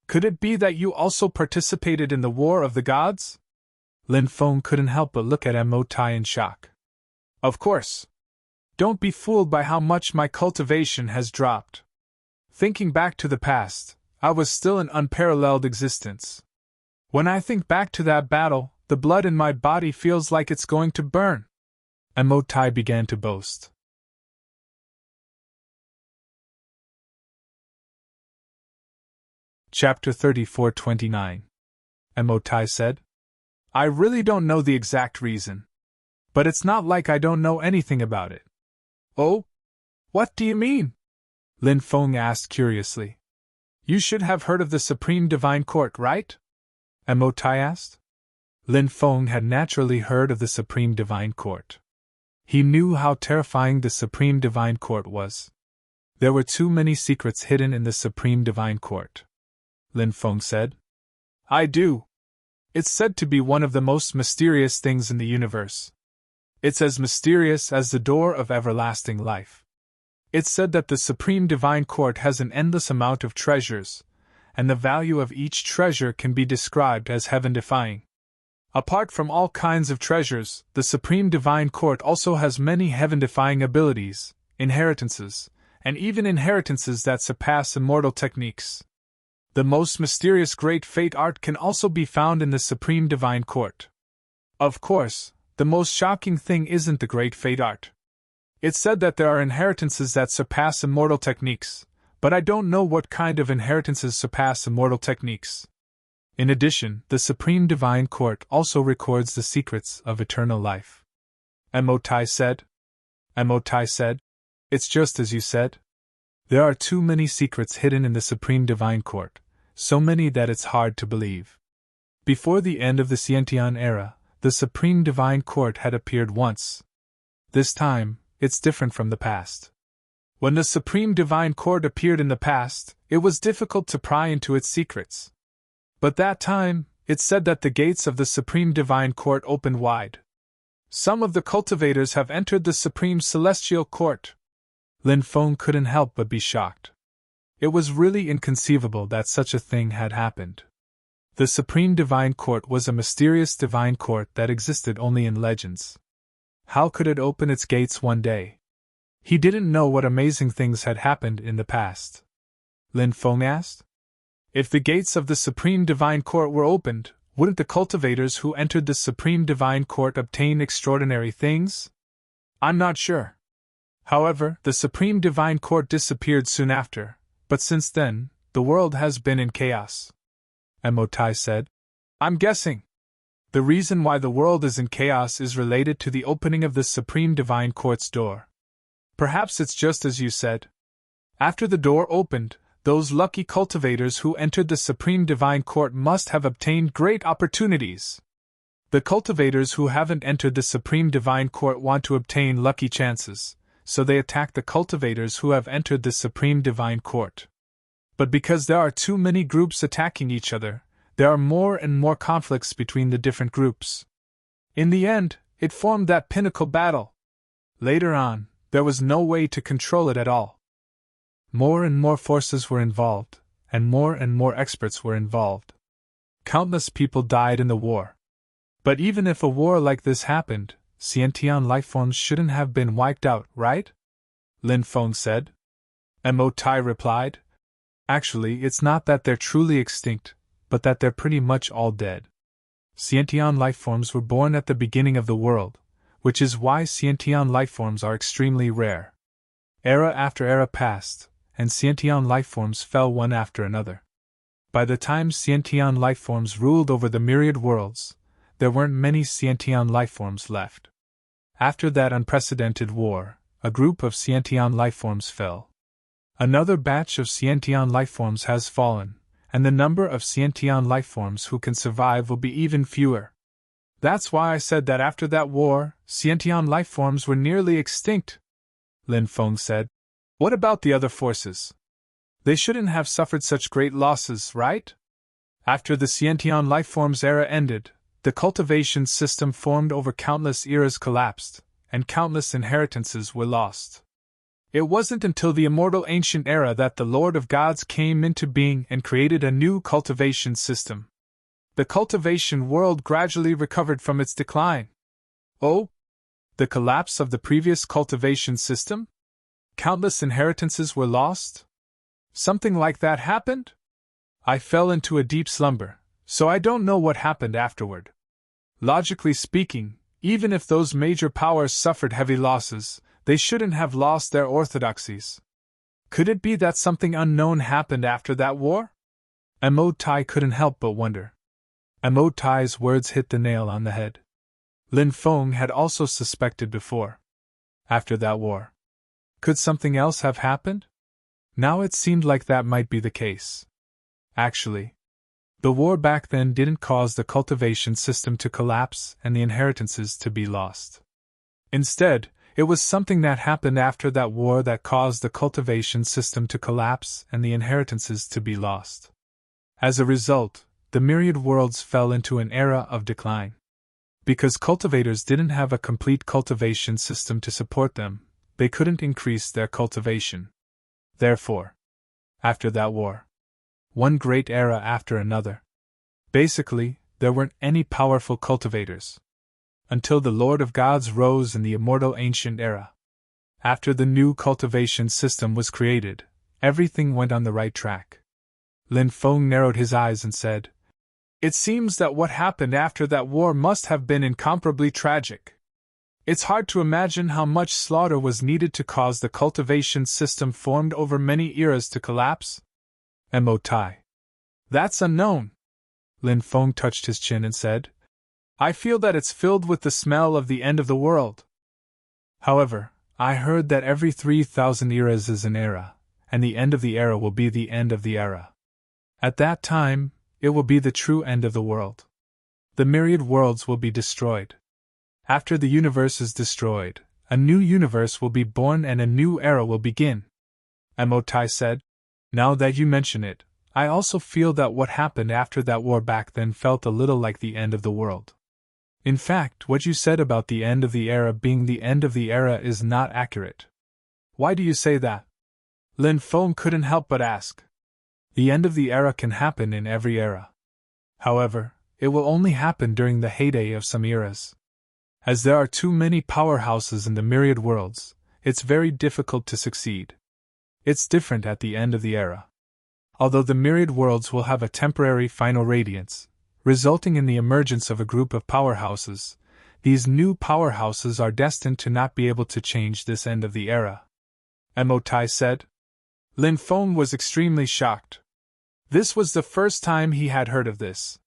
could it be that you also participated in the War of the Gods? Lin Feng couldn't help but look at Emotai in shock. Of course. Don't be fooled by how much my cultivation has dropped. Thinking back to the past, I was still an unparalleled existence. When I think back to that battle, the blood in my body feels like it's going to burn. Emotai began to boast. Chapter 34-29. Emotai said. I really don't know the exact reason. But it's not like I don't know anything about it. Oh? What do you mean? Lin Feng asked curiously. You should have heard of the Supreme Divine Court, right? Emotai asked. Lin Feng had naturally heard of the Supreme Divine Court. He knew how terrifying the Supreme Divine Court was. There were too many secrets hidden in the Supreme Divine Court. Lin Feng said. I do. It's said to be one of the most mysterious things in the universe. It's as mysterious as the door of everlasting life. It's said that the Supreme Divine Court has an endless amount of treasures, and the value of each treasure can be described as heaven-defying. Apart from all kinds of treasures, the Supreme Divine Court also has many heaven-defying abilities, inheritances, and even inheritances that surpass immortal techniques. The most mysterious Great Fate art can also be found in the Supreme Divine Court. Of course, the most shocking thing isn't the Great Fate art. It's said that there are inheritances that surpass immortal techniques, but I don't know what kind of inheritances surpass immortal techniques. In addition, the Supreme Divine Court also records the secrets of eternal life. Emotai said. Emotai said. It's just as you said. There are too many secrets hidden in the Supreme Divine Court. So many that it's hard to believe. Before the end of the Sciention era, the Supreme Divine Court had appeared once. This time, it's different from the past. When the Supreme Divine Court appeared in the past, it was difficult to pry into its secrets. But that time, it said that the gates of the Supreme Divine Court opened wide. Some of the cultivators have entered the Supreme Celestial Court. Lin Feng couldn't help but be shocked. It was really inconceivable that such a thing had happened. The Supreme Divine Court was a mysterious divine court that existed only in legends. How could it open its gates one day? He didn't know what amazing things had happened in the past. Lin Feng asked. If the gates of the Supreme Divine Court were opened, wouldn't the cultivators who entered the Supreme Divine Court obtain extraordinary things? I'm not sure. However, the Supreme Divine Court disappeared soon after. But since then, the world has been in chaos. Emotai said. I'm guessing. The reason why the world is in chaos is related to the opening of the Supreme Divine Court's door. Perhaps it's just as you said. After the door opened, those lucky cultivators who entered the Supreme Divine Court must have obtained great opportunities. The cultivators who haven't entered the Supreme Divine Court want to obtain lucky chances, so they attack the cultivators who have entered the Supreme Divine Court. But because there are too many groups attacking each other, there are more and more conflicts between the different groups. In the end, it formed that pinnacle battle. Later on, there was no way to control it at all. More and more forces were involved, and more experts were involved. Countless people died in the war. But even if a war like this happened, Sciention lifeforms shouldn't have been wiped out, right? Lin Feng said. Emotai replied. Actually, it's not that they're truly extinct, but that they're pretty much all dead. Sciention lifeforms were born at the beginning of the world, which is why Sciention lifeforms are extremely rare. Era after era passed, and Sciention lifeforms fell one after another. By the time Sciention lifeforms ruled over the myriad worlds, there weren't many Sciention lifeforms left. After that unprecedented war, a group of sentient lifeforms fell. Another batch of sentient lifeforms has fallen, and the number of sentient lifeforms who can survive will be even fewer. That's why I said that after that war, sentient lifeforms were nearly extinct, Lin Feng said. What about the other forces? They shouldn't have suffered such great losses, right? After the sentient lifeforms era ended, the cultivation system formed over countless eras collapsed, and countless inheritances were lost. It wasn't until the immortal ancient era that the Lord of Gods came into being and created a new cultivation system. The cultivation world gradually recovered from its decline. Oh? The collapse of the previous cultivation system? Countless inheritances were lost? Something like that happened? I fell into a deep slumber, so I don't know what happened afterward. Logically speaking, even if those major powers suffered heavy losses, they shouldn't have lost their orthodoxies. Could it be that something unknown happened after that war? Mo Tai couldn't help but wonder. Mo Tai's words hit the nail on the head. Lin Feng had also suspected before. After that war, could something else have happened? Now it seemed like that might be the case. Actually, the war back then didn't cause the cultivation system to collapse and the inheritances to be lost. Instead, it was something that happened after that war that caused the cultivation system to collapse and the inheritances to be lost. As a result, the myriad worlds fell into an era of decline. Because cultivators didn't have a complete cultivation system to support them, they couldn't increase their cultivation. Therefore, after that war, one great era after another. Basically, there weren't any powerful cultivators. Until the Lord of Gods rose in the immortal ancient era. After the new cultivation system was created, everything went on the right track. Lin Feng narrowed his eyes and said, "It seems that what happened after that war must have been incomparably tragic. It's hard to imagine how much slaughter was needed to cause the cultivation system formed over many eras to collapse." Mo Tai. That's unknown. Lin Feng touched his chin and said, "I feel that it's filled with the smell of the end of the world. However, I heard that every 3,000 eras is an era, and the end of the era will be the end of the era. At that time, it will be the true end of the world. The myriad worlds will be destroyed. After the universe is destroyed, a new universe will be born and a new era will begin." Mo Tai said, "Now that you mention it, I also feel that what happened after that war back then felt a little like the end of the world. In fact, what you said about the end of the era being the end of the era is not accurate." "Why do you say that?" Lin Feng couldn't help but ask. The end of the era can happen in every era. However, it will only happen during the heyday of some eras. As there are too many powerhouses in the myriad worlds, it's very difficult to succeed. It's different at the end of the era. Although the myriad worlds will have a temporary final radiance, resulting in the emergence of a group of powerhouses, these new powerhouses are destined to not be able to change this end of the era. Mo Tai said. Lin Feng was extremely shocked. This was the first time he had heard of this.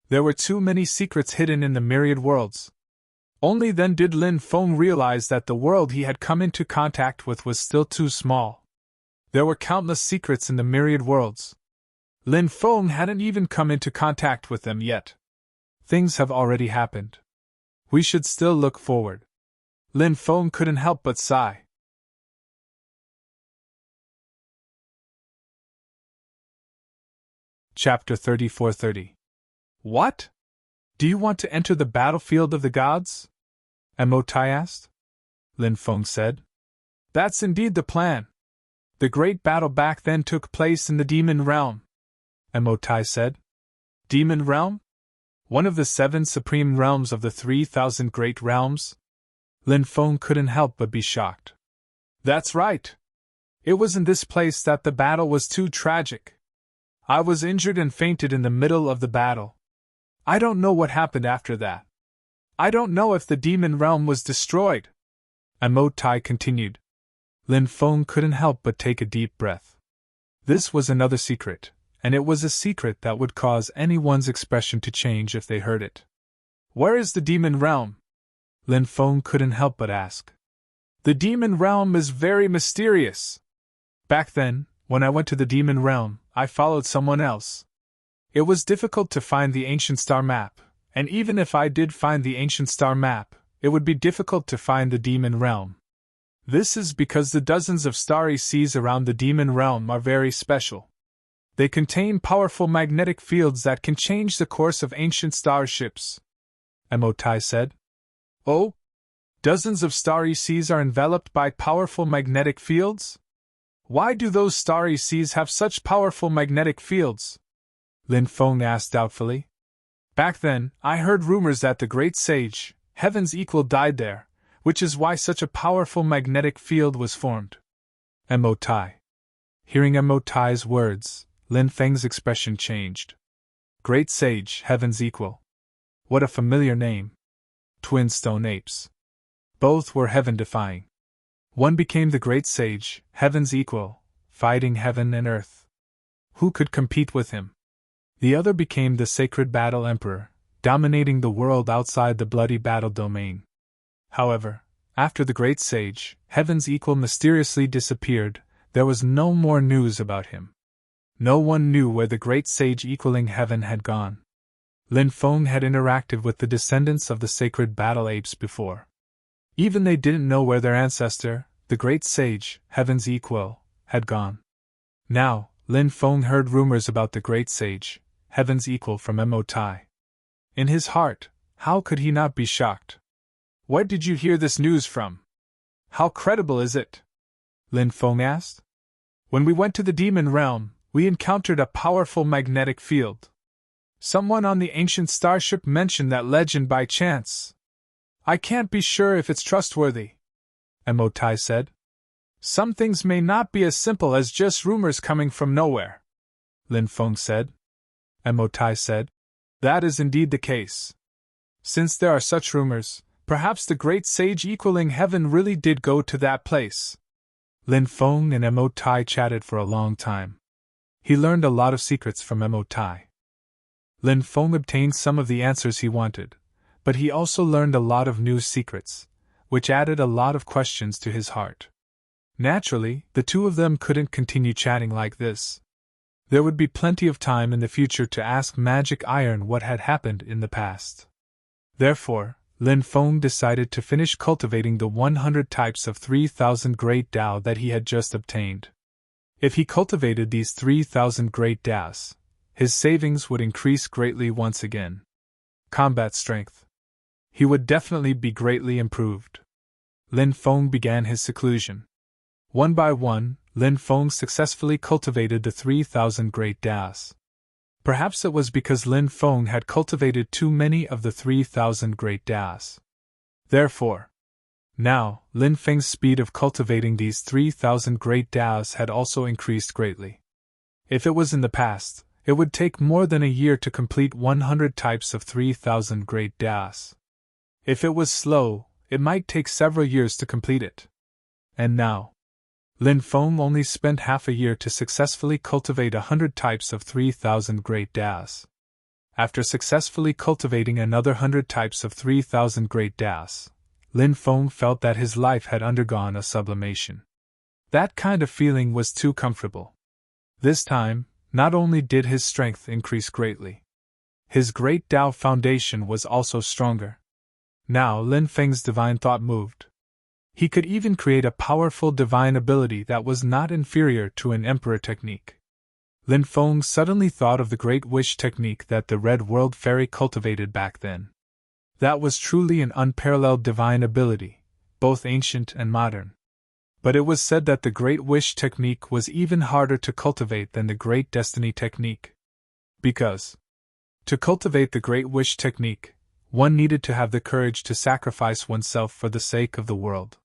There were too many secrets hidden in the myriad worlds. Only then did Lin Feng realize that the world he had come into contact with was still too small. There were countless secrets in the myriad worlds. Lin Feng hadn't even come into contact with them yet. Things have already happened. We should still look forward. Lin Feng couldn't help but sigh. Chapter 3430. What? Do you want to enter the battlefield of the gods? Mo Tai asked. Lin Feng said. That's indeed the plan. The great battle back then took place in the demon realm. Mo Tai said. Demon realm? One of the 7 supreme realms of the 3,000 great realms? Lin Feng couldn't help but be shocked. That's right. It was in this place that the battle was too tragic. I was injured and fainted in the middle of the battle. I don't know what happened after that. I don't know if the demon realm was destroyed. Mo Tai continued. Lin Feng couldn't help but take a deep breath. This was another secret, and it was a secret that would cause anyone's expression to change if they heard it. Where is the demon realm? Lin Feng couldn't help but ask. The demon realm is very mysterious. Back then, when I went to the demon realm, I followed someone else. It was difficult to find the ancient star map, and even if I did find the ancient star map, it would be difficult to find the demon realm. This is because the dozens of starry seas around the demon realm are very special. They contain powerful magnetic fields that can change the course of ancient starships, Emotai said. Oh? Dozens of starry seas are enveloped by powerful magnetic fields? Why do those starry seas have such powerful magnetic fields? Lin Feng asked doubtfully. Back then, I heard rumors that the great sage, Heaven's Equal, died there, which is why such a powerful magnetic field was formed. Emotai. Hearing Emotai's words, Lin Feng's expression changed. Great sage, Heaven's Equal. What a familiar name. Twin stone apes. Both were heaven-defying. One became the great sage, Heaven's Equal, fighting heaven and earth. Who could compete with him? The other became the sacred battle emperor, dominating the world outside the bloody battle domain. However, after the great sage, Heaven's Equal, mysteriously disappeared, there was no more news about him. No one knew where the great sage equaling heaven had gone. Lin Feng had interacted with the descendants of the sacred battle apes before. Even they didn't know where their ancestor, the great sage, Heaven's Equal, had gone. Now, Lin Feng heard rumors about the great sage, Heaven's Equal, from Emotai. In his heart, how could he not be shocked? Where did you hear this news from? How credible is it? Lin Feng asked. When we went to the demon realm, we encountered a powerful magnetic field. Someone on the ancient starship mentioned that legend by chance. I can't be sure if it's trustworthy, Emotai said. Some things may not be as simple as just rumors coming from nowhere, Lin Feng said. Emotai said. That is indeed the case. Since there are such rumors, perhaps the great sage equaling heaven really did go to that place. Lin Feng and Emotai chatted for a long time. He learned a lot of secrets from Emotai. Lin Feng obtained some of the answers he wanted, but he also learned a lot of new secrets, which added a lot of questions to his heart. Naturally, the two of them couldn't continue chatting like this. There would be plenty of time in the future to ask Magic Iron what had happened in the past. Therefore, Lin Feng decided to finish cultivating the 100 types of 3,000 Great Dao that he had just obtained. If he cultivated these 3,000 Great Daos, his savings would increase greatly once again. Combat strength. He would definitely be greatly improved. Lin Feng began his seclusion. One by one, Lin Feng successfully cultivated the 3,000 Great Daos. Perhaps it was because Lin Feng had cultivated too many of the 3,000 Great Daos. Therefore, now, Lin Feng's speed of cultivating these 3,000 Great Daos had also increased greatly. If it was in the past, it would take more than a year to complete 100 types of 3,000 Great Daos. If it was slow, it might take several years to complete it. And now, Lin Feng only spent half a year to successfully cultivate 100 types of 3,000 Great Daos. After successfully cultivating another 100 types of 3,000 Great Daos, Lin Feng felt that his life had undergone a sublimation. That kind of feeling was too comfortable. This time, not only did his strength increase greatly, his Great Dao foundation was also stronger. Now Lin Feng's divine thought moved. He could even create a powerful divine ability that was not inferior to an emperor technique. Lin Feng suddenly thought of the Great Wish technique that the Red World Fairy cultivated back then. That was truly an unparalleled divine ability, both ancient and modern. But it was said that the Great Wish technique was even harder to cultivate than the Great Destiny technique. Because, to cultivate the Great Wish technique, one needed to have the courage to sacrifice oneself for the sake of the world.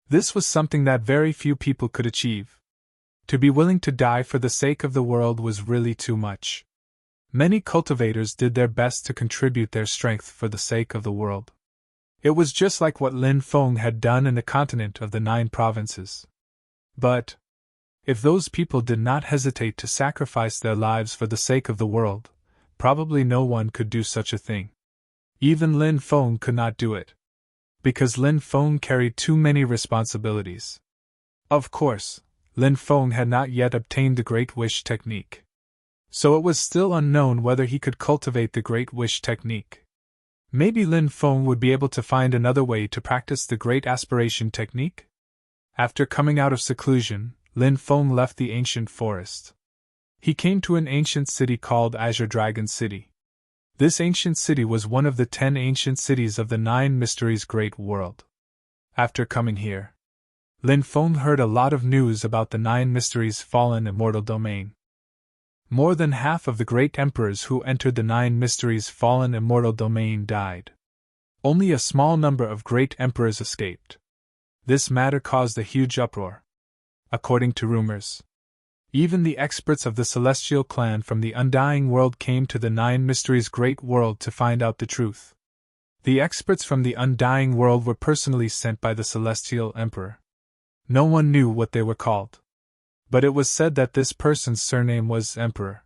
This was something that very few people could achieve. To be willing to die for the sake of the world was really too much. Many cultivators did their best to contribute their strength for the sake of the world. It was just like what Lin Feng had done in the continent of the 9 provinces. But, if those people did not hesitate to sacrifice their lives for the sake of the world, probably no one could do such a thing. Even Lin Feng could not do it. because Lin Feng carried too many responsibilities. Of course, Lin Feng had not yet obtained the Great Wish technique. So it was still unknown whether he could cultivate the Great Wish technique. Maybe Lin Feng would be able to find another way to practice the Great Aspiration technique? After coming out of seclusion, Lin Feng left the ancient forest. He came to an ancient city called Azure Dragon City. This ancient city was one of the 10 ancient cities of the 9 Mysteries Great World. After coming here, Lin Feng heard a lot of news about the 9 Mysteries Fallen Immortal Domain. More than half of the great emperors who entered the 9 Mysteries Fallen Immortal Domain died. Only a small number of great emperors escaped. This matter caused a huge uproar. According to rumors, even the experts of the Celestial Clan from the Undying World came to the 9 Mysteries Great World to find out the truth. The experts from the Undying World were personally sent by the Celestial Emperor. No one knew what they were called. But it was said that this person's surname was Emperor.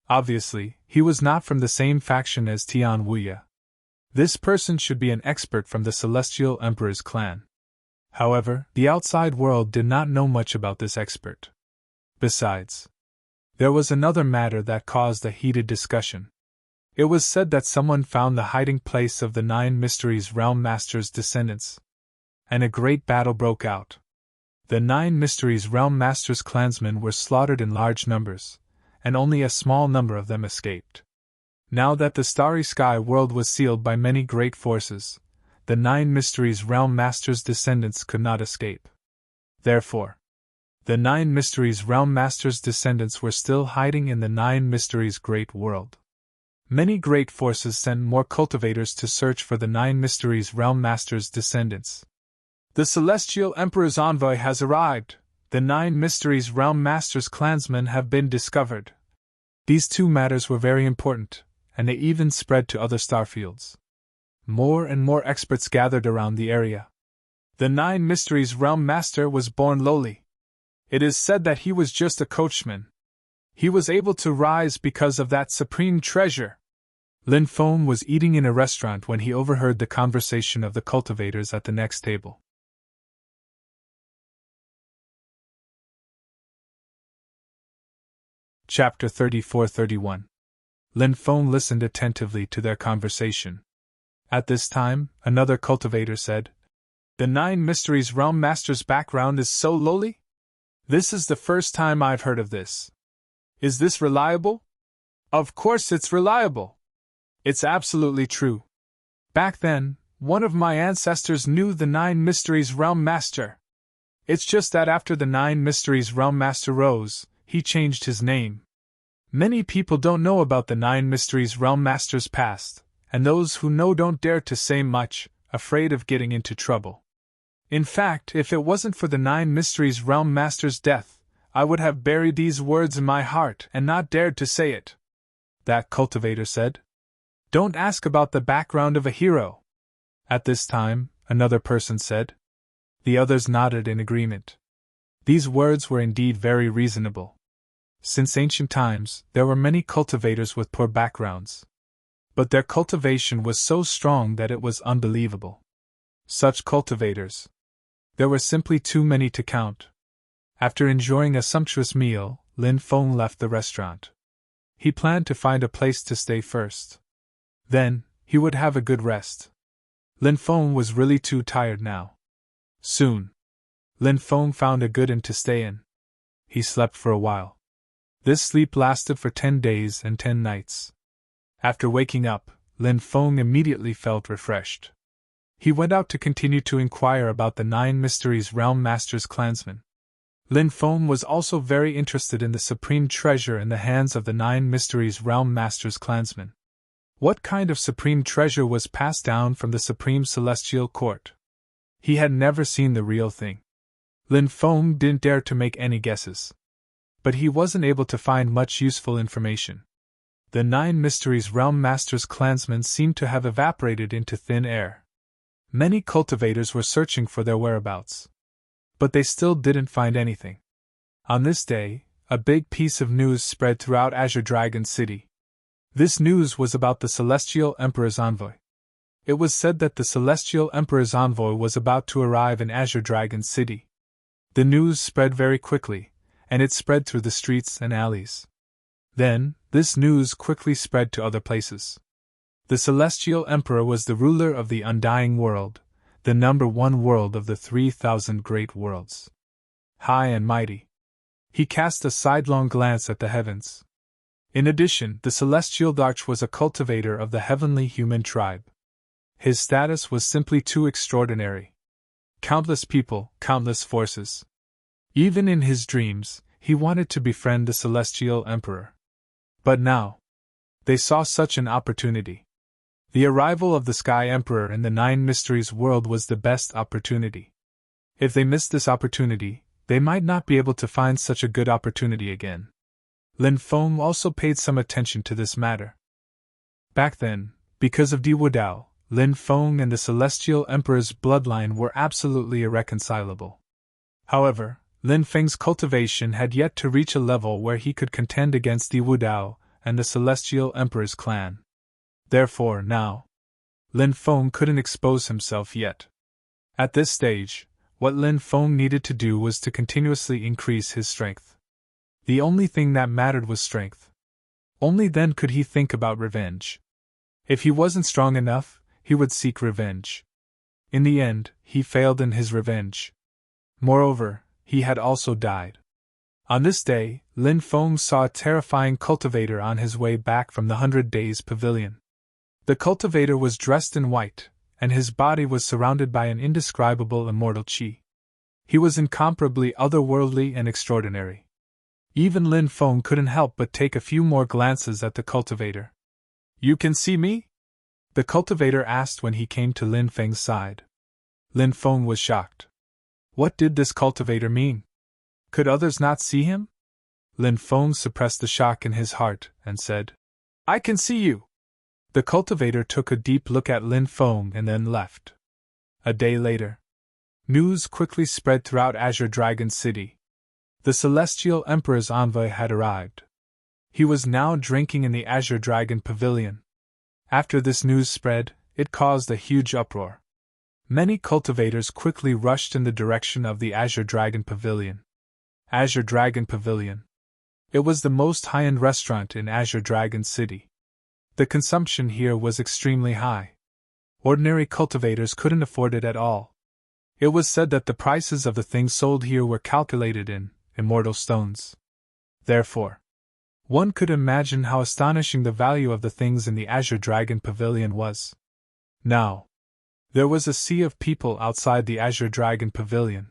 Obviously, he was not from the same faction as Tian Wuya. This person should be an expert from the Celestial Emperor's clan. However, the outside world did not know much about this expert. Besides, there was another matter that caused a heated discussion. It was said that someone found the hiding place of the 9 Mysteries Realm Master's descendants, and a great battle broke out. The 9 Mysteries Realm Master's clansmen were slaughtered in large numbers, and only a small number of them escaped. Now that the Starry Sky world was sealed by many great forces, the 9 Mysteries Realm Master's descendants could not escape. Therefore, the 9 Mysteries Realm Master's descendants were still hiding in the 9 Mysteries Great World. Many great forces sent more cultivators to search for the 9 Mysteries Realm Master's descendants. The Celestial Emperor's envoy has arrived. The 9 Mysteries Realm Master's clansmen have been discovered. These two matters were very important, and they even spread to other starfields. More and more experts gathered around the area. The 9 Mysteries Realm Master was born lowly. It is said that he was just a coachman. He was able to rise because of that supreme treasure. Lin Feng was eating in a restaurant when he overheard the conversation of the cultivators at the next table. Chapter 34-31. Lin Feng listened attentively to their conversation. At this time, another cultivator said, "The 9 Mysteries Realm Master's background is so lowly? This is the first time I've heard of this. Is this reliable?" "Of course it's reliable. It's absolutely true. Back then, one of my ancestors knew the 9 Mysteries Realm Master. It's just that after the 9 Mysteries Realm Master rose, he changed his name. Many people don't know about the 9 Mysteries Realm Master's past, and those who know don't dare to say much, afraid of getting into trouble. In fact, if it wasn't for the 9 Mysteries Realm Master's death, I would have buried these words in my heart and not dared to say it," that cultivator said. "Don't ask about the background of a hero." At this time, another person said. The others nodded in agreement. These words were indeed very reasonable. Since ancient times, there were many cultivators with poor backgrounds. But their cultivation was so strong that it was unbelievable. Such cultivators. There were simply too many to count. After enjoying a sumptuous meal, Lin Feng left the restaurant. He planned to find a place to stay first. Then, he would have a good rest. Lin Feng was really too tired now. Soon, Lin Feng found a good inn to stay in. He slept for a while. This sleep lasted for 10 days and 10 nights. After waking up, Lin Feng immediately felt refreshed. He went out to continue to inquire about the 9 Mysteries Realm Master's clansmen. Lin Feng was also very interested in the supreme treasure in the hands of the 9 Mysteries Realm Master's clansmen. What kind of supreme treasure was passed down from the Supreme Celestial Court? He had never seen the real thing. Lin Feng didn't dare to make any guesses. But he wasn't able to find much useful information. The 9 Mysteries Realm Master's clansmen seemed to have evaporated into thin air. Many cultivators were searching for their whereabouts. But they still didn't find anything. On this day, a big piece of news spread throughout Azure Dragon City. This news was about the Celestial Emperor's envoy. It was said that the Celestial Emperor's envoy was about to arrive in Azure Dragon City. The news spread very quickly, and it spread through the streets and alleys. Then, this news quickly spread to other places. The Celestial Emperor was the ruler of the undying world, the number one world of the 3,000 great worlds. High and mighty. He cast a sidelong glance at the heavens. In addition, the Celestial Darch was a cultivator of the heavenly human tribe. His status was simply too extraordinary. Countless people, countless forces. Even in his dreams, he wanted to befriend the Celestial Emperor. But now, they saw such an opportunity. The arrival of the Sky Emperor in the Nine Mysteries world was the best opportunity. If they missed this opportunity, they might not be able to find such a good opportunity again. Lin Feng also paid some attention to this matter. Back then, because of Di Wudao, Lin Feng and the Celestial Emperor's bloodline were absolutely irreconcilable. However, Lin Feng's cultivation had yet to reach a level where he could contend against Di Wudao and the Celestial Emperor's clan. Therefore, now, Lin Feng couldn't expose himself yet. At this stage, what Lin Feng needed to do was to continuously increase his strength. The only thing that mattered was strength. Only then could he think about revenge. If he wasn't strong enough, he would seek revenge. In the end, he failed in his revenge. Moreover, he had also died. On this day, Lin Feng saw a terrifying cultivator on his way back from the 100 Days Pavilion. The cultivator was dressed in white, and his body was surrounded by an indescribable immortal qi. He was incomparably otherworldly and extraordinary. Even Lin Feng couldn't help but take a few more glances at the cultivator. "You can see me?" the cultivator asked when he came to Lin Feng's side. Lin Feng was shocked. What did this cultivator mean? Could others not see him? Lin Feng suppressed the shock in his heart and said, "I can see you." The cultivator took a deep look at Lin Feng and then left. A day later, news quickly spread throughout Azure Dragon City. The Celestial Emperor's envoy had arrived. He was now drinking in the Azure Dragon Pavilion. After this news spread, it caused a huge uproar. Many cultivators quickly rushed in the direction of the Azure Dragon Pavilion. Azure Dragon Pavilion. It was the most high-end restaurant in Azure Dragon City. The consumption here was extremely high. Ordinary cultivators couldn't afford it at all. It was said that the prices of the things sold here were calculated in immortal stones. Therefore, one could imagine how astonishing the value of the things in the Azure Dragon Pavilion was. Now, there was a sea of people outside the Azure Dragon Pavilion.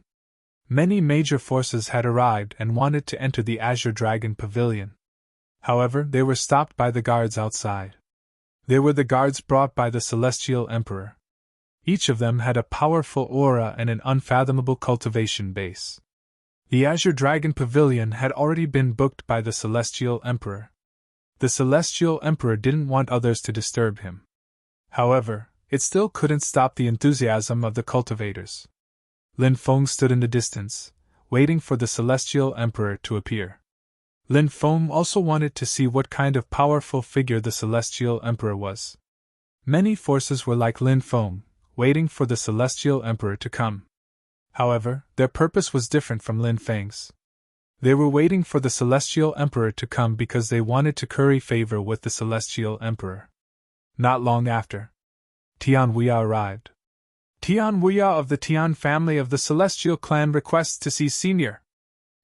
Many major forces had arrived and wanted to enter the Azure Dragon Pavilion. However, they were stopped by the guards outside. They were the guards brought by the Celestial Emperor. Each of them had a powerful aura and an unfathomable cultivation base. The Azure Dragon Pavilion had already been booked by the Celestial Emperor. The Celestial Emperor didn't want others to disturb him. However, it still couldn't stop the enthusiasm of the cultivators. Lin Feng stood in the distance, waiting for the Celestial Emperor to appear. Lin Feng also wanted to see what kind of powerful figure the Celestial Emperor was. Many forces were like Lin Feng, waiting for the Celestial Emperor to come. However, their purpose was different from Lin Feng's. They were waiting for the Celestial Emperor to come because they wanted to curry favor with the Celestial Emperor. Not long after, Tian Wuya arrived. Tian Wuya of the Tian family of the Celestial clan requests to see Senior,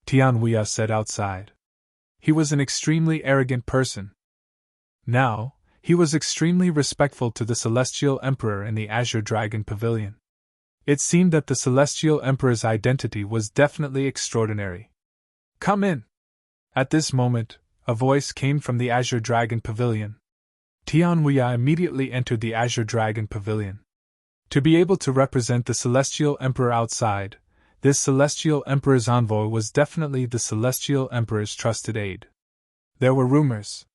Tian Wuya said outside. He was an extremely arrogant person. Now, he was extremely respectful to the Celestial Emperor in the Azure Dragon Pavilion. It seemed that the Celestial Emperor's identity was definitely extraordinary. "Come in." At this moment, a voice came from the Azure Dragon Pavilion. Tian Wuya immediately entered the Azure Dragon Pavilion. To be able to represent the Celestial Emperor outside, this Celestial Emperor's envoy was definitely the Celestial Emperor's trusted aide. There were rumors.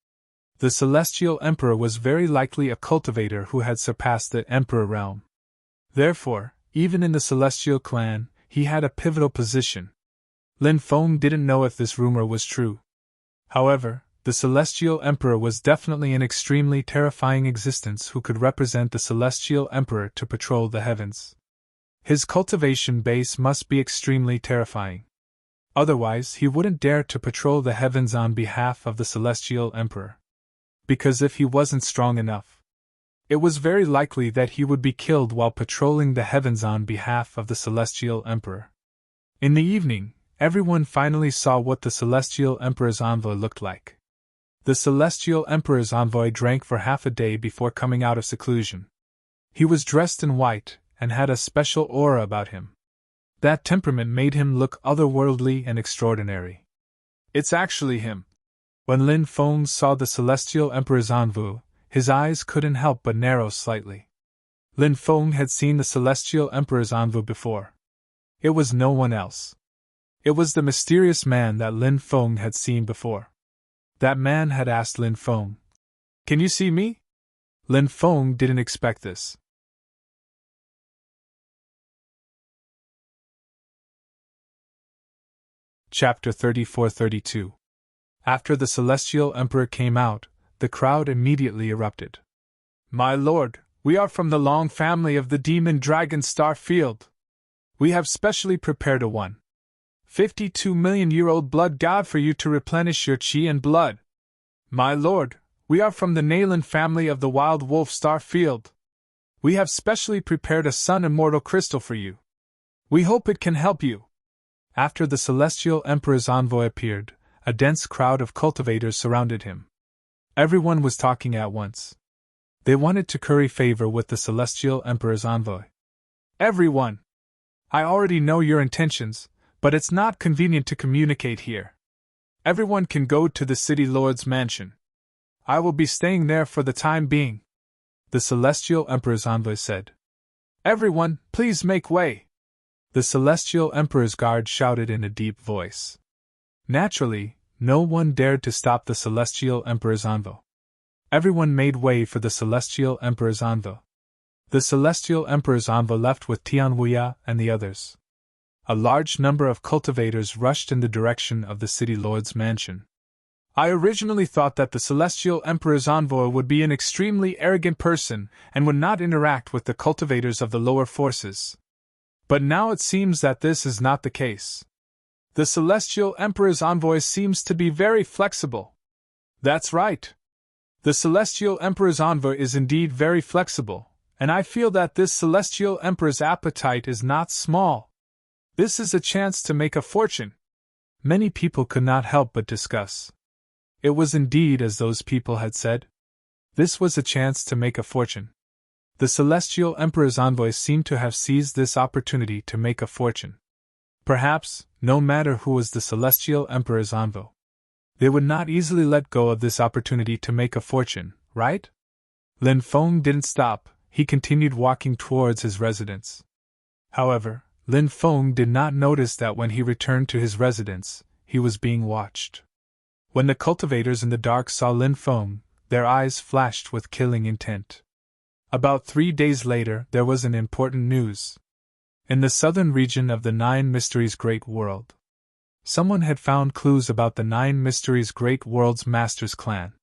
The Celestial Emperor was very likely a cultivator who had surpassed the Emperor realm. Therefore, even in the Celestial clan, he had a pivotal position. Lin Feng didn't know if this rumor was true. However, the Celestial Emperor was definitely an extremely terrifying existence who could represent the Celestial Emperor to patrol the heavens. His cultivation base must be extremely terrifying. Otherwise, he wouldn't dare to patrol the heavens on behalf of the Celestial Emperor. Because if he wasn't strong enough, it was very likely that he would be killed while patrolling the heavens on behalf of the Celestial Emperor. In the evening, everyone finally saw what the Celestial Emperor's envoy looked like. The Celestial Emperor's envoy drank for half a day before coming out of seclusion. He was dressed in white and had a special aura about him. That temperament made him look otherworldly and extraordinary. It's actually him. When Lin Feng saw the Celestial Emperor's envoy, his eyes couldn't help but narrow slightly. Lin Feng had seen the Celestial Emperor's envoy before. It was no one else. It was the mysterious man that Lin Feng had seen before. That man had asked Lin Feng, "Can you see me?" Lin Feng didn't expect this. Chapter 34-32. After the Celestial Emperor came out, the crowd immediately erupted. "My lord, we are from the long family of the Demon Dragon Star Field. We have specially prepared a 1.52 million-year-old blood god for you to replenish your chi and blood. My lord, we are from the Nalan family of the Wild Wolf Star Field. We have specially prepared a Sun Immortal Crystal for you. We hope it can help you." After the Celestial Emperor's envoy appeared, a dense crowd of cultivators surrounded him. Everyone was talking at once. They wanted to curry favor with the Celestial Emperor's envoy. "Everyone! I already know your intentions, but it's not convenient to communicate here. Everyone can go to the City Lord's mansion. I will be staying there for the time being," the Celestial Emperor's envoy said. "Everyone, please make way," the Celestial Emperor's guard shouted in a deep voice. Naturally, no one dared to stop the Celestial Emperor's envoy. Everyone made way for the Celestial Emperor's envoy. The Celestial Emperor's envoy left with Tianwuya and the others. A large number of cultivators rushed in the direction of the City Lord's mansion. "I originally thought that the Celestial Emperor's envoy would be an extremely arrogant person and would not interact with the cultivators of the lower forces. But now it seems that this is not the case. The Celestial Emperor's envoy seems to be very flexible." "That's right. The Celestial Emperor's envoy is indeed very flexible, and I feel that this Celestial Emperor's appetite is not small. This is a chance to make a fortune." Many people could not help but discuss. It was indeed as those people had said. This was a chance to make a fortune. The Celestial Emperor's envoy seemed to have seized this opportunity to make a fortune. Perhaps, no matter who was the Celestial Emperor's envoy, they would not easily let go of this opportunity to make a fortune, right? Lin Feng didn't stop, he continued walking towards his residence. However, Lin Feng did not notice that when he returned to his residence, he was being watched. When the cultivators in the dark saw Lin Feng, their eyes flashed with killing intent. About 3 days later, there was an important news. In the southern region of the Nine Mysteries Great World, someone had found clues about the Nine Mysteries Great World's Master's clan.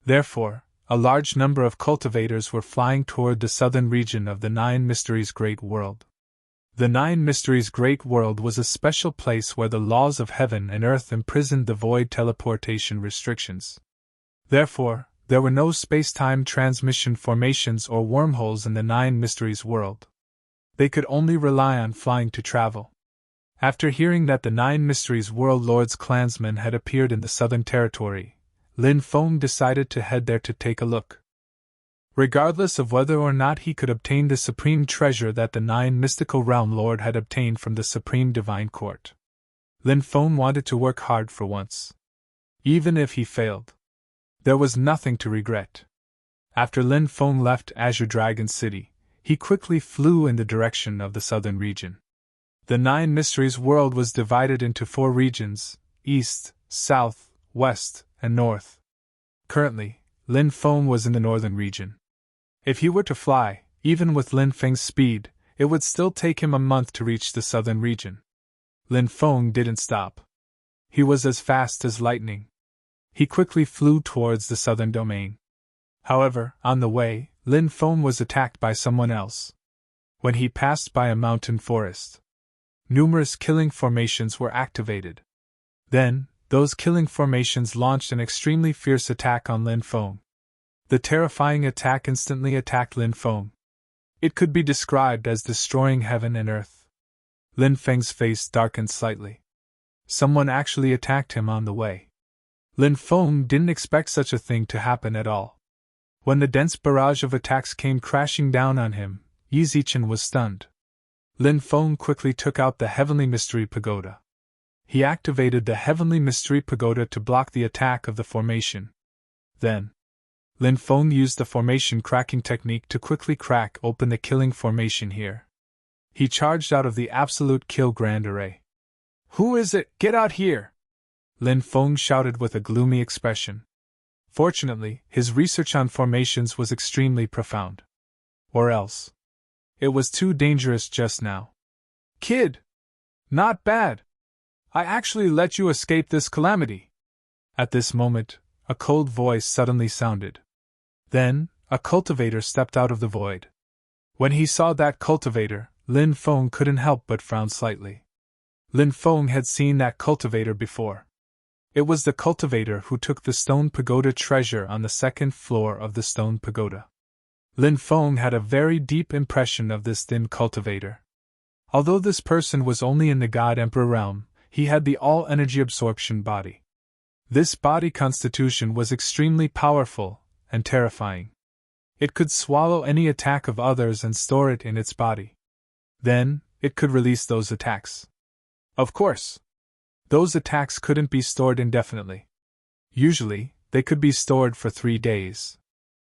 Therefore, a large number of cultivators were flying toward the southern region of the Nine Mysteries Great World. The Nine Mysteries Great World was a special place where the laws of heaven and earth imprisoned the void teleportation restrictions. Therefore, there were no space-time transmission formations or wormholes in the Nine Mysteries world. They could only rely on flying to travel. After hearing that the Nine Mysteries World Lord's clansmen had appeared in the Southern Territory, Lin Feng decided to head there to take a look. Regardless of whether or not he could obtain the supreme treasure that the Nine Mystical Realm Lord had obtained from the Supreme Divine Court, Lin Feng wanted to work hard for once. Even if he failed, there was nothing to regret. After Lin Feng left Azure Dragon City, he quickly flew in the direction of the southern region. The Nine Mysteries world was divided into 4 regions: East, South, West, and North. Currently, Lin Feng was in the northern region. If he were to fly, even with Lin Feng's speed, it would still take him a month to reach the southern region. Lin Feng didn't stop. He was as fast as lightning. He quickly flew towards the southern domain. However, on the way, Lin Feng was attacked by someone else. When he passed by a mountain forest, numerous killing formations were activated. Then, those killing formations launched an extremely fierce attack on Lin Feng. The terrifying attack instantly attacked Lin Feng. It could be described as destroying heaven and earth. Lin Feng's face darkened slightly. Someone actually attacked him on the way. Lin Feng didn't expect such a thing to happen at all. When the dense barrage of attacks came crashing down on him, Yi Zichen was stunned. Lin Feng quickly took out the Heavenly Mystery Pagoda. He activated the Heavenly Mystery Pagoda to block the attack of the formation. Then, Lin Feng used the formation cracking technique to quickly crack open the killing formation here. He charged out of the Absolute Kill Grand Array. "Who is it? Get out here!" Lin Feng shouted with a gloomy expression. Fortunately, his research on formations was extremely profound. Or else, it was too dangerous just now. "Kid! Not bad! I actually let you escape this calamity." At this moment, a cold voice suddenly sounded. Then, a cultivator stepped out of the void. When he saw that cultivator, Lin Feng couldn't help but frown slightly. Lin Feng had seen that cultivator before. It was the cultivator who took the stone pagoda treasure on the second floor of the stone pagoda. Lin Feng had a very deep impression of this thin cultivator. Although this person was only in the God Emperor realm, he had the all-energy absorption body. This body constitution was extremely powerful and terrifying. It could swallow any attack of others and store it in its body. Then, it could release those attacks. Of course, those attacks couldn't be stored indefinitely. Usually, they could be stored for 3 days.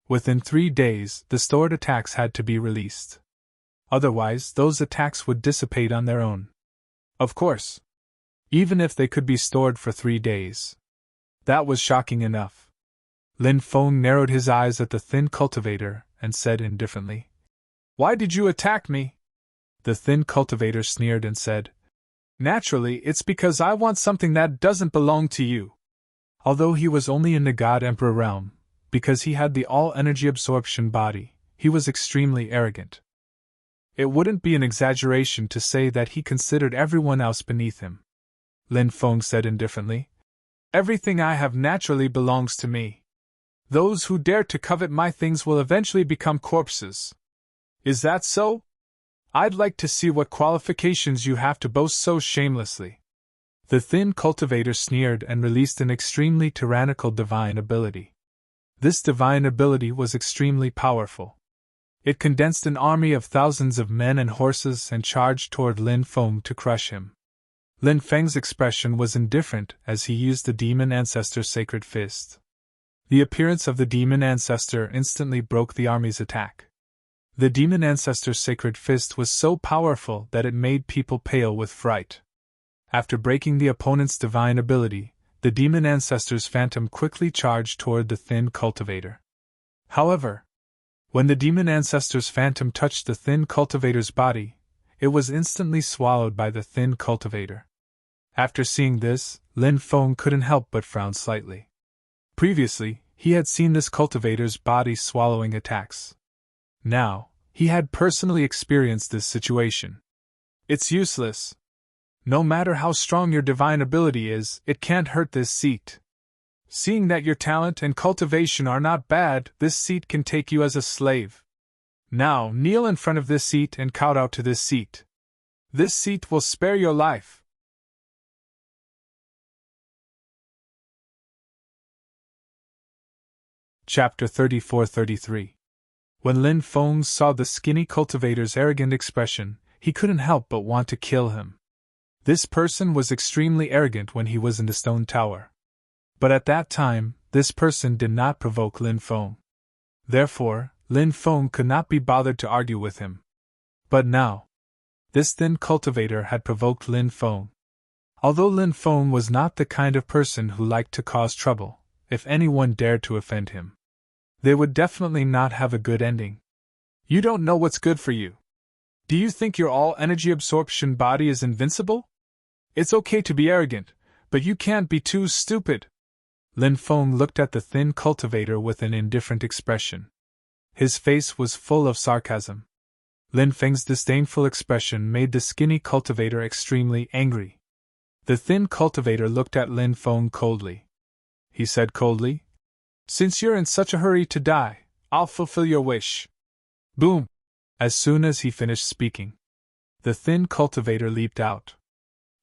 Within 3 days, the stored attacks had to be released. Otherwise, those attacks would dissipate on their own. Of course, even if they could be stored for 3 days. That was shocking enough. Lin Feng narrowed his eyes at the thin cultivator and said indifferently, "Why did you attack me?" The thin cultivator sneered and said, "Naturally, it's because I want something that doesn't belong to you." Although he was only in the God Emperor realm, because he had the all-energy absorption body, he was extremely arrogant. It wouldn't be an exaggeration to say that he considered everyone else beneath him. Lin Feng said indifferently, "Everything I have naturally belongs to me. Those who dare to covet my things will eventually become corpses. Is that so? I'd like to see what qualifications you have to boast so shamelessly." The thin cultivator sneered and released an extremely tyrannical divine ability. This divine ability was extremely powerful. It condensed an army of thousands of men and horses and charged toward Lin Feng to crush him. Lin Feng's expression was indifferent as he used the demon ancestor's sacred fist. The appearance of the demon ancestor instantly broke the army's attack. The demon ancestor's sacred fist was so powerful that it made people pale with fright. After breaking the opponent's divine ability, the demon ancestor's phantom quickly charged toward the thin cultivator. However, when the demon ancestor's phantom touched the thin cultivator's body, it was instantly swallowed by the thin cultivator. After seeing this, Lin Feng couldn't help but frown slightly. Previously, he had seen this cultivator's body swallowing attacks. Now, he had personally experienced this situation. It's useless. No matter how strong your divine ability is, it can't hurt this seat. Seeing that your talent and cultivation are not bad, this seat can take you as a slave. Now, kneel in front of this seat and kowtow to this seat. This seat will spare your life. Chapter 34-33. When Lin Feng saw the skinny cultivator's arrogant expression, he couldn't help but want to kill him. This person was extremely arrogant when he was in the stone tower. But at that time, this person did not provoke Lin Feng. Therefore, Lin Feng could not be bothered to argue with him. But now, this thin cultivator had provoked Lin Feng. Although Lin Feng was not the kind of person who liked to cause trouble, if anyone dared to offend him, they would definitely not have a good ending. You don't know what's good for you. Do you think your all-energy absorption body is invincible? It's okay to be arrogant, but you can't be too stupid. Lin Feng looked at the thin cultivator with an indifferent expression. His face was full of sarcasm. Lin Feng's disdainful expression made the skinny cultivator extremely angry. The thin cultivator looked at Lin Feng coldly. He said coldly, "Since you're in such a hurry to die, I'll fulfill your wish." Boom! As soon as he finished speaking, the thin cultivator leaped out.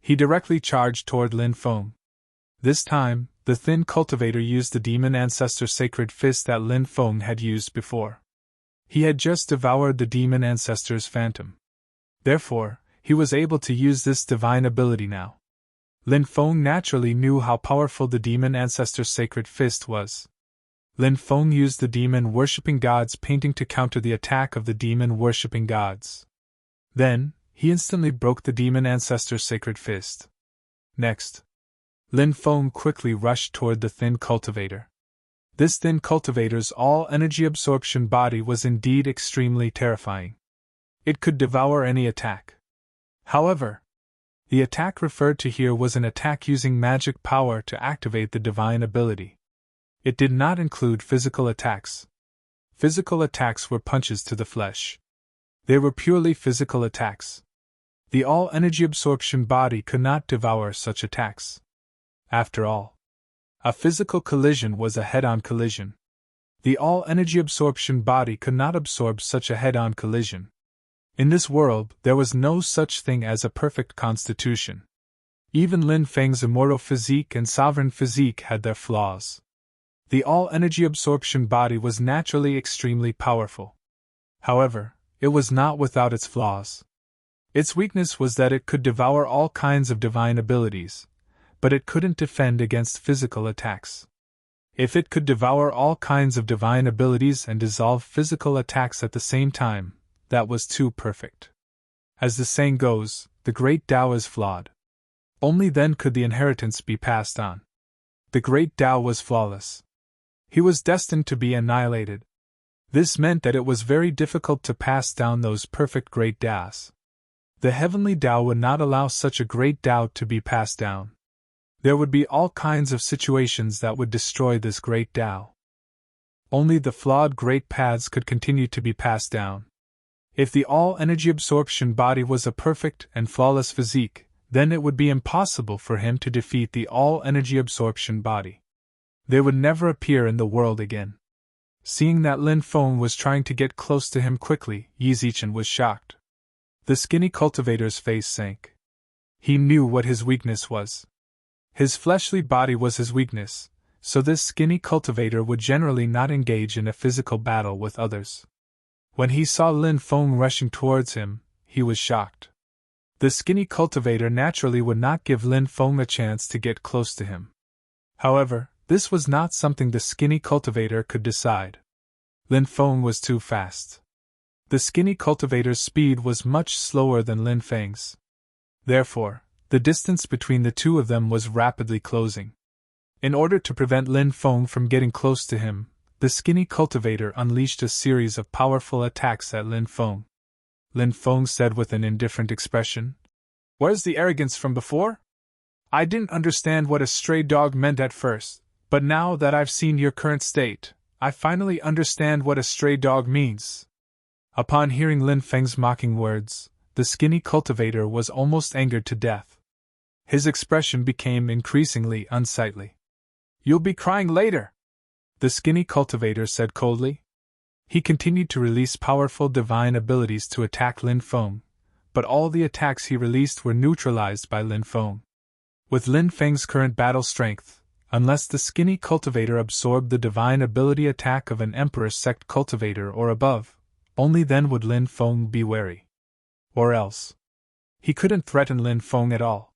He directly charged toward Lin Feng. This time, the thin cultivator used the demon ancestor's sacred fist that Lin Feng had used before. He had just devoured the demon ancestor's phantom. Therefore, he was able to use this divine ability now. Lin Feng naturally knew how powerful the demon ancestor's sacred fist was. Lin Feng used the demon-worshipping gods painting to counter the attack of the demon-worshipping gods. Then, he instantly broke the demon ancestor's sacred fist. Next, Lin Feng quickly rushed toward the thin cultivator. This thin cultivator's all-energy absorption body was indeed extremely terrifying. It could devour any attack. However, the attack referred to here was an attack using magic power to activate the divine ability. It did not include physical attacks. Physical attacks were punches to the flesh. They were purely physical attacks. The all-energy absorption body could not devour such attacks. After all, a physical collision was a head-on collision. The all-energy absorption body could not absorb such a head-on collision. In this world, there was no such thing as a perfect constitution. Even Lin Feng's immortal physique and sovereign physique had their flaws. The all-energy absorption body was naturally extremely powerful. However, it was not without its flaws. Its weakness was that it could devour all kinds of divine abilities, but it couldn't defend against physical attacks. If it could devour all kinds of divine abilities and dissolve physical attacks at the same time, that was too perfect. As the saying goes, the great Tao is flawed. Only then could the inheritance be passed on. The great Tao was flawless. He was destined to be annihilated. This meant that it was very difficult to pass down those perfect great Taos. The heavenly Tao would not allow such a great Tao to be passed down. There would be all kinds of situations that would destroy this great Tao. Only the flawed great paths could continue to be passed down. If the all-energy absorption body was a perfect and flawless physique, then it would be impossible for him to defeat the all-energy absorption body. They would never appear in the world again. Seeing that Lin Feng was trying to get close to him quickly, Yi Zichen was shocked. The skinny cultivator's face sank. He knew what his weakness was. His fleshly body was his weakness, so this skinny cultivator would generally not engage in a physical battle with others. When he saw Lin Feng rushing towards him, he was shocked. The skinny cultivator naturally would not give Lin Feng a chance to get close to him. However, this was not something the skinny cultivator could decide. Lin Feng was too fast. The skinny cultivator's speed was much slower than Lin Feng's. Therefore, the distance between the two of them was rapidly closing. In order to prevent Lin Feng from getting close to him, the skinny cultivator unleashed a series of powerful attacks at Lin Feng. Lin Feng said with an indifferent expression, "Where's the arrogance from before? I didn't understand what a stray dog meant at first, but now that I've seen your current state, I finally understand what a stray dog means." Upon hearing Lin Feng's mocking words, the skinny cultivator was almost angered to death. His expression became increasingly unsightly. "You'll be crying later," the skinny cultivator said coldly. He continued to release powerful divine abilities to attack Lin Feng, but all the attacks he released were neutralized by Lin Feng. With Lin Feng's current battle strength, unless the skinny cultivator absorbed the divine ability attack of an Emperor sect cultivator or above, only then would Lin Feng be wary. Or else, he couldn't threaten Lin Feng at all.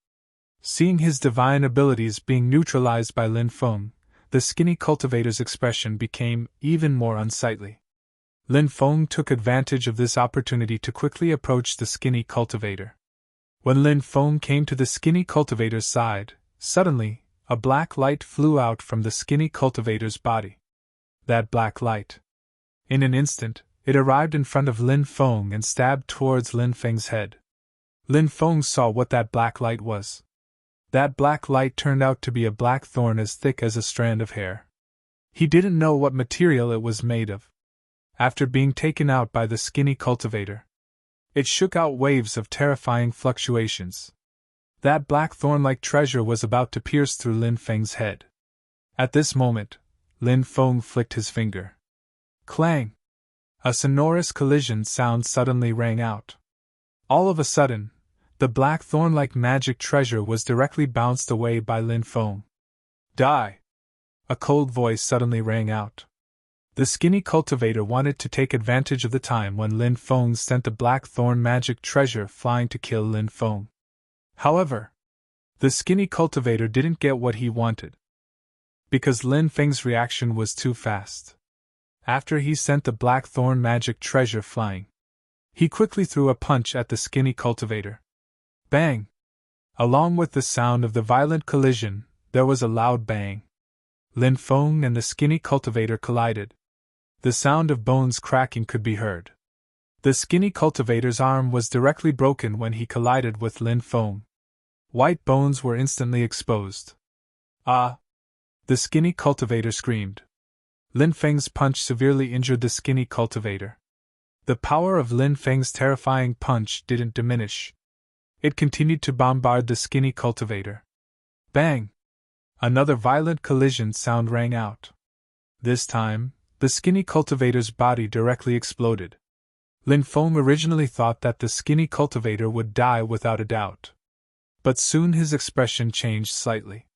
Seeing his divine abilities being neutralized by Lin Feng, the skinny cultivator's expression became even more unsightly. Lin Feng took advantage of this opportunity to quickly approach the skinny cultivator. When Lin Feng came to the skinny cultivator's side, suddenly, a black light flew out from the skinny cultivator's body. That black light. In an instant, it arrived in front of Lin Feng and stabbed towards Lin Feng's head. Lin Feng saw what that black light was. That black light turned out to be a black thorn as thick as a strand of hair. He didn't know what material it was made of. After being taken out by the skinny cultivator, it shook out waves of terrifying fluctuations. That black thorn-like treasure was about to pierce through Lin Feng's head. At this moment, Lin Feng flicked his finger. Clang! A sonorous collision sound suddenly rang out. All of a sudden, the black thorn-like magic treasure was directly bounced away by Lin Feng. Die! A cold voice suddenly rang out. The skinny cultivator wanted to take advantage of the time when Lin Feng sent the black thorn magic treasure flying to kill Lin Feng. However, the skinny cultivator didn't get what he wanted, because Lin Feng's reaction was too fast. After he sent the black thorn magic treasure flying, he quickly threw a punch at the skinny cultivator. Bang! Along with the sound of the violent collision, there was a loud bang. Lin Feng and the skinny cultivator collided. The sound of bones cracking could be heard. The skinny cultivator's arm was directly broken when he collided with Lin Feng. White bones were instantly exposed. Ah! The skinny cultivator screamed. Lin Feng's punch severely injured the skinny cultivator. The power of Lin Feng's terrifying punch didn't diminish. It continued to bombard the skinny cultivator. Bang! Another violent collision sound rang out. This time, the skinny cultivator's body directly exploded. Lin Feng originally thought that the skinny cultivator would die without a doubt. But soon his expression changed slightly.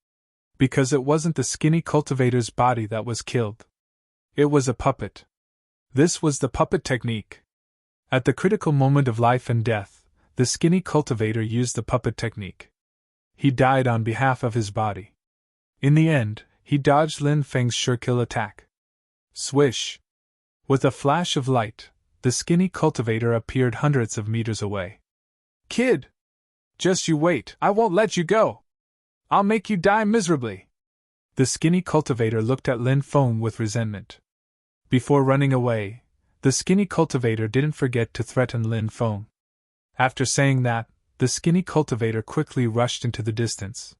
Because it wasn't the skinny cultivator's body that was killed. It was a puppet. This was the puppet technique. At the critical moment of life and death, the skinny cultivator used the puppet technique. He died on behalf of his body. In the end, he dodged Lin Feng's sure-kill attack. Swish! With a flash of light, the skinny cultivator appeared hundreds of meters away. Kid! Just you wait, I won't let you go! I'll make you die miserably! The skinny cultivator looked at Lin Feng with resentment. Before running away, the skinny cultivator didn't forget to threaten Lin Feng. After saying that, the skinny cultivator quickly rushed into the distance.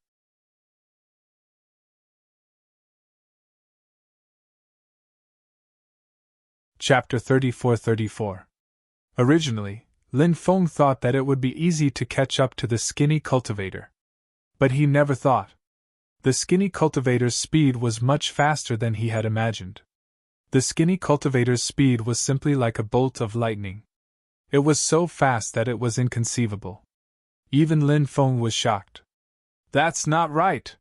Chapter 34-34. Originally, Lin Feng thought that it would be easy to catch up to the skinny cultivator. But he never thought. The skinny cultivator's speed was much faster than he had imagined. The skinny cultivator's speed was simply like a bolt of lightning. It was so fast that it was inconceivable. Even Lin Feng was shocked. That's not right.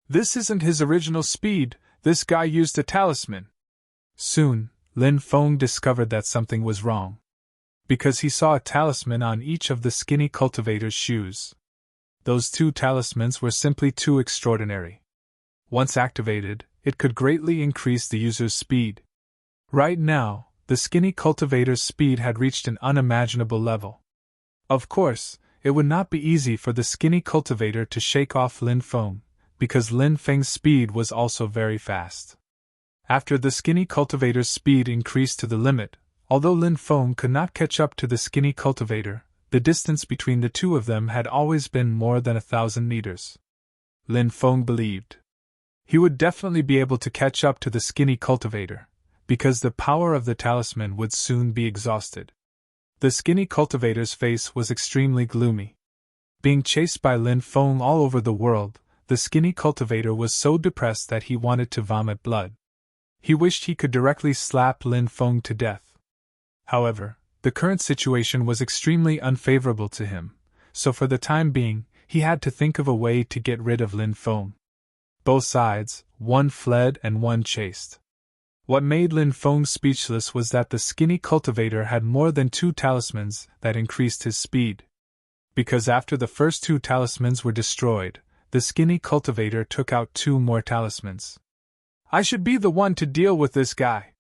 This isn't his original speed, this guy used a talisman. Soon, Lin Feng discovered that something was wrong. Because he saw a talisman on each of the skinny cultivator's shoes. Those two talismans were simply too extraordinary. Once activated, it could greatly increase the user's speed. Right now, the skinny cultivator's speed had reached an unimaginable level. Of course, it would not be easy for the skinny cultivator to shake off Lin Feng, because Lin Feng's speed was also very fast. After the skinny cultivator's speed increased to the limit, although Lin Feng could not catch up to the skinny cultivator, the distance between the two of them had always been more than 1,000 meters. Lin Feng believed he would definitely be able to catch up to the skinny cultivator, because the power of the talisman would soon be exhausted. The skinny cultivator's face was extremely gloomy. Being chased by Lin Feng all over the world, the skinny cultivator was so depressed that he wanted to vomit blood. He wished he could directly slap Lin Feng to death. However, the current situation was extremely unfavorable to him, so for the time being, he had to think of a way to get rid of Lin Feng. Both sides, one fled and one chased. What made Lin Feng speechless was that the skinny cultivator had more than 2 talismans that increased his speed. Because after the first 2 talismans were destroyed, the skinny cultivator took out 2 more talismans. I should be the one to deal with this guy.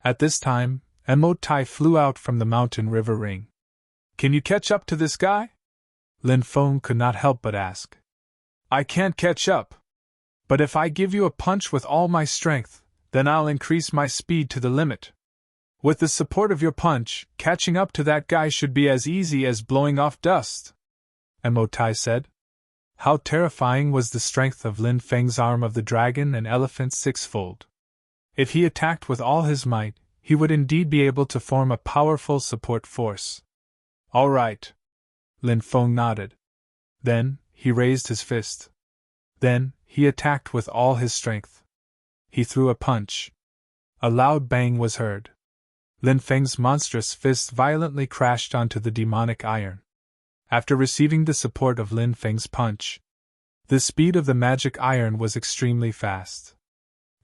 At this time, Emotai flew out from the mountain river ring. Can you catch up to this guy? Lin Feng could not help but ask. I can't catch up. But if I give you a punch with all my strength, then I'll increase my speed to the limit. With the support of your punch, catching up to that guy should be as easy as blowing off dust, Emotai said. How terrifying was the strength of Lin Feng's arm of the dragon and elephant sixfold. If he attacked with all his might, he would indeed be able to form a powerful support force. All right. Lin Feng nodded. Then, he raised his fist. Then, he attacked with all his strength. He threw a punch. A loud bang was heard. Lin Feng's monstrous fist violently crashed onto the demonic iron. After receiving the support of Lin Feng's punch, the speed of the magic iron was extremely fast.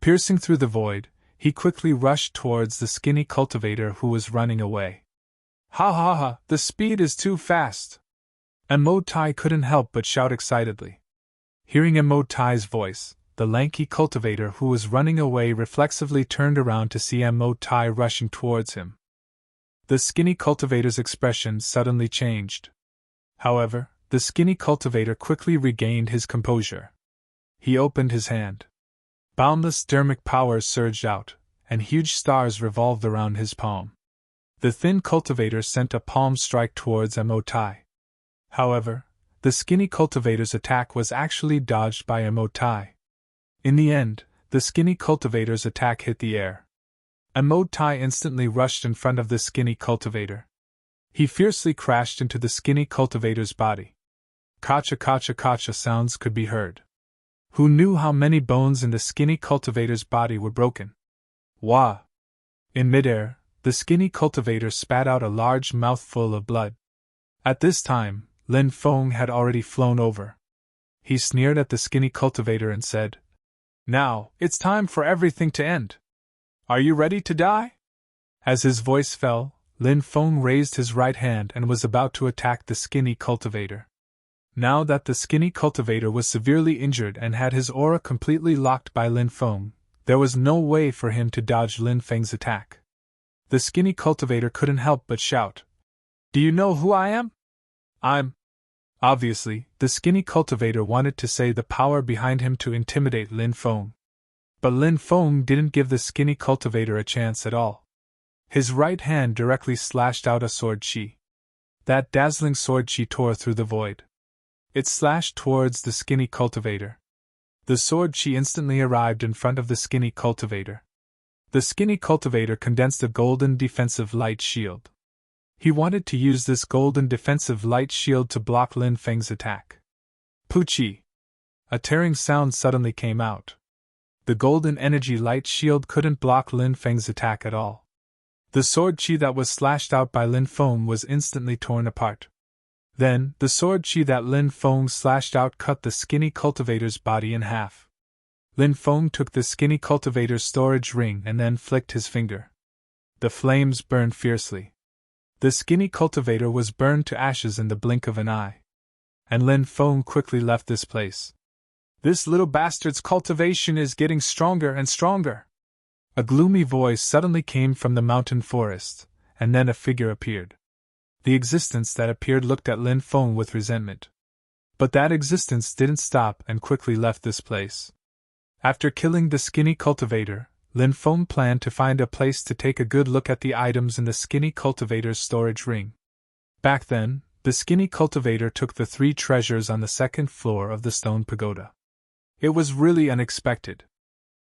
Piercing through the void, he quickly rushed towards the skinny cultivator who was running away. Ha ha ha, the speed is too fast! Mo Tai couldn't help but shout excitedly. Hearing Mo Tai's voice, the lanky cultivator who was running away reflexively turned around to see Mo Tai rushing towards him. The skinny cultivator's expression suddenly changed. However, the skinny cultivator quickly regained his composure. He opened his hand. Boundless dermic powers surged out, and huge stars revolved around his palm. The thin cultivator sent a palm strike towards Mo Tai. However, the skinny cultivator's attack was actually dodged by Mo Tai. In the end, the skinny cultivator's attack hit the air. Mo Tai instantly rushed in front of the skinny cultivator. He fiercely crashed into the skinny cultivator's body. Kacha sounds could be heard. Who knew how many bones in the skinny cultivator's body were broken? Wah! In midair, the skinny cultivator spat out a large mouthful of blood. At this time, Lin Feng had already flown over. He sneered at the skinny cultivator and said, "Now, it's time for everything to end. Are you ready to die?" As his voice fell, Lin Feng raised his right hand and was about to attack the skinny cultivator. Now that the skinny cultivator was severely injured and had his aura completely locked by Lin Feng, there was no way for him to dodge Lin Feng's attack. The skinny cultivator couldn't help but shout, "Do you know who I am?" "I'm..." Obviously, the skinny cultivator wanted to say the power behind him to intimidate Lin Feng. But Lin Feng didn't give the skinny cultivator a chance at all. His right hand directly slashed out a sword chi. That dazzling sword chi tore through the void. It slashed towards the skinny cultivator. The sword chi instantly arrived in front of the skinny cultivator. The skinny cultivator condensed a golden defensive light shield. He wanted to use this golden defensive light shield to block Lin Feng's attack. Poochie! A tearing sound suddenly came out. The golden energy light shield couldn't block Lin Feng's attack at all. The sword chi that was slashed out by Lin Feng was instantly torn apart. Then, the sword chi that Lin Feng slashed out cut the skinny cultivator's body in half. Lin Feng took the skinny cultivator's storage ring and then flicked his finger. The flames burned fiercely. The skinny cultivator was burned to ashes in the blink of an eye. And Lin Feng quickly left this place. "This little bastard's cultivation is getting stronger and stronger." A gloomy voice suddenly came from the mountain forest, and then a figure appeared. The existence that appeared looked at Lin Feng with resentment. But that existence didn't stop and quickly left this place. After killing the skinny cultivator, Lin Feng planned to find a place to take a good look at the items in the skinny cultivator's storage ring. Back then, the skinny cultivator took the 3 treasures on the 2nd floor of the stone pagoda. It was really unexpected.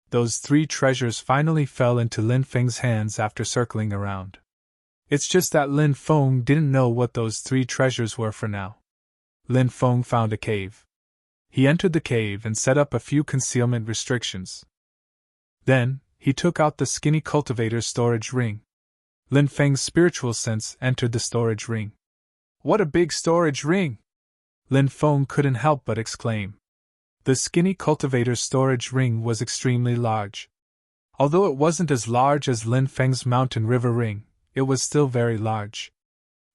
Those 3 treasures finally fell into Lin Feng's hands after circling around. It's just that Lin Feng didn't know what those 3 treasures were for now. Lin Feng found a cave. He entered the cave and set up a few concealment restrictions. Then, he took out the skinny cultivator's storage ring. Lin Feng's spiritual sense entered the storage ring. "What a big storage ring!" Lin Feng couldn't help but exclaim. The skinny cultivator's storage ring was extremely large. Although it wasn't as large as Lin Feng's mountain river ring, it was still very large.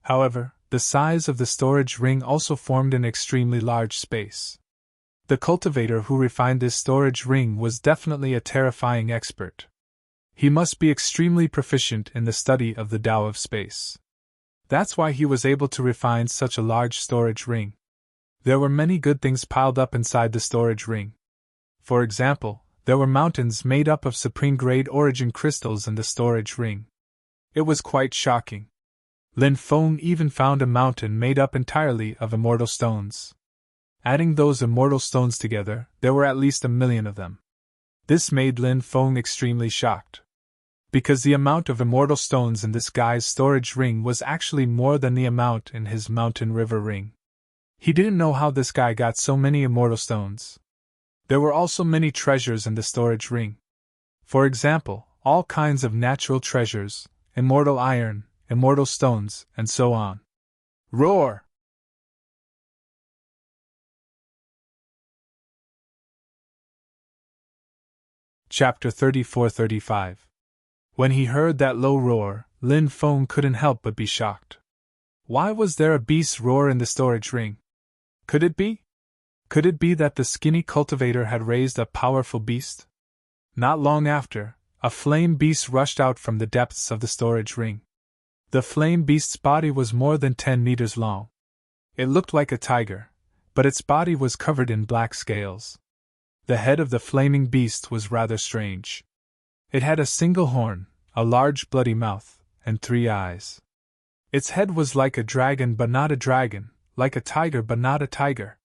However, the size of the storage ring also formed an extremely large space. The cultivator who refined this storage ring was definitely a terrifying expert. He must be extremely proficient in the study of the Tao of space. That's why he was able to refine such a large storage ring. There were many good things piled up inside the storage ring. For example, there were mountains made up of supreme-grade origin crystals in the storage ring. It was quite shocking. Lin Feng even found a mountain made up entirely of immortal stones. Adding those immortal stones together, there were at least 1,000,000 of them. This made Lin Feng extremely shocked. Because the amount of immortal stones in this guy's storage ring was actually more than the amount in his mountain river ring. He didn't know how this guy got so many immortal stones. There were also many treasures in the storage ring. For example, all kinds of natural treasures, immortal iron, immortal stones, and so on. Roar! Chapter 34-35. When he heard that low roar, Lin Feng couldn't help but be shocked. Why was there a beast's roar in the storage ring? Could it be? Could it be that the skinny cultivator had raised a powerful beast? Not long after, a flame beast rushed out from the depths of the storage ring. The flame beast's body was more than 10 meters long. It looked like a tiger, but its body was covered in black scales. The head of the flaming beast was rather strange. It had a single horn, a large bloody mouth, and 3 eyes. Its head was like a dragon but not a dragon, like a tiger but not a tiger.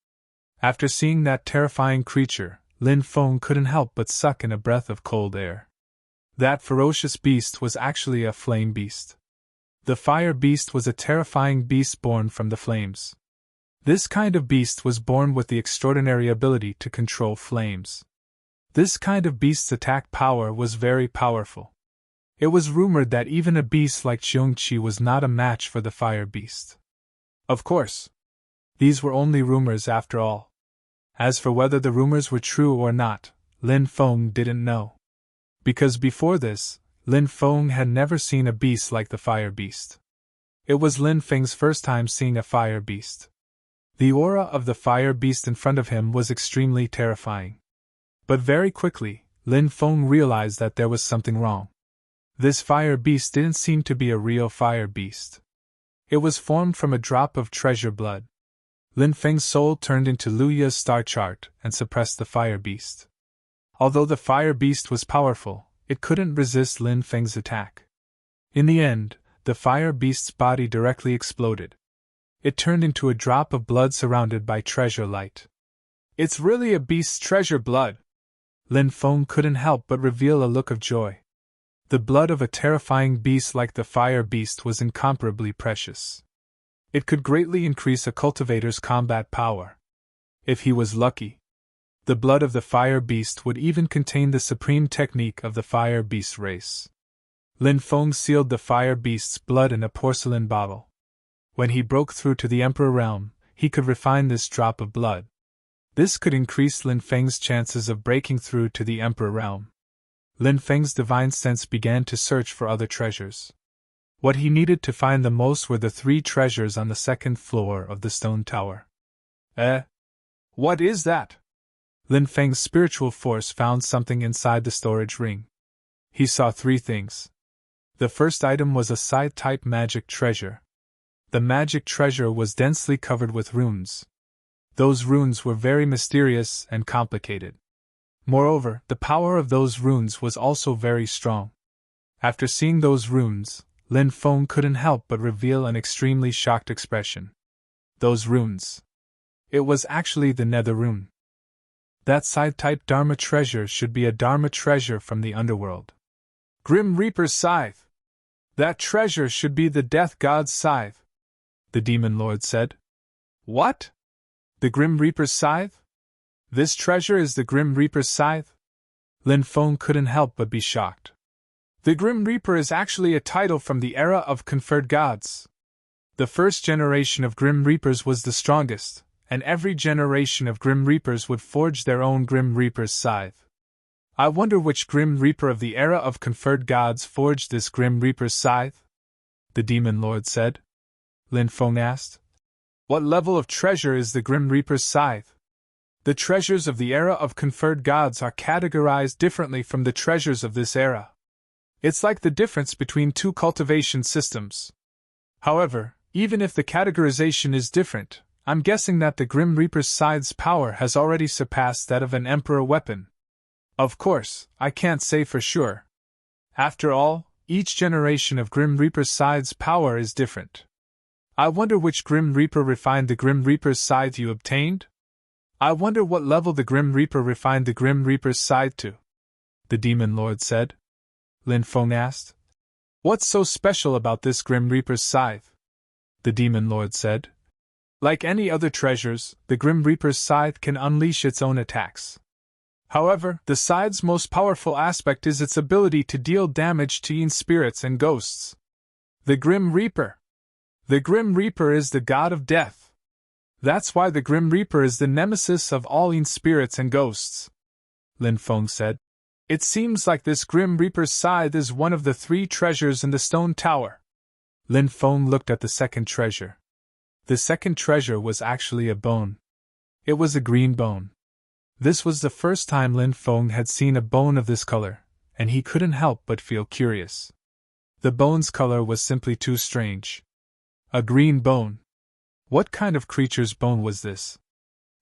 After seeing that terrifying creature, Lin Feng couldn't help but suck in a breath of cold air. That ferocious beast was actually a flame beast. The fire beast was a terrifying beast born from the flames. This kind of beast was born with the extraordinary ability to control flames. This kind of beast's attack power was very powerful. It was rumored that even a beast like Xiongqi was not a match for the fire beast. Of course, these were only rumors after all. As for whether the rumors were true or not, Lin Feng didn't know. Because before this, Lin Feng had never seen a beast like the fire beast. It was Lin Feng's first time seeing a fire beast. The aura of the fire beast in front of him was extremely terrifying. But very quickly, Lin Feng realized that there was something wrong. This fire beast didn't seem to be a real fire beast. It was formed from a drop of treasure blood. Lin Feng's soul turned into Luya's star chart and suppressed the fire beast. Although the fire beast was powerful, it couldn't resist Lin Feng's attack. In the end, the fire beast's body directly exploded. It turned into a drop of blood surrounded by treasure light. It's really a beast's treasure blood! Lin Feng couldn't help but reveal a look of joy. The blood of a terrifying beast like the fire beast was incomparably precious. It could greatly increase a cultivator's combat power. If he was lucky, the blood of the fire beast would even contain the supreme technique of the fire beast race. Lin Feng sealed the fire beast's blood in a porcelain bottle. When he broke through to the Emperor realm, he could refine this drop of blood. This could increase Lin Feng's chances of breaking through to the Emperor realm. Lin Feng's divine sense began to search for other treasures. What he needed to find the most were the 3 treasures on the 2nd floor of the stone tower. What is that? Lin Feng's spiritual force found something inside the storage ring. He saw 3 things. The first item was a side-type magic treasure. The magic treasure was densely covered with runes. Those runes were very mysterious and complicated. Moreover, the power of those runes was also very strong. After seeing those runes, Lin Feng couldn't help but reveal an extremely shocked expression. Those runes. It was actually the Nether rune. That side-type Dharma treasure should be a Dharma treasure from the underworld. Grim Reaper's scythe! That treasure should be the Death God's scythe, the Demon Lord said. What? The Grim Reaper's scythe? This treasure is the Grim Reaper's scythe? Lin Feng couldn't help but be shocked. The Grim Reaper is actually a title from the era of conferred gods. The first generation of Grim Reapers was the strongest, and every generation of Grim Reapers would forge their own Grim Reaper's scythe. I wonder which Grim Reaper of the era of conferred gods forged this Grim Reaper's scythe? The Demon Lord said. Lin Feng asked. What level of treasure is the Grim Reaper's scythe? The treasures of the era of conferred gods are categorized differently from the treasures of this era. It's like the difference between 2 cultivation systems. However, even if the categorization is different, I'm guessing that the Grim Reaper's scythe's power has already surpassed that of an Emperor weapon. Of course, I can't say for sure. After all, each generation of Grim Reaper's scythe's power is different. I wonder which Grim Reaper refined the Grim Reaper's scythe you obtained? I wonder what level the Grim Reaper refined the Grim Reaper's scythe to, the Demon Lord said. Lin Feng asked. What's so special about this Grim Reaper's scythe? The Demon Lord said. Like any other treasures, the Grim Reaper's scythe can unleash its own attacks. However, the scythe's most powerful aspect is its ability to deal damage to Yin spirits and ghosts. The Grim Reaper. The Grim Reaper is the god of death. That's why the Grim Reaper is the nemesis of all Yin spirits and ghosts, Lin Feng said. It seems like this Grim Reaper's scythe is one of the 3 treasures in the stone tower. Lin Feng looked at the second treasure. The second treasure was actually a bone. It was a green bone. This was the first time Lin Feng had seen a bone of this color, and he couldn't help but feel curious. The bone's color was simply too strange. A green bone. What kind of creature's bone was this?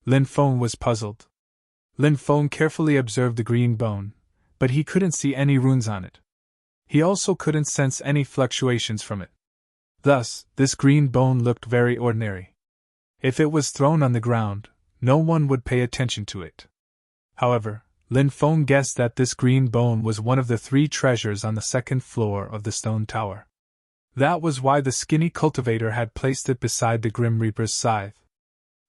Lin Feng was puzzled. Lin Feng carefully observed the green bone, but he couldn't see any runes on it. He also couldn't sense any fluctuations from it. Thus, this green bone looked very ordinary. If it was thrown on the ground, no one would pay attention to it. However, Lin Feng guessed that this green bone was one of the 3 treasures on the second floor of the stone tower. That was why the skinny cultivator had placed it beside the Grim Reaper's scythe.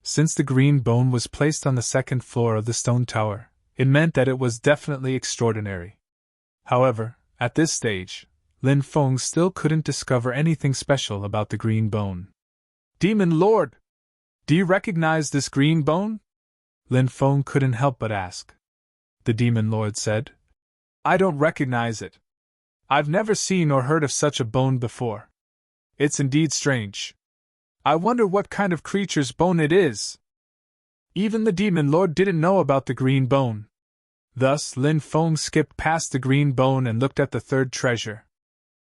Since the green bone was placed on the second floor of the stone tower, it meant that it was definitely extraordinary. However, at this stage, Lin Feng still couldn't discover anything special about the green bone. Demon Lord! Do you recognize this green bone? Lin Feng couldn't help but ask. The Demon Lord said. I don't recognize it. I've never seen or heard of such a bone before. It's indeed strange. I wonder what kind of creature's bone it is. Even the Demon Lord didn't know about the green bone. Thus, Lin Feng skipped past the green bone and looked at the third treasure.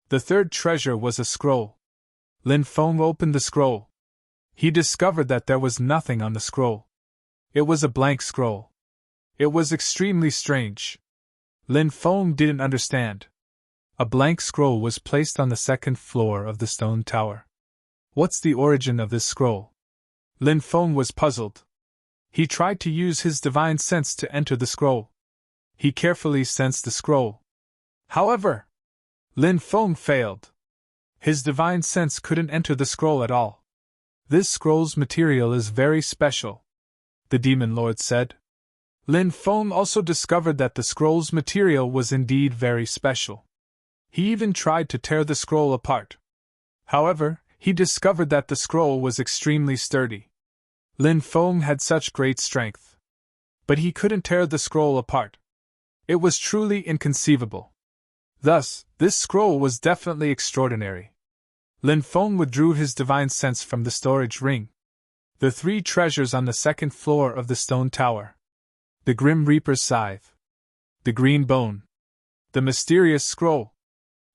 The third treasure was a scroll. Lin Feng opened the scroll. He discovered that there was nothing on the scroll. It was a blank scroll. It was extremely strange. Lin Feng didn't understand. A blank scroll was placed on the second floor of the stone tower. What's the origin of this scroll? Lin Feng was puzzled. He tried to use his divine sense to enter the scroll. He carefully sensed the scroll. However, Lin Feng failed. His divine sense couldn't enter the scroll at all. This scroll's material is very special, the Demon Lord said. Lin Feng also discovered that the scroll's material was indeed very special. He even tried to tear the scroll apart. However, he discovered that the scroll was extremely sturdy. Lin Feng had such great strength. But he couldn't tear the scroll apart. It was truly inconceivable. Thus, this scroll was definitely extraordinary. Lin Feng withdrew his divine sense from the storage ring. The 3 treasures on the second floor of the stone tower. The Grim Reaper's scythe. The green bone. The mysterious scroll.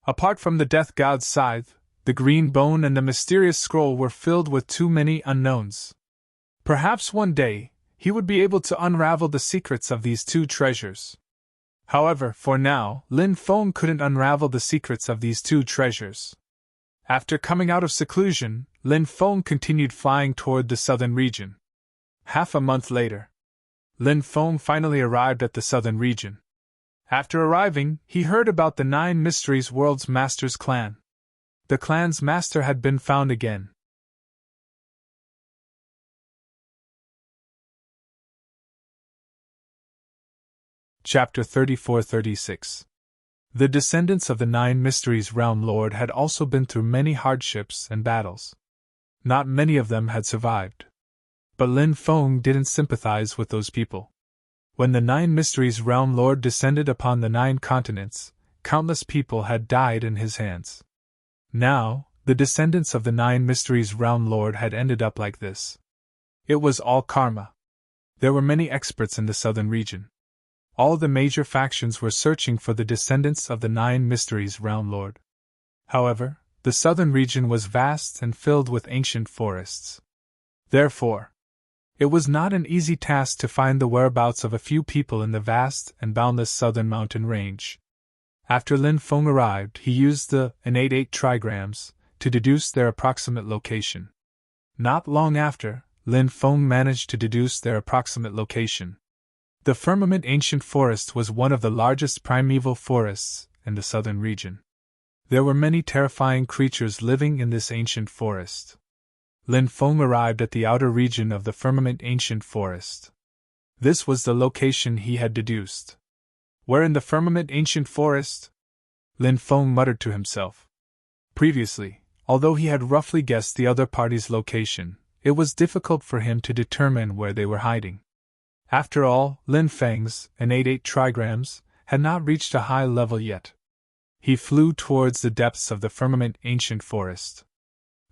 Apart from the death god's scythe, the green bone and the mysterious scroll were filled with too many unknowns. Perhaps one day, he would be able to unravel the secrets of these 2 treasures. However, for now, Lin Feng couldn't unravel the secrets of these 2 treasures. After coming out of seclusion, Lin Feng continued flying toward the southern region. Half a month later, Lin Feng finally arrived at the southern region. After arriving, he heard about the 9 Mysteries World's Master's clan. The clan's master had been found again. Chapter 34-36. The descendants of the 9 Mysteries Realm Lord had also been through many hardships and battles. Not many of them had survived. But Lin Feng didn't sympathize with those people. When the 9 Mysteries Realm Lord descended upon the 9 continents, countless people had died in his hands. Now, the descendants of the 9 Mysteries Realm Lord had ended up like this. It was all karma. There were many experts in the southern region. All the major factions were searching for the descendants of the 9 Mysteries Realm Lord. However, the southern region was vast and filled with ancient forests. Therefore, it was not an easy task to find the whereabouts of a few people in the vast and boundless southern mountain range. After Lin Feng arrived, he used the innate 8 trigrams to deduce their approximate location. Not long after, Lin Feng managed to deduce their approximate location. The Firmament Ancient Forest was one of the largest primeval forests in the southern region. There were many terrifying creatures living in this ancient forest. Lin Feng arrived at the outer region of the Firmament Ancient Forest. This was the location he had deduced. Where in the Firmament Ancient Forest? Lin Feng muttered to himself. Previously, although he had roughly guessed the other party's location, it was difficult for him to determine where they were hiding. After all, Lin Feng's innate trigrams had not reached a high level yet. He flew towards the depths of the Firmament Ancient Forest.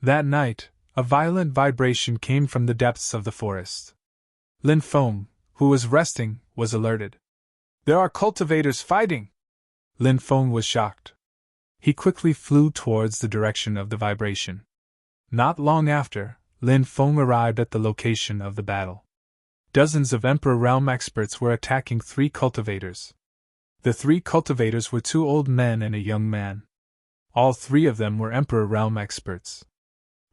That night, a violent vibration came from the depths of the forest. Lin Feng, who was resting, was alerted. There are cultivators fighting! Lin Feng was shocked. He quickly flew towards the direction of the vibration. Not long after, Lin Feng arrived at the location of the battle. Dozens of Emperor Realm experts were attacking 3 cultivators. The 3 cultivators were 2 old men and a young man. All 3 of them were Emperor Realm experts.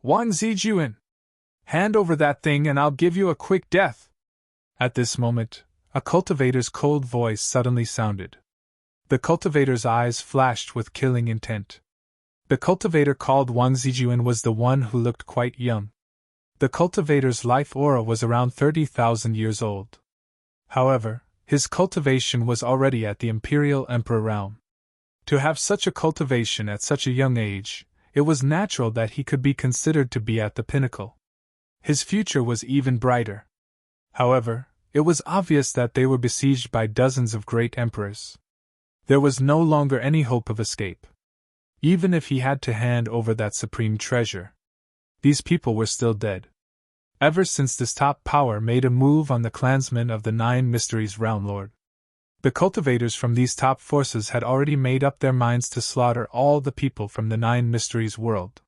Wang Zijuan! Hand over that thing and I'll give you a quick death! At this moment, a cultivator's cold voice suddenly sounded. The cultivator's eyes flashed with killing intent. The cultivator called Wang Zijuan was the one who looked quite young. The cultivator's life aura was around 30,000 years old. However, his cultivation was already at the Imperial Emperor realm. To have such a cultivation at such a young age, it was natural that he could be considered to be at the pinnacle. His future was even brighter. However, it was obvious that they were besieged by dozens of great emperors. There was no longer any hope of escape. Even if he had to hand over that supreme treasure, these people were still dead. Ever since this top power made a move on the clansmen of the 9 Mysteries Realm Lord, the cultivators from these top forces had already made up their minds to slaughter all the people from the 9 Mysteries world.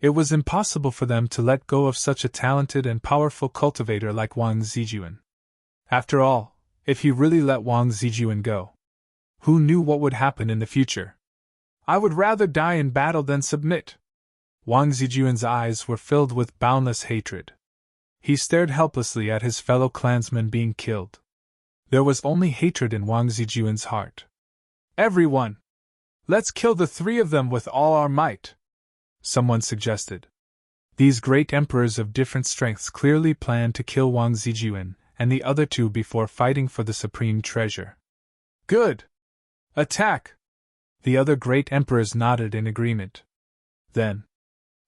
It was impossible for them to let go of such a talented and powerful cultivator like Wang Zijuan. After all, if he really let Wang Zijuan go, who knew what would happen in the future? I would rather die in battle than submit. Wang Zijuan's eyes were filled with boundless hatred. He stared helplessly at his fellow clansmen being killed. There was only hatred in Wang Zijuan's heart. Everyone! Let's kill the 3 of them with all our might! Someone suggested. These great emperors of different strengths clearly planned to kill Wang Zijuan and the other 2 before fighting for the supreme treasure. Good! Attack! The other great emperors nodded in agreement. Then,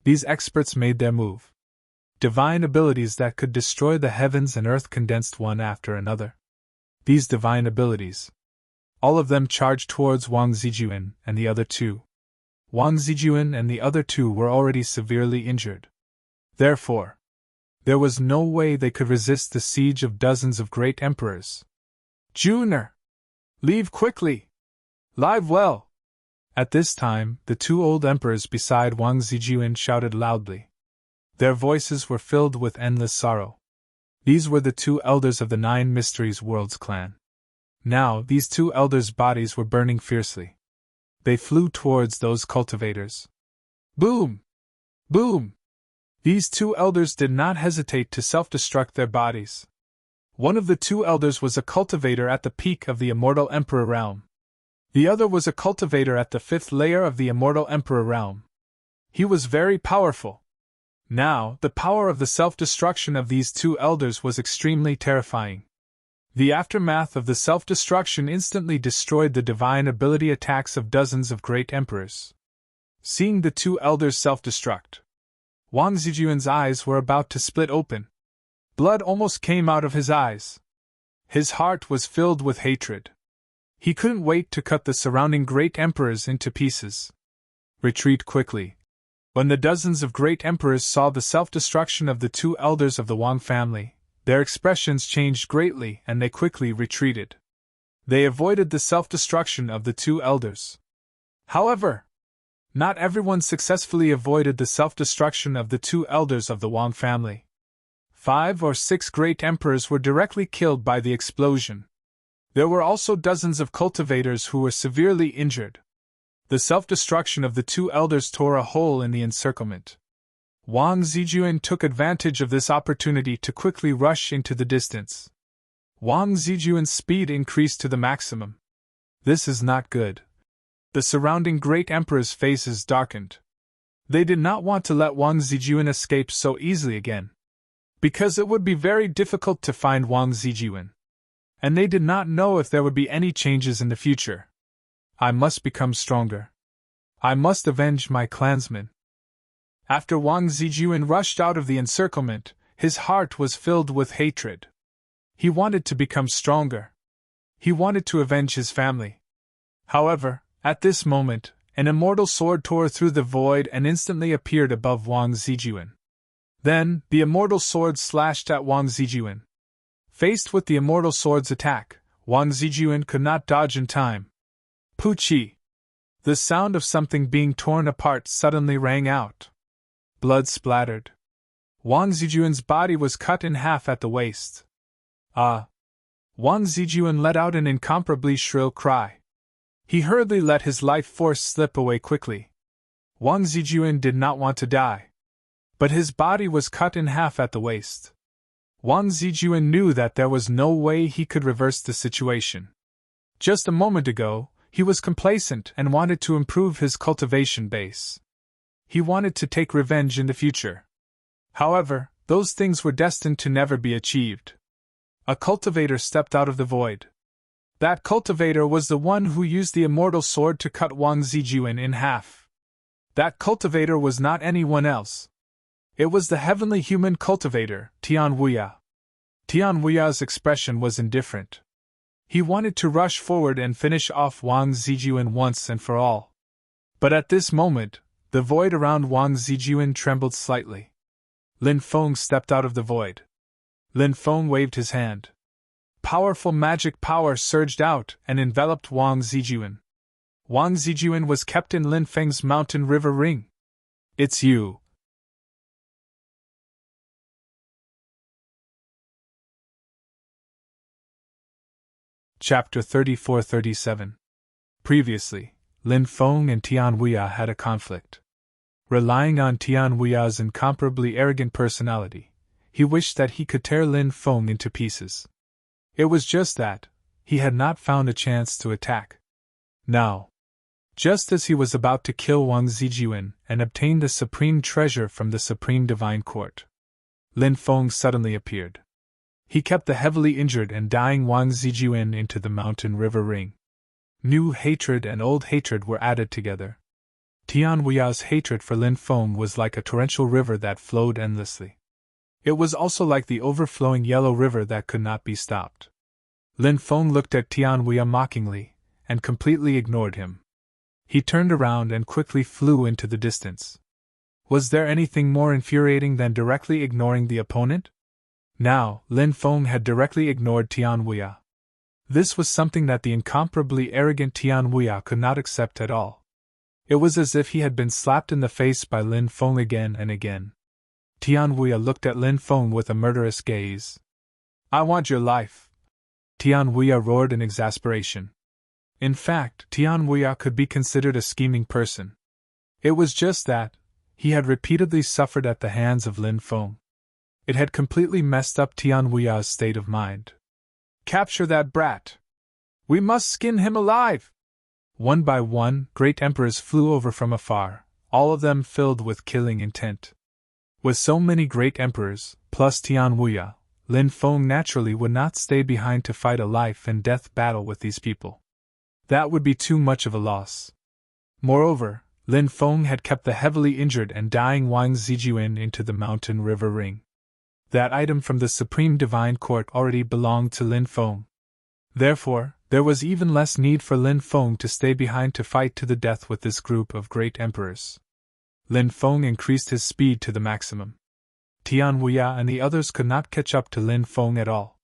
these experts made their move. Divine abilities that could destroy the heavens and earth condensed one after another. These divine abilities, all of them charged towards Wang Zijuan and the other 2. Wang Zijuan and the other 2 were already severely injured. Therefore, there was no way they could resist the siege of dozens of great emperors. Junior! Leave quickly! Live well! At this time, the 2 old emperors beside Wang Zijuan shouted loudly. Their voices were filled with endless sorrow. These were the 2 elders of the 9 Mysteries Worlds clan. Now, these 2 elders' bodies were burning fiercely. They flew towards those cultivators. Boom! Boom! These 2 elders did not hesitate to self-destruct their bodies. One of the 2 elders was a cultivator at the peak of the Immortal Emperor realm. The other was a cultivator at the 5th layer of the Immortal Emperor realm. He was very powerful. Now, the power of the self-destruction of these 2 elders was extremely terrifying. The aftermath of the self-destruction instantly destroyed the divine ability attacks of dozens of great emperors. Seeing the 2 elders self-destruct, Wang Zijuan's eyes were about to split open. Blood almost came out of his eyes. His heart was filled with hatred. He couldn't wait to cut the surrounding great emperors into pieces. Retreat quickly. When the dozens of great emperors saw the self-destruction of the 2 elders of the Wang family, their expressions changed greatly and they quickly retreated. They avoided the self-destruction of the 2 elders. However, not everyone successfully avoided the self-destruction of the 2 elders of the Wang family. 5 or 6 great emperors were directly killed by the explosion. There were also dozens of cultivators who were severely injured. The self-destruction of the 2 elders tore a hole in the encirclement. Wang Zijuan took advantage of this opportunity to quickly rush into the distance. Wang Zijuan's speed increased to the maximum. This is not good. The surrounding great emperors' faces darkened. They did not want to let Wang Zijuan escape so easily again, because it would be very difficult to find Wang Zijuan, and they did not know if there would be any changes in the future. I must become stronger. I must avenge my clansmen. After Wang Zijuan rushed out of the encirclement, his heart was filled with hatred. He wanted to become stronger. He wanted to avenge his family. However, at this moment, an immortal sword tore through the void and instantly appeared above Wang Zijuan. Then, the immortal sword slashed at Wang Zijuan. Faced with the immortal sword's attack, Wang Zijuan could not dodge in time. Puchi! The sound of something being torn apart suddenly rang out. Blood splattered. Wang Zijuan's body was cut in half at the waist. Ah! Wang Zijuan let out an incomparably shrill cry. He hurriedly let his life force slip away quickly. Wang Zijuan did not want to die, but his body was cut in half at the waist. Wang Zijuan knew that there was no way he could reverse the situation. Just a moment ago, he was complacent and wanted to improve his cultivation base. He wanted to take revenge in the future. However, those things were destined to never be achieved. A cultivator stepped out of the void. That cultivator was the one who used the immortal sword to cut Wang Zijuan in half. That cultivator was not anyone else. It was the heavenly human cultivator, Tian Wuya. Tian Wuya's expression was indifferent. He wanted to rush forward and finish off Wang Zijuan once and for all. But at this moment, the void around Wang Zijuan trembled slightly. Lin Feng stepped out of the void. Lin Feng waved his hand. Powerful magic power surged out and enveloped Wang Zijuan. Wang Zijuan was kept in Lin Feng's mountain river ring. It's you. Chapter 34-37. Previously, Lin Feng and Tian Wuya had a conflict. Relying on Tian Wuya's incomparably arrogant personality, he wished that he could tear Lin Feng into pieces. It was just that he had not found a chance to attack. Now, just as he was about to kill Wang Zijuan and obtain the supreme treasure from the supreme divine court, Lin Feng suddenly appeared. He kept the heavily injured and dying Wang Zijuan into the mountain river ring. New hatred and old hatred were added together. Tian Wuya's hatred for Lin Feng was like a torrential river that flowed endlessly. It was also like the overflowing yellow river that could not be stopped. Lin Feng looked at Tian Wuya mockingly, and completely ignored him. He turned around and quickly flew into the distance. Was there anything more infuriating than directly ignoring the opponent? Now, Lin Feng had directly ignored Tian Wuya. This was something that the incomparably arrogant Tian Wuya could not accept at all. It was as if he had been slapped in the face by Lin Feng again and again. Tian Wuya looked at Lin Feng with a murderous gaze. I want your life! Tian Wuya roared in exasperation. In fact, Tian Wuya could be considered a scheming person. It was just that he had repeatedly suffered at the hands of Lin Feng. It had completely messed up Tian Wuya's state of mind. Capture that brat! We must skin him alive! One by one, great emperors flew over from afar, all of them filled with killing intent. With so many great emperors, plus Tian Wuya, Lin Feng naturally would not stay behind to fight a life-and-death battle with these people. That would be too much of a loss. Moreover, Lin Feng had kept the heavily injured and dying Wang Zijuan into the mountain river ring. That item from the Supreme Divine Court already belonged to Lin Feng. Therefore, there was even less need for Lin Feng to stay behind to fight to the death with this group of great emperors. Lin Feng increased his speed to the maximum. Tian Wuya and the others could not catch up to Lin Feng at all.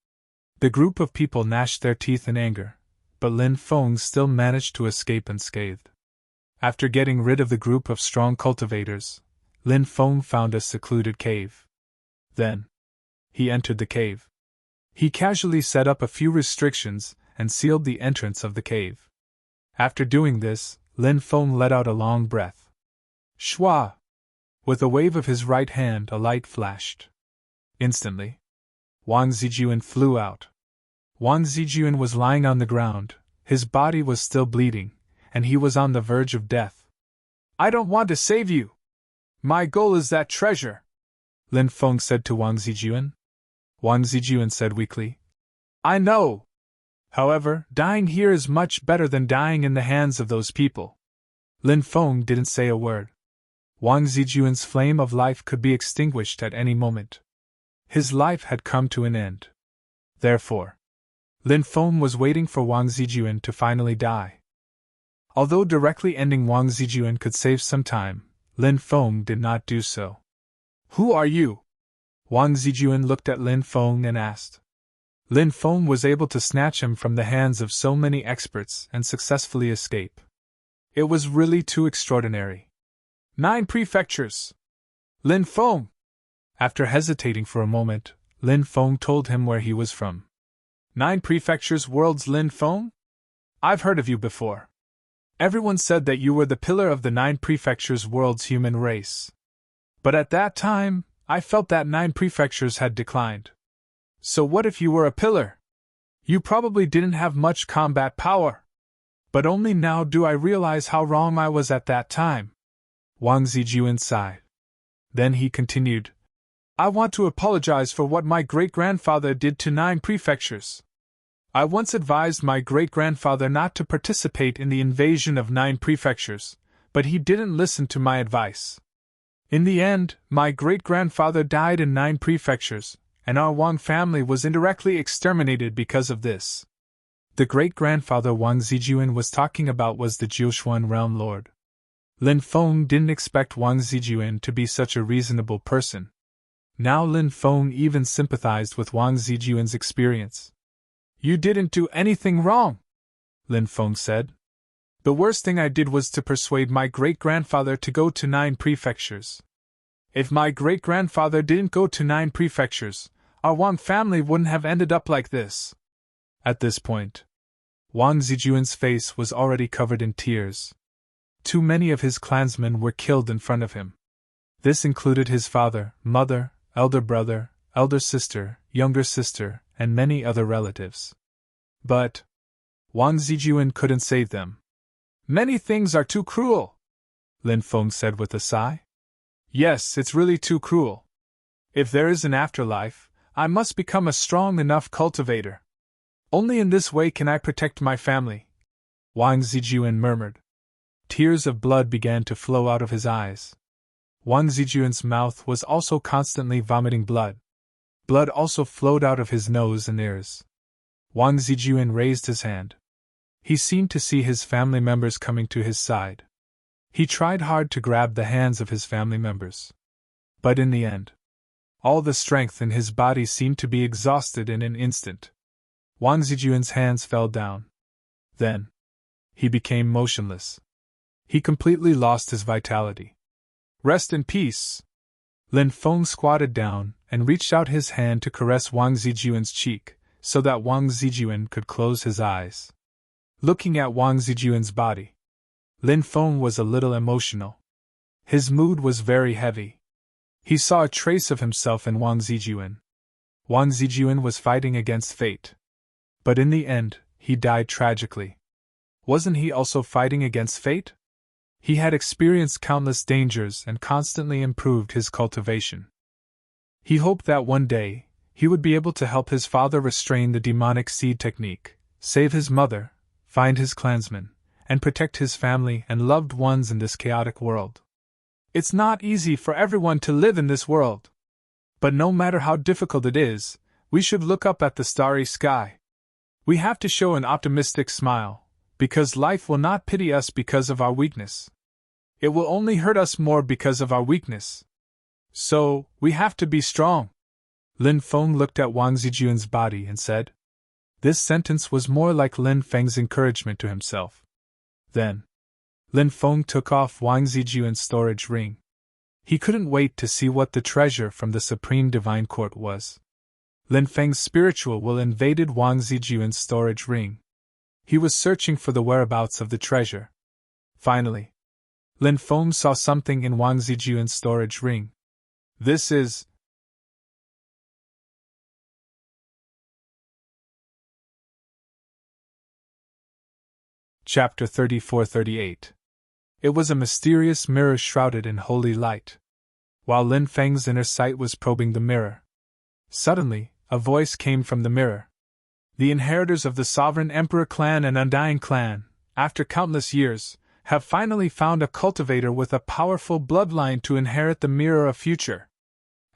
The group of people gnashed their teeth in anger, but Lin Feng still managed to escape unscathed. After getting rid of the group of strong cultivators, Lin Feng found a secluded cave. Then, he entered the cave. He casually set up a few restrictions and sealed the entrance of the cave. After doing this, Lin Feng let out a long breath. Shwa! With a wave of his right hand, a light flashed. Instantly, Wang Zijuan flew out. Wang Zijuan was lying on the ground, his body was still bleeding, and he was on the verge of death. I don't want to save you. My goal is that treasure, Lin Feng said to Wang Zijuan. Wang Zijuan said weakly, I know. However, dying here is much better than dying in the hands of those people. Lin Feng didn't say a word. Wang Zijuan's flame of life could be extinguished at any moment. His life had come to an end. Therefore, Lin Feng was waiting for Wang Zijuan to finally die. Although directly ending Wang Zijuan could save some time, Lin Feng did not do so. Who are you? Wang Zijuan looked at Lin Feng and asked. Lin Feng was able to snatch him from the hands of so many experts and successfully escape. It was really too extraordinary. 9 prefectures. Lin Feng. After hesitating for a moment, Lin Feng told him where he was from. 9 prefectures worlds Lin Feng? I've heard of you before. Everyone said that you were the pillar of the 9 prefectures world's human race. But at that time, I felt that 9 prefectures had declined. So what if you were a pillar? You probably didn't have much combat power. But only now do I realize how wrong I was at that time. Wang Zijuan sighed. Then he continued, I want to apologize for what my great-grandfather did to 9 prefectures. I once advised my great-grandfather not to participate in the invasion of 9 prefectures, but he didn't listen to my advice. In the end, my great-grandfather died in 9 prefectures, and our Wang family was indirectly exterminated because of this. The great-grandfather Wang Zijuan was talking about was the Jiushuan realm lord. Lin Feng didn't expect Wang Zijuan to be such a reasonable person. Now Lin Feng even sympathized with Wang Zijuan's experience. You didn't do anything wrong, Lin Feng said. The worst thing I did was to persuade my great-grandfather to go to 9 prefectures. If my great-grandfather didn't go to 9 prefectures, our Wang family wouldn't have ended up like this. At this point, Wang Zijuan's face was already covered in tears. Too many of his clansmen were killed in front of him. This included his father, mother, elder brother, elder sister, younger sister, and many other relatives. But Wang Zijuan couldn't save them. Many things are too cruel, Lin Feng said with a sigh. Yes, it's really too cruel. If there is an afterlife, I must become a strong enough cultivator. Only in this way can I protect my family, Wang Zijuan murmured. Tears of blood began to flow out of his eyes. Wang Zijuan's mouth was also constantly vomiting blood. Blood also flowed out of his nose and ears. Wang Zijuan raised his hand. He seemed to see his family members coming to his side. He tried hard to grab the hands of his family members. But in the end, all the strength in his body seemed to be exhausted in an instant. Wang Zijuan's hands fell down. Then, he became motionless. He completely lost his vitality. Rest in peace. Lin Feng squatted down and reached out his hand to caress Wang Zijuan's cheek, so that Wang Zijuan could close his eyes. Looking at Wang Zijuan's body, Lin Feng was a little emotional. His mood was very heavy. He saw a trace of himself in Wang Zijuan. Wang Zijuan was fighting against fate. But in the end, he died tragically. Wasn't he also fighting against fate? He had experienced countless dangers and constantly improved his cultivation. He hoped that one day, he would be able to help his father restrain the demonic seed technique, save his mother, find his clansmen, and protect his family and loved ones in this chaotic world. It's not easy for everyone to live in this world. But no matter how difficult it is, we should look up at the starry sky. We have to show an optimistic smile, because life will not pity us because of our weakness. It will only hurt us more because of our weakness. So, we have to be strong. Lin Feng looked at Wang Zijuan's body and said. This sentence was more like Lin Feng's encouragement to himself. Then, Lin Feng took off Wang Zijuan's storage ring. He couldn't wait to see what the treasure from the Supreme Divine Court was. Lin Feng's spiritual will invaded Wang Zijuan's storage ring. He was searching for the whereabouts of the treasure. Finally, Lin Feng saw something in Wang Zijuan's storage ring. This is. Chapter 34-38. It was a mysterious mirror shrouded in holy light. While Lin Feng's inner sight was probing the mirror, suddenly, a voice came from the mirror. The inheritors of the Sovereign Emperor clan and Undying clan, after countless years, have finally found a cultivator with a powerful bloodline to inherit the mirror of future.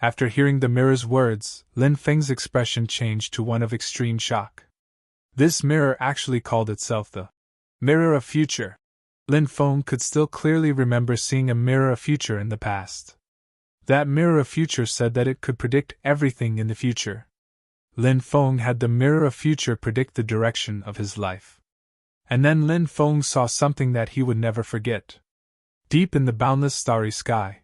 After hearing the mirror's words, Lin Feng's expression changed to one of extreme shock. This mirror actually called itself the Mirror of Future. Lin Feng could still clearly remember seeing a mirror of future in the past. That mirror of future said that it could predict everything in the future. Lin Feng had the mirror of future predict the direction of his life. And then Lin Feng saw something that he would never forget. Deep in the boundless starry sky,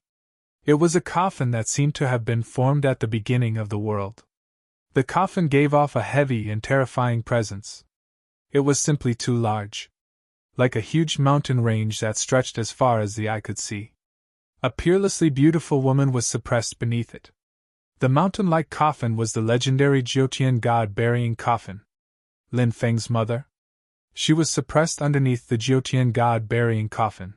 it was a coffin that seemed to have been formed at the beginning of the world. The coffin gave off a heavy and terrifying presence. It was simply too large. Like a huge mountain range that stretched as far as the eye could see. A peerlessly beautiful woman was suppressed beneath it. The mountain-like coffin was the legendary Jiutian god-burying coffin. Lin Feng's mother? She was suppressed underneath the Jiutian god-burying coffin.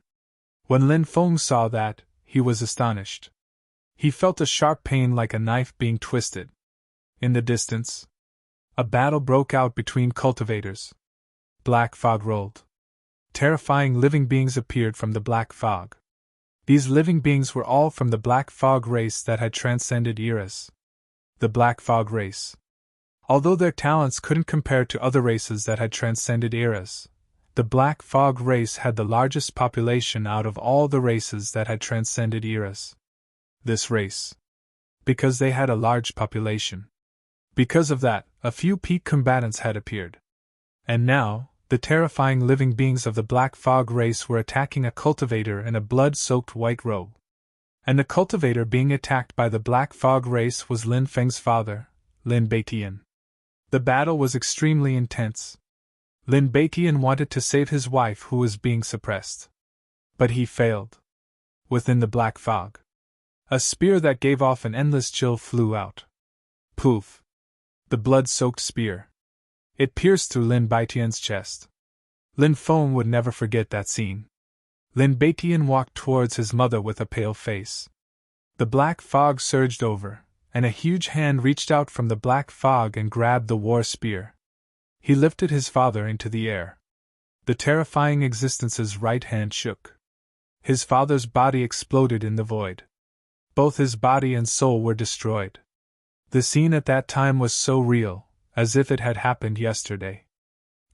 When Lin Feng saw that, he was astonished. He felt a sharp pain like a knife being twisted. In the distance, a battle broke out between cultivators. Black fog rolled. Terrifying living beings appeared from the black fog. These living beings were all from the black fog race that had transcended eras. The black fog race. Although their talents couldn't compare to other races that had transcended eras, the black fog race had the largest population out of all the races that had transcended eras. This race. Because they had a large population. Because of that, a few peak combatants had appeared. And now, the terrifying living beings of the Black Fog race were attacking a cultivator in a blood-soaked white robe. And the cultivator being attacked by the Black Fog race was Lin Feng's father, Lin Beitian. The battle was extremely intense. Lin Beitian wanted to save his wife who was being suppressed. But he failed. Within the Black Fog, a spear that gave off an endless chill flew out. Poof! The blood-soaked spear. It pierced through Lin Beitian's chest. Lin Feng would never forget that scene. Lin Beitian walked towards his mother with a pale face. The black fog surged over, and a huge hand reached out from the black fog and grabbed the war spear. He lifted his father into the air. The terrifying existence's right hand shook. His father's body exploded in the void. Both his body and soul were destroyed. The scene at that time was so real, as if it had happened yesterday.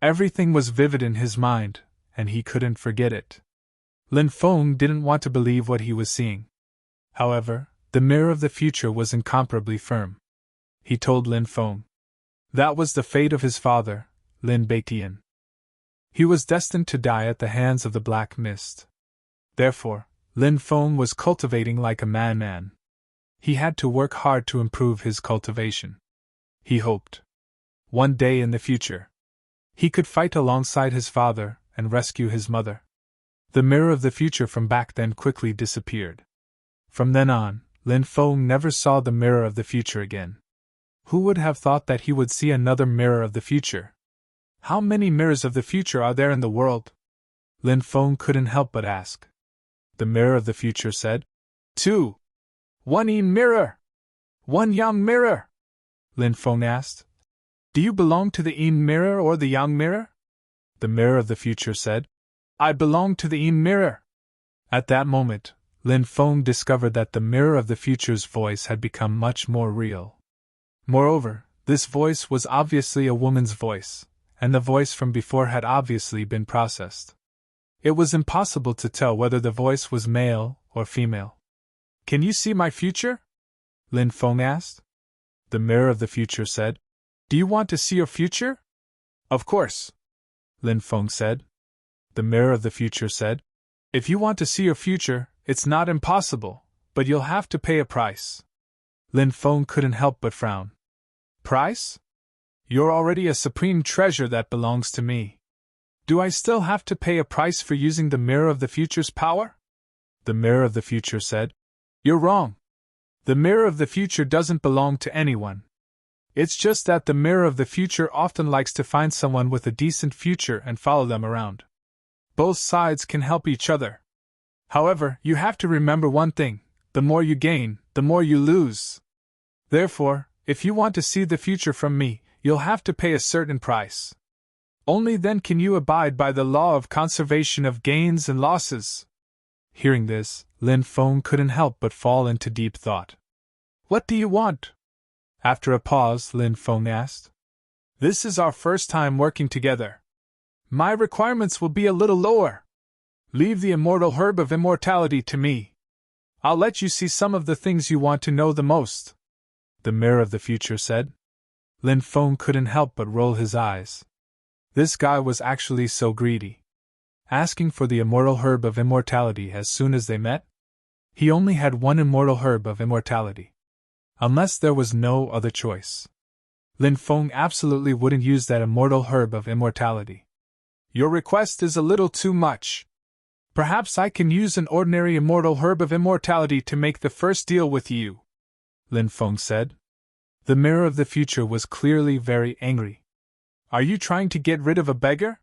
Everything was vivid in his mind, and he couldn't forget it. Lin Feng didn't want to believe what he was seeing. However, the mirror of the future was incomparably firm. He told Lin Feng. That was the fate of his father, Lin Beitian. He was destined to die at the hands of the Black Mist. Therefore, Lin Feng was cultivating like a madman. He had to work hard to improve his cultivation. He hoped. One day in the future, he could fight alongside his father and rescue his mother. The mirror of the future from back then quickly disappeared. From then on, Lin Feng never saw the mirror of the future again. Who would have thought that he would see another mirror of the future? How many mirrors of the future are there in the world? Lin Feng couldn't help but ask. The mirror of the future said, 2. 1 yin mirror. 1 yang mirror. Lin Feng asked. Do you belong to the yin mirror or the yang mirror? The mirror of the future said, I belong to the yin mirror. At that moment, Lin Feng discovered that the mirror of the future's voice had become much more real. Moreover, this voice was obviously a woman's voice, and the voice from before had obviously been processed. It was impossible to tell whether the voice was male or female. Can you see my future? Lin Feng asked. The mirror of the future said, Do you want to see your future? Of course, Lin Feng said. The mirror of the future said, If you want to see your future, it's not impossible, but you'll have to pay a price. Lin Feng couldn't help but frown. Price? You're already a supreme treasure that belongs to me. Do I still have to pay a price for using the mirror of the future's power? the mirror of the future said. You're wrong. The mirror of the future doesn't belong to anyone. It's just that the mirror of the future often likes to find someone with a decent future and follow them around. Both sides can help each other. However, you have to remember one thing: the more you gain, the more you lose. Therefore, if you want to see the future from me, you'll have to pay a certain price. Only then can you abide by the law of conservation of gains and losses. Hearing this, Lin Feng couldn't help but fall into deep thought. What do you want? After a pause, Lin Feng asked. This is our first time working together. My requirements will be a little lower. Leave the immortal herb of immortality to me. I'll let you see some of the things you want to know the most, the mirror of the future said. Lin Feng couldn't help but roll his eyes. This guy was actually so greedy. Asking for the immortal herb of immortality as soon as they met? He only had one immortal herb of immortality. Unless there was no other choice. Lin Feng absolutely wouldn't use that immortal herb of immortality. Your request is a little too much. Perhaps I can use an ordinary immortal herb of immortality to make the first deal with you, Lin Feng said. The mirror of the future was clearly very angry. Are you trying to get rid of a beggar?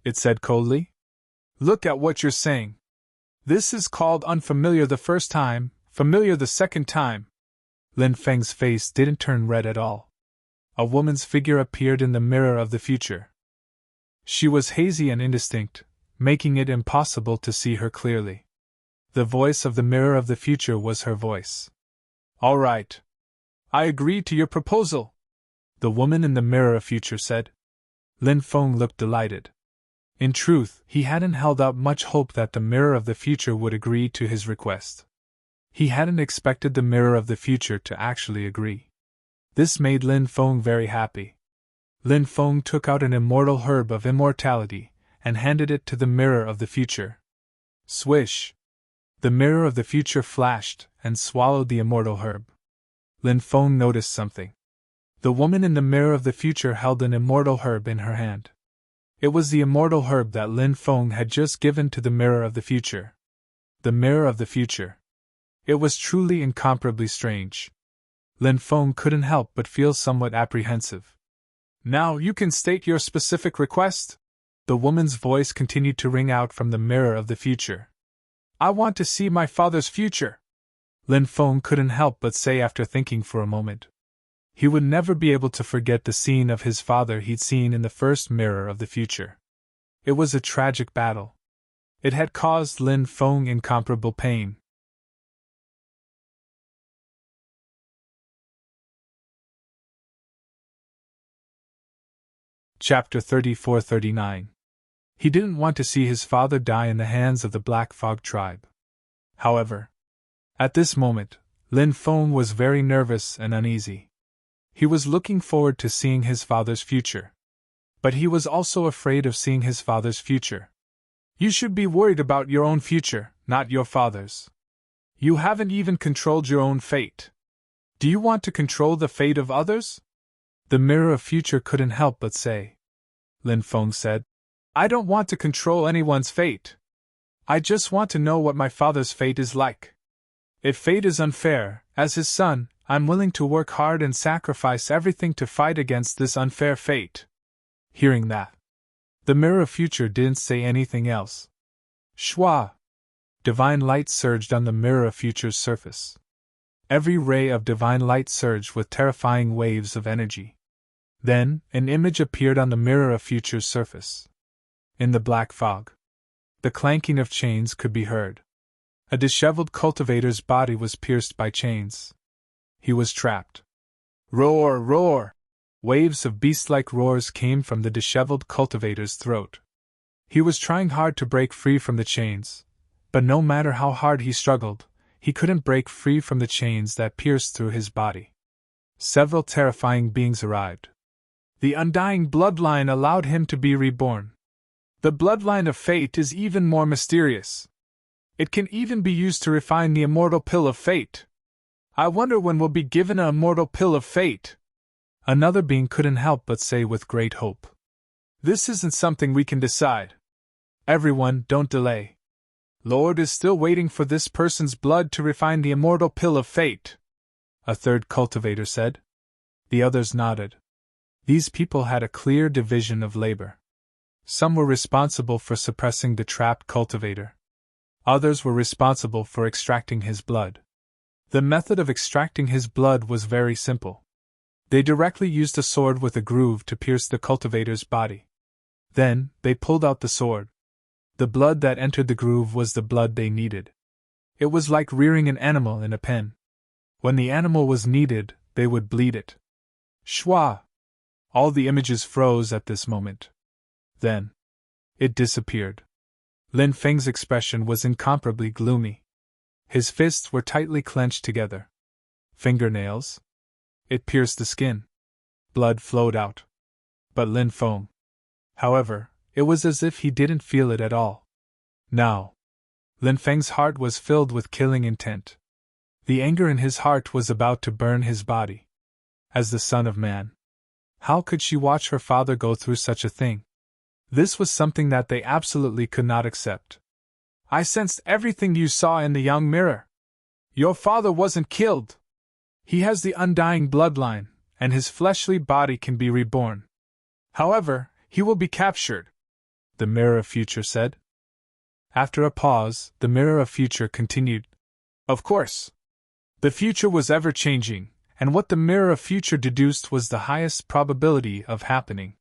It said coldly. Look at what you're saying. This is called unfamiliar the first time, familiar the second time. Lin Feng's face didn't turn red at all. A woman's figure appeared in the mirror of the future. She was hazy and indistinct, making it impossible to see her clearly. The voice of the mirror of the future was her voice. All right. I agree to your proposal, the woman in the mirror of future said. Lin Feng looked delighted. In truth, he hadn't held out much hope that the mirror of the future would agree to his request. He hadn't expected the mirror of the future to actually agree. This made Lin Feng very happy. Lin Feng took out an immortal herb of immortality and handed it to the mirror of the future. Swish! The mirror of the future flashed and swallowed the immortal herb. Lin Feng noticed something. The woman in the mirror of the future held an immortal herb in her hand. It was the immortal herb that Lin Feng had just given to the mirror of the future. The mirror of the future. It was truly incomparably strange. Lin Feng couldn't help but feel somewhat apprehensive. Now you can state your specific request? The woman's voice continued to ring out from the mirror of the future. I want to see my father's future, Lin Feng couldn't help but say after thinking for a moment. He would never be able to forget the scene of his father he'd seen in the first mirror of the future. It was a tragic battle. It had caused Lin Feng incomparable pain. Chapter 34-39. He didn't want to see his father die in the hands of the Black Fog tribe. However, at this moment, Lin Feng was very nervous and uneasy. He was looking forward to seeing his father's future. But he was also afraid of seeing his father's future. You should be worried about your own future, not your father's. You haven't even controlled your own fate. Do you want to control the fate of others? The mirror of future couldn't help but say. Lin Feng said, I don't want to control anyone's fate. I just want to know what my father's fate is like. If fate is unfair, as his son, I'm willing to work hard and sacrifice everything to fight against this unfair fate. Hearing that, the mirror of future didn't say anything else. Shwa! Divine light surged on the mirror of future's surface. Every ray of divine light surged with terrifying waves of energy. Then, an image appeared on the mirror of future's surface. In the black fog, the clanking of chains could be heard. A disheveled cultivator's body was pierced by chains. He was trapped. Roar, roar! Waves of beast-like roars came from the disheveled cultivator's throat. He was trying hard to break free from the chains, but no matter how hard he struggled, he couldn't break free from the chains that pierced through his body. Several terrifying beings arrived. The undying bloodline allowed him to be reborn. The bloodline of fate is even more mysterious. It can even be used to refine the immortal pill of fate. I wonder when we'll be given an immortal pill of fate. Another being couldn't help but say with great hope. This isn't something we can decide. Everyone, don't delay. Lord is still waiting for this person's blood to refine the immortal pill of fate, a third cultivator said. The others nodded. These people had a clear division of labor. Some were responsible for suppressing the trapped cultivator. Others were responsible for extracting his blood. The method of extracting his blood was very simple. They directly used a sword with a groove to pierce the cultivator's body. Then, they pulled out the sword. The blood that entered the groove was the blood they needed. It was like rearing an animal in a pen. When the animal was needed, they would bleed it. Shwa! All the images froze at this moment. Then, it disappeared. Lin Feng's expression was incomparably gloomy. His fists were tightly clenched together. Fingernails? It pierced the skin. Blood flowed out. But Lin Feng. However, it was as if he didn't feel it at all. Now, Lin Feng's heart was filled with killing intent. The anger in his heart was about to burn his body. As the son of man, how could she watch her father go through such a thing? This was something that they absolutely could not accept. I sensed everything you saw in the young mirror. Your father wasn't killed. He has the undying bloodline, and his fleshly body can be reborn. However, he will be captured, the Mirror of Future said. After a pause, the Mirror of Future continued. Of course. The future was ever-changing, and what the Mirror of Future deduced was the highest probability of happening.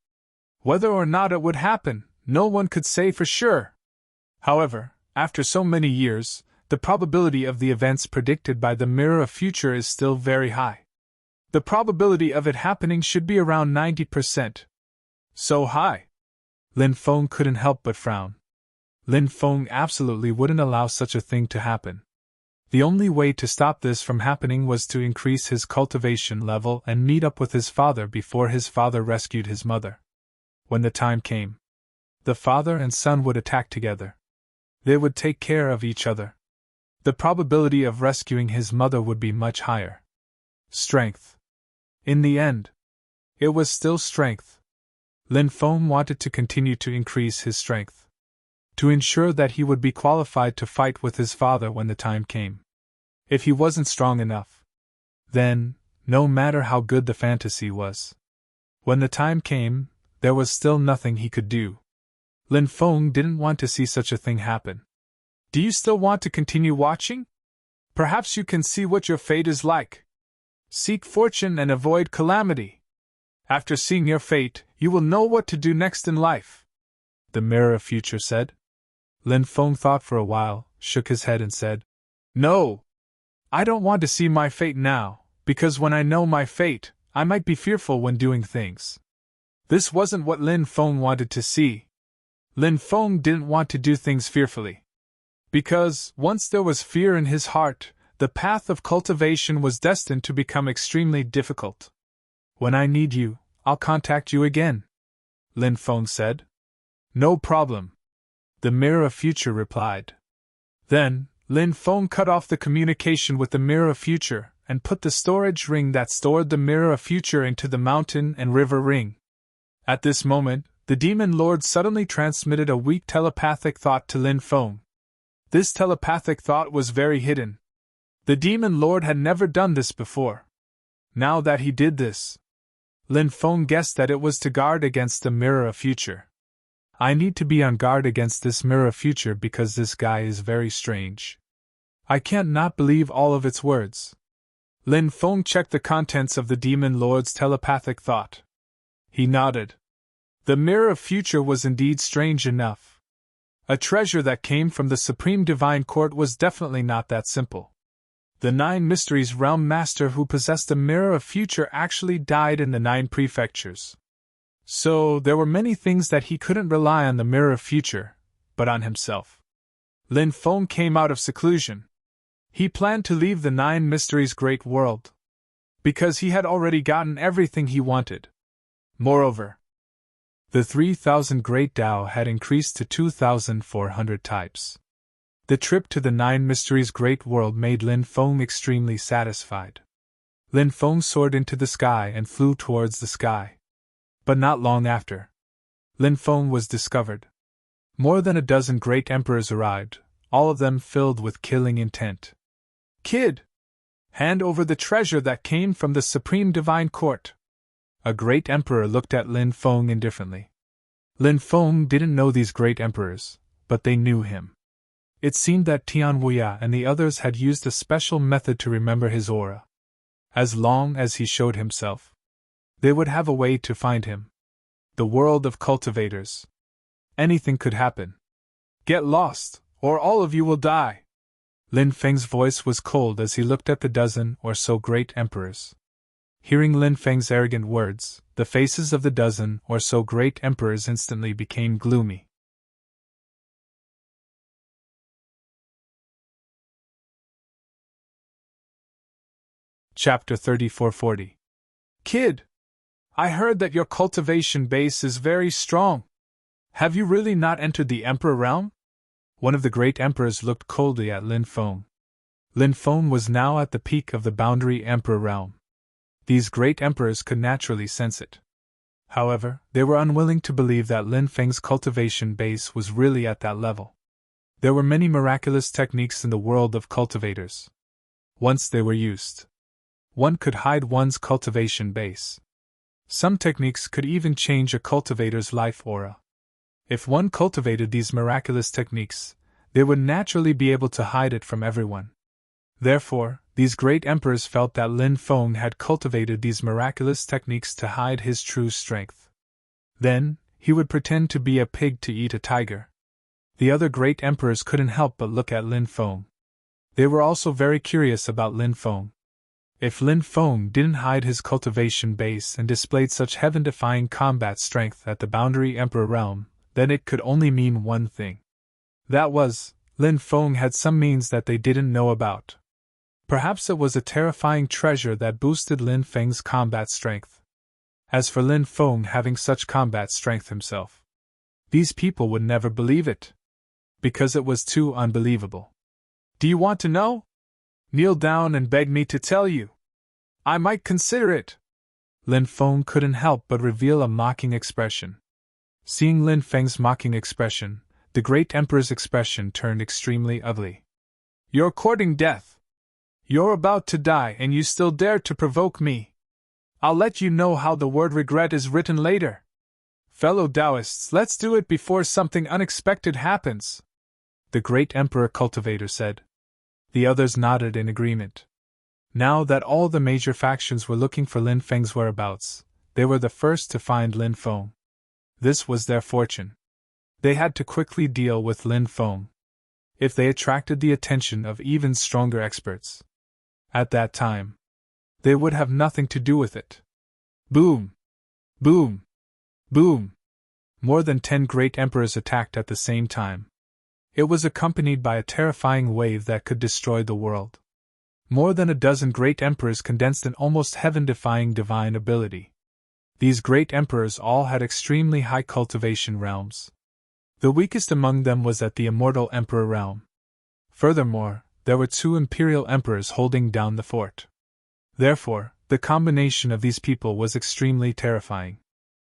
Whether or not it would happen, no one could say for sure. However, after so many years, the probability of the events predicted by the Mirror of Future is still very high. The probability of it happening should be around 90%. So high. Lin Feng couldn't help but frown. Lin Feng absolutely wouldn't allow such a thing to happen. The only way to stop this from happening was to increase his cultivation level and meet up with his father before his father rescued his mother. When the time came, the father and son would attack together. They would take care of each other. The probability of rescuing his mother would be much higher. Strength. In the end, it was still strength. Lin Feng wanted to continue to increase his strength, to ensure that he would be qualified to fight with his father when the time came. If he wasn't strong enough, then, no matter how good the fantasy was, when the time came, there was still nothing he could do. Lin Feng didn't want to see such a thing happen. Do you still want to continue watching? Perhaps you can see what your fate is like. Seek fortune and avoid calamity. After seeing your fate, you will know what to do next in life, the Mirror of Future said. Lin Feng thought for a while, shook his head and said, No! I don't want to see my fate now, because when I know my fate, I might be fearful when doing things. This wasn't what Lin Feng wanted to see. Lin Feng didn't want to do things fearfully. Because, once there was fear in his heart, the path of cultivation was destined to become extremely difficult. When I need you, I'll contact you again, Lin Feng said. No problem, the Mirror of Future replied. Then, Lin Feng cut off the communication with the Mirror of Future and put the storage ring that stored the Mirror of Future into the mountain and river ring. At this moment, the Demon Lord suddenly transmitted a weak telepathic thought to Lin Feng. This telepathic thought was very hidden. The Demon Lord had never done this before. Now that he did this, Lin Feng guessed that it was to guard against the Mirror of Future. I need to be on guard against this Mirror of Future because this guy is very strange. I can't not believe all of its words. Lin Feng checked the contents of the Demon Lord's telepathic thought. He nodded. The Mirror of Future was indeed strange enough. A treasure that came from the Supreme Divine Court was definitely not that simple. The 9 Mysteries Realm Master who possessed the Mirror of Future actually died in the 9 prefectures. So, there were many things that he couldn't rely on the Mirror of Future, but on himself. Lin Feng came out of seclusion. He planned to leave the 9 Mysteries Great World, because he had already gotten everything he wanted. Moreover, the 3,000 Great Tao had increased to 2,400 types. The trip to the 9 Mysteries Great World made Lin Feng extremely satisfied. Lin Feng soared into the sky and flew towards the sky. But not long after, Lin Feng was discovered. More than a dozen great emperors arrived, all of them filled with killing intent. "Kid! Hand over the treasure that came from the Supreme Divine Court." A great emperor looked at Lin Feng indifferently. Lin Feng didn't know these great emperors, but they knew him. It seemed that Tian Wuya and the others had used a special method to remember his aura. As long as he showed himself, they would have a way to find him. The world of cultivators. Anything could happen. "Get lost, or all of you will die." Lin Feng's voice was cold as he looked at the dozen or so great emperors. Hearing Lin Feng's arrogant words, the faces of the dozen or so great emperors instantly became gloomy. Chapter 3440. "Kid! I heard that your cultivation base is very strong. Have you really not entered the Emperor realm?" One of the great emperors looked coldly at Lin Feng. Lin Feng was now at the peak of the boundary Emperor realm. These great emperors could naturally sense it. However, they were unwilling to believe that Lin Feng's cultivation base was really at that level. There were many miraculous techniques in the world of cultivators. Once they were used, one could hide one's cultivation base. Some techniques could even change a cultivator's life aura. If one cultivated these miraculous techniques, they would naturally be able to hide it from everyone. Therefore, these great emperors felt that Lin Feng had cultivated these miraculous techniques to hide his true strength. Then, he would pretend to be a pig to eat a tiger. The other great emperors couldn't help but look at Lin Feng. They were also very curious about Lin Feng. If Lin Feng didn't hide his cultivation base and displayed such heaven-defying combat strength at the boundary Emperor realm, then it could only mean one thing. That was, Lin Feng had some means that they didn't know about. Perhaps it was a terrifying treasure that boosted Lin Feng's combat strength. As for Lin Feng having such combat strength himself, these people would never believe it, because it was too unbelievable. "Do you want to know? Kneel down and beg me to tell you. I might consider it." Lin Feng couldn't help but reveal a mocking expression. Seeing Lin Feng's mocking expression, the great emperor's expression turned extremely ugly. "You're courting death. You're about to die and you still dare to provoke me. I'll let you know how the word regret is written later. Fellow Taoists, let's do it before something unexpected happens," the great emperor cultivator said. The others nodded in agreement. Now that all the major factions were looking for Lin Feng's whereabouts, they were the first to find Lin Feng. This was their fortune. They had to quickly deal with Lin Feng. If they attracted the attention of even stronger experts, at that time, they would have nothing to do with it. Boom! Boom! Boom! More than 10 great emperors attacked at the same time. It was accompanied by a terrifying wave that could destroy the world. More than a dozen great emperors condensed an almost heaven-defying divine ability. These great emperors all had extremely high cultivation realms. The weakest among them was at the immortal emperor realm. Furthermore, there were 2 imperial emperors holding down the fort. Therefore, the combination of these people was extremely terrifying.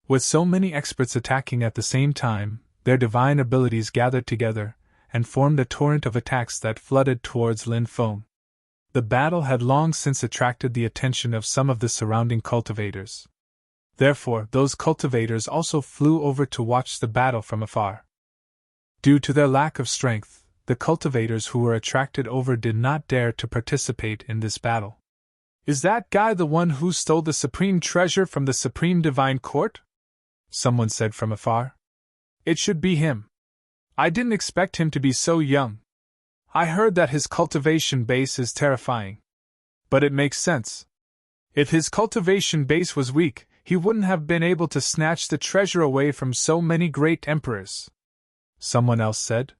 With so many experts attacking at the same time, their divine abilities gathered together and formed a torrent of attacks that flooded towards Lin Feng. The battle had long since attracted the attention of some of the surrounding cultivators. Therefore, those cultivators also flew over to watch the battle from afar. Due to their lack of strength, the cultivators who were attracted over did not dare to participate in this battle. "Is that guy the one who stole the supreme treasure from the Supreme Divine Court?" someone said from afar. "It should be him. I didn't expect him to be so young. I heard that his cultivation base is terrifying. But it makes sense. If his cultivation base was weak, he wouldn't have been able to snatch the treasure away from so many great emperors," someone else said.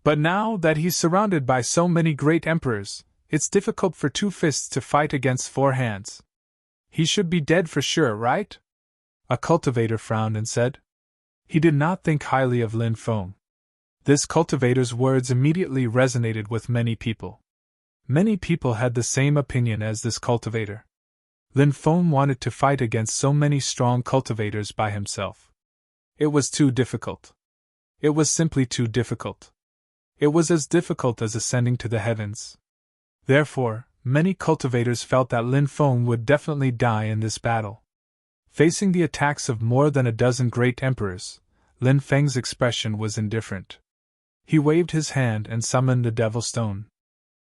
"But now that he's surrounded by so many great emperors, it's difficult for 2 fists to fight against 4 hands. He should be dead for sure, right?" A cultivator frowned and said. He did not think highly of Lin Feng. This cultivator's words immediately resonated with many people. Many people had the same opinion as this cultivator. Lin Feng wanted to fight against so many strong cultivators by himself. It was too difficult. It was simply too difficult. It was as difficult as ascending to the heavens. Therefore, many cultivators felt that Lin Feng would definitely die in this battle. Facing the attacks of more than a dozen great emperors, Lin Feng's expression was indifferent. He waved his hand and summoned the Devil Stone.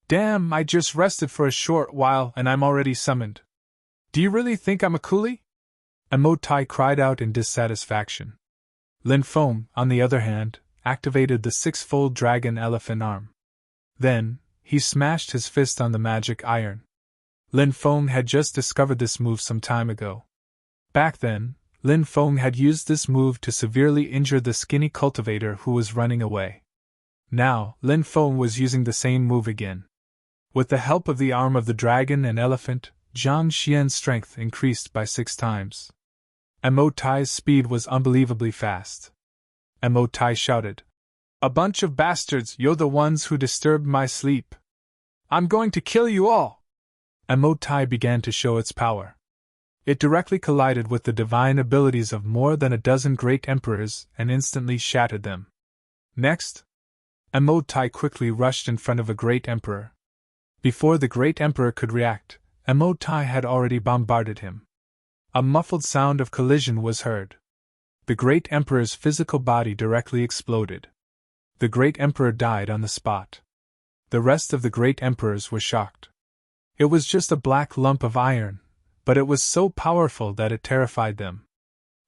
Damn, I just rested for a short while and I'm already summoned. Do you really think I'm a coolie? Emotai cried out in dissatisfaction. Lin Feng, on the other hand, activated the six-fold dragon elephant arm. Then, he smashed his fist on the magic iron. Lin Feng had just discovered this move some time ago. Back then, Lin Feng had used this move to severely injure the skinny cultivator who was running away. Now, Lin Feng was using the same move again. With the help of the arm of the dragon and elephant, Zhang Xian's strength increased by 6 times. Emotai's speed was unbelievably fast. Emotai shouted, "A bunch of bastards, you're the ones who disturbed my sleep. I'm going to kill you all!" Emotai began to show its power. It directly collided with the divine abilities of more than a dozen great emperors and instantly shattered them. Next, Emotai quickly rushed in front of a great emperor. Before the great emperor could react, Emotai had already bombarded him. A muffled sound of collision was heard. The great emperor's physical body directly exploded. The great emperor died on the spot. The rest of the great emperors were shocked. It was just a black lump of iron, but it was so powerful that it terrified them.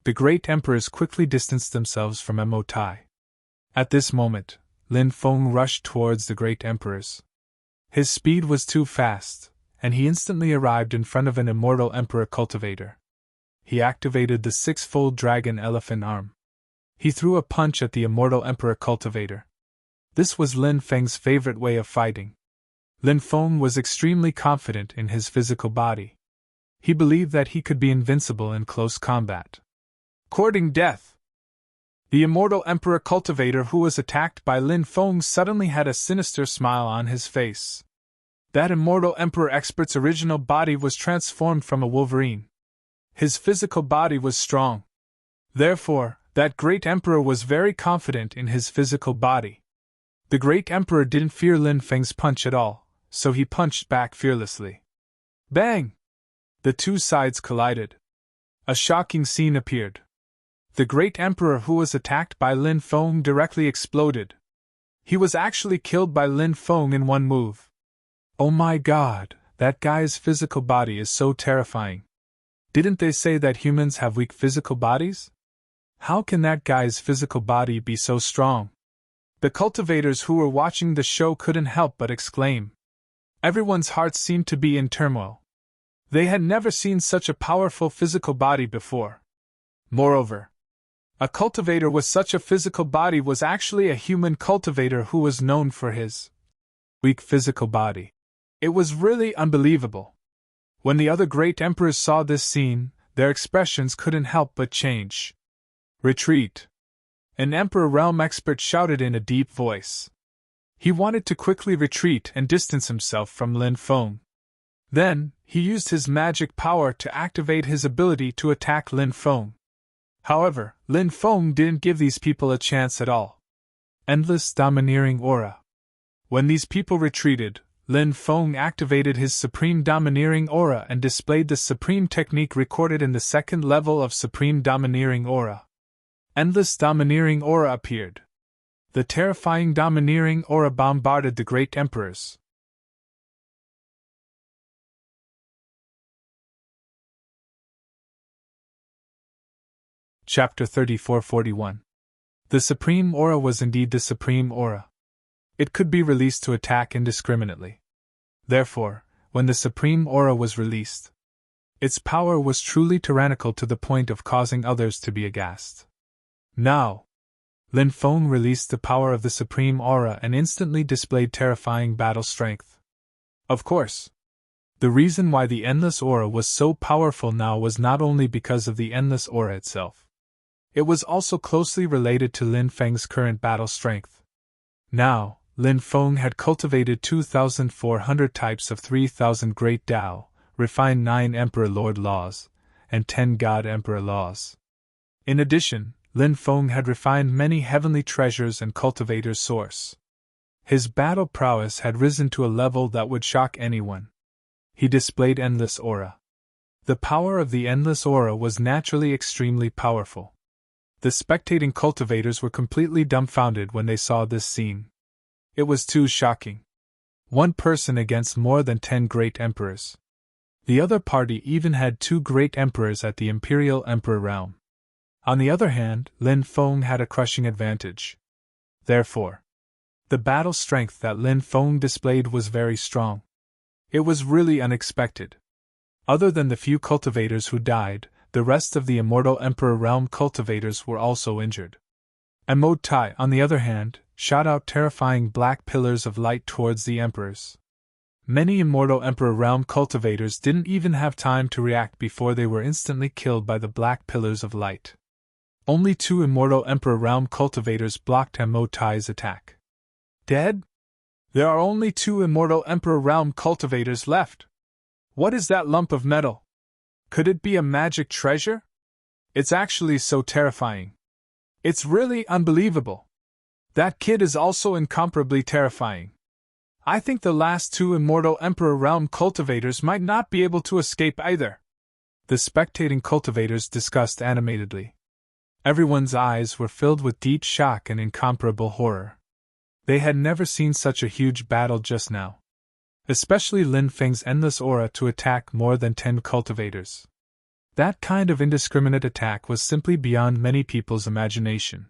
The great emperors quickly distanced themselves from Emotai. At this moment, Lin Feng rushed towards the great emperors. His speed was too fast, and he instantly arrived in front of an immortal emperor cultivator. He activated the six-fold dragon elephant arm. He threw a punch at the immortal emperor cultivator. This was Lin Feng's favorite way of fighting. Lin Feng was extremely confident in his physical body. He believed that he could be invincible in close combat. Courting death! The immortal emperor cultivator who was attacked by Lin Feng suddenly had a sinister smile on his face. That immortal emperor expert's original body was transformed from a wolverine. His physical body was strong. Therefore, that great emperor was very confident in his physical body. The great emperor didn't fear Lin Feng's punch at all, so he punched back fearlessly. Bang! The two sides collided. A shocking scene appeared. The great emperor who was attacked by Lin Feng directly exploded. He was actually killed by Lin Feng in one move. Oh my god, that guy's physical body is so terrifying. Didn't they say that humans have weak physical bodies? How can that guy's physical body be so strong? The cultivators who were watching the show couldn't help but exclaim. Everyone's hearts seemed to be in turmoil. They had never seen such a powerful physical body before. Moreover, a cultivator with such a physical body was actually a human cultivator who was known for his weak physical body. It was really unbelievable. When the other great emperors saw this scene, their expressions couldn't help but change. Retreat! An Emperor Realm expert shouted in a deep voice. He wanted to quickly retreat and distance himself from Lin Feng. Then, he used his magic power to activate his ability to attack Lin Feng. However, Lin Feng didn't give these people a chance at all. Endless domineering aura. When these people retreated, Lin Feng activated his supreme domineering aura and displayed the supreme technique recorded in the second level of supreme domineering aura. Endless domineering aura appeared. The terrifying domineering aura bombarded the great emperors. Chapter 3441. The supreme aura was indeed the supreme aura. It could be released to attack indiscriminately. Therefore, when the supreme aura was released, its power was truly tyrannical to the point of causing others to be aghast. Now, Lin Feng released the power of the supreme aura and instantly displayed terrifying battle strength. Of course, the reason why the endless aura was so powerful now was not only because of the endless aura itself. It was also closely related to Lin Feng's current battle strength. Now, Lin Feng had cultivated 2,400 types of 3,000 Great Tao, refined 9 Emperor Lord laws, and 10 God Emperor laws. In addition, Lin Feng had refined many heavenly treasures and cultivator's source. His battle prowess had risen to a level that would shock anyone. He displayed endless aura. The power of the endless aura was naturally extremely powerful. The spectating cultivators were completely dumbfounded when they saw this scene. It was too shocking. One person against more than 10 great emperors. The other party even had 2 great emperors at the Imperial Emperor realm. On the other hand, Lin Feng had a crushing advantage. Therefore, the battle strength that Lin Feng displayed was very strong. It was really unexpected. Other than the few cultivators who died, the rest of the Immortal Emperor realm cultivators were also injured. Emotai, on the other hand, shot out terrifying black pillars of light towards the emperors. Many Immortal Emperor realm cultivators didn't even have time to react before they were instantly killed by the black pillars of light. Only 2 Immortal Emperor realm cultivators blocked Emotai's attack. Dead? There are only 2 Immortal Emperor realm cultivators left. What is that lump of metal? Could it be a magic treasure? It's actually so terrifying. It's really unbelievable. That kid is also incomparably terrifying. I think the last 2 Immortal Emperor realm cultivators might not be able to escape either. The spectating cultivators discussed animatedly. Everyone's eyes were filled with deep shock and incomparable horror. They had never seen such a huge battle just now. Especially Lin Feng's endless aura to attack more than 10 cultivators. That kind of indiscriminate attack was simply beyond many people's imagination.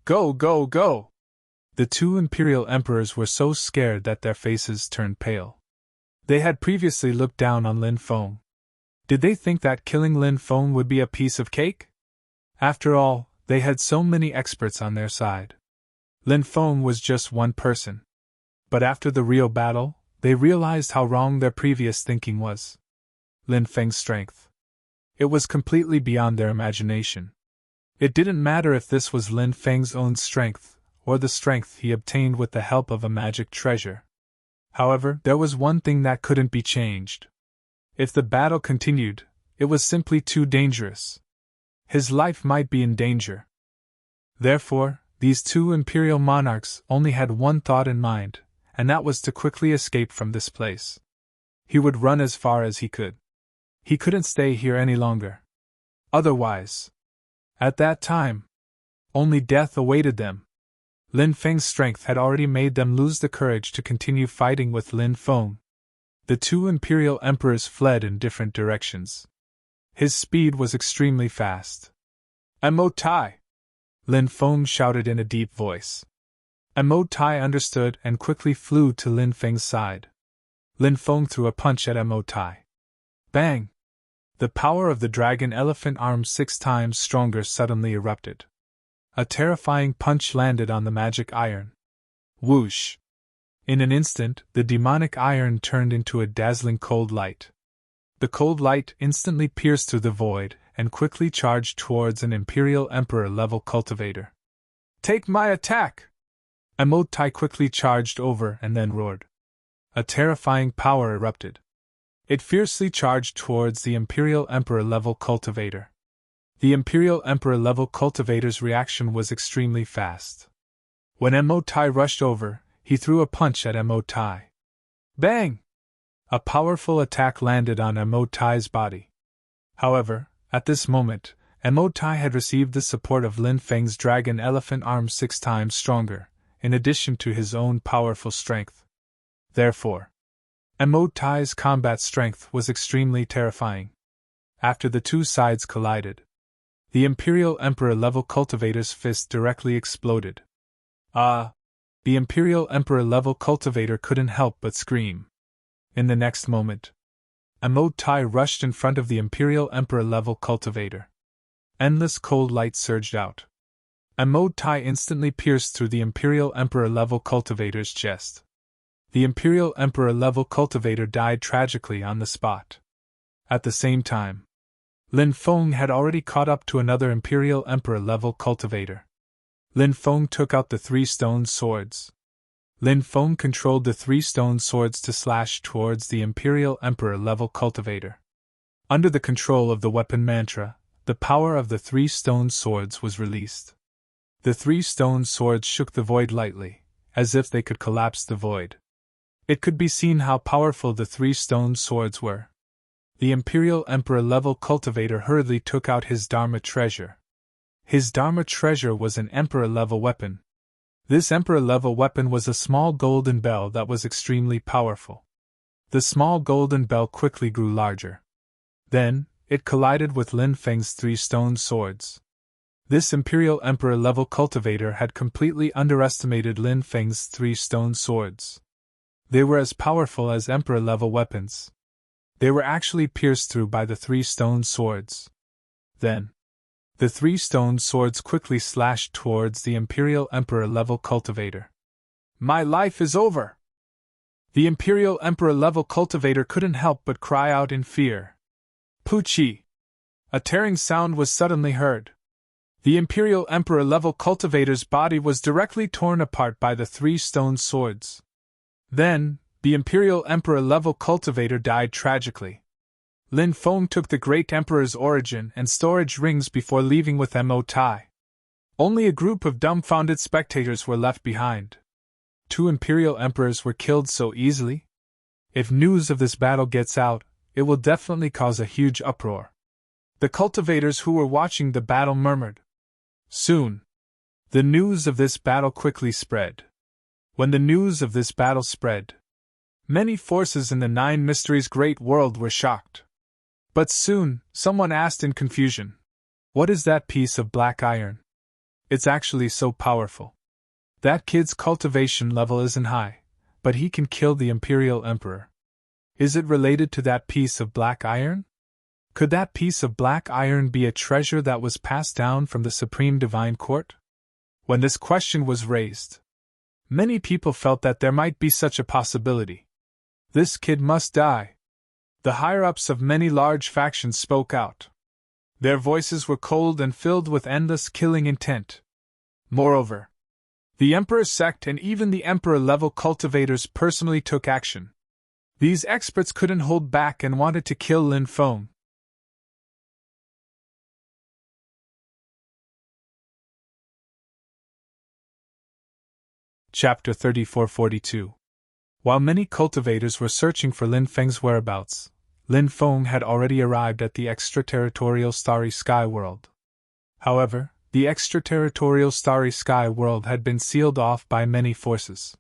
Go, go, go! The 2 Imperial Emperors were so scared that their faces turned pale. They had previously looked down on Lin Feng. Did they think that killing Lin Feng would be a piece of cake? After all, they had so many experts on their side. Lin Feng was just one person. But after the real battle, they realized how wrong their previous thinking was. Lin Feng's strength. It was completely beyond their imagination. It didn't matter if this was Lin Feng's own strength, or the strength he obtained with the help of a magic treasure. However, there was one thing that couldn't be changed. If the battle continued, it was simply too dangerous. His life might be in danger. Therefore, these 2 imperial monarchs only had one thought in mind, and that was to quickly escape from this place. He would run as far as he could. He couldn't stay here any longer. Otherwise, at that time, only death awaited them. Lin Feng's strength had already made them lose the courage to continue fighting with Lin Feng. The 2 imperial emperors fled in different directions. His speed was extremely fast. Emotai! Lin Feng shouted in a deep voice. Emotai understood and quickly flew to Lin Feng's side. Lin Feng threw a punch at Emotai. Bang! The power of the dragon elephant arm 6 times stronger suddenly erupted. A terrifying punch landed on the magic iron. Whoosh! In an instant, the demonic iron turned into a dazzling cold light. The cold light instantly pierced through the void and quickly charged towards an Imperial Emperor-level cultivator. Take my attack! Emotai quickly charged over and then roared. A terrifying power erupted. It fiercely charged towards the Imperial Emperor-level cultivator. The Imperial Emperor-level cultivator's reaction was extremely fast. When Emotai rushed over, he threw a punch at Emotai. Bang! A powerful attack landed on Emotai's body. However, at this moment, Emotai had received the support of Lin Feng's dragon elephant arm 6 times stronger, in addition to his own powerful strength. Therefore, Emotai's combat strength was extremely terrifying. After the 2 sides collided, the Imperial Emperor-level cultivator's fist directly exploded. Ah! The Imperial Emperor-level cultivator couldn't help but scream. In the next moment, Emotai rushed in front of the Imperial Emperor-level cultivator. Endless cold light surged out. Emotai instantly pierced through the Imperial Emperor-level cultivator's chest. The Imperial Emperor-level cultivator died tragically on the spot. At the same time, Lin Feng had already caught up to another Imperial Emperor-level cultivator. Lin Feng took out the 3 stone swords. Lin Feng controlled the 3 stone swords to slash towards the Imperial Emperor-level cultivator. Under the control of the weapon mantra, the power of the 3 stone swords was released. The 3 stone swords shook the void lightly, as if they could collapse the void. It could be seen how powerful the 3 stone swords were. The Imperial Emperor level cultivator hurriedly took out his Dharma treasure. His Dharma treasure was an Emperor level weapon. This Emperor level weapon was a small golden bell that was extremely powerful. The small golden bell quickly grew larger. Then, it collided with Lin Feng's 3 stone swords. This Imperial Emperor level cultivator had completely underestimated Lin Feng's 3 stone swords. They were as powerful as Emperor level weapons. They were actually pierced through by the 3 stone swords. Then, the 3 stone swords quickly slashed towards the Imperial Emperor level cultivator. My life is over! The Imperial Emperor level cultivator couldn't help but cry out in fear. Poochie! A tearing sound was suddenly heard. The Imperial Emperor level cultivator's body was directly torn apart by the 3 stone swords. Then, the Imperial Emperor level cultivator died tragically. Lin Feng took the Great Emperor's origin and storage rings before leaving with Mo Tai. Only a group of dumbfounded spectators were left behind. 2 Imperial Emperors were killed so easily? If news of this battle gets out, it will definitely cause a huge uproar. The cultivators who were watching the battle murmured. Soon, the news of this battle quickly spread. When the news of this battle spread, many forces in the 9 Mysteries Great World were shocked. But soon, someone asked in confusion, "What is that piece of black iron? It's actually so powerful. That kid's cultivation level isn't high, but he can kill the Imperial Emperor. Is it related to that piece of black iron? Could that piece of black iron be a treasure that was passed down from the Supreme Divine Court?" When this question was raised, many people felt that there might be such a possibility. This kid must die. The higher-ups of many large factions spoke out. Their voices were cold and filled with endless killing intent. Moreover, the Emperor's sect and even the Emperor-level cultivators personally took action. These experts couldn't hold back and wanted to kill Lin Feng. Chapter 3442. While many cultivators were searching for Lin Feng's whereabouts, Lin Feng had already arrived at the extraterritorial Starry Sky World. However, the extraterritorial Starry Sky World had been sealed off by many forces.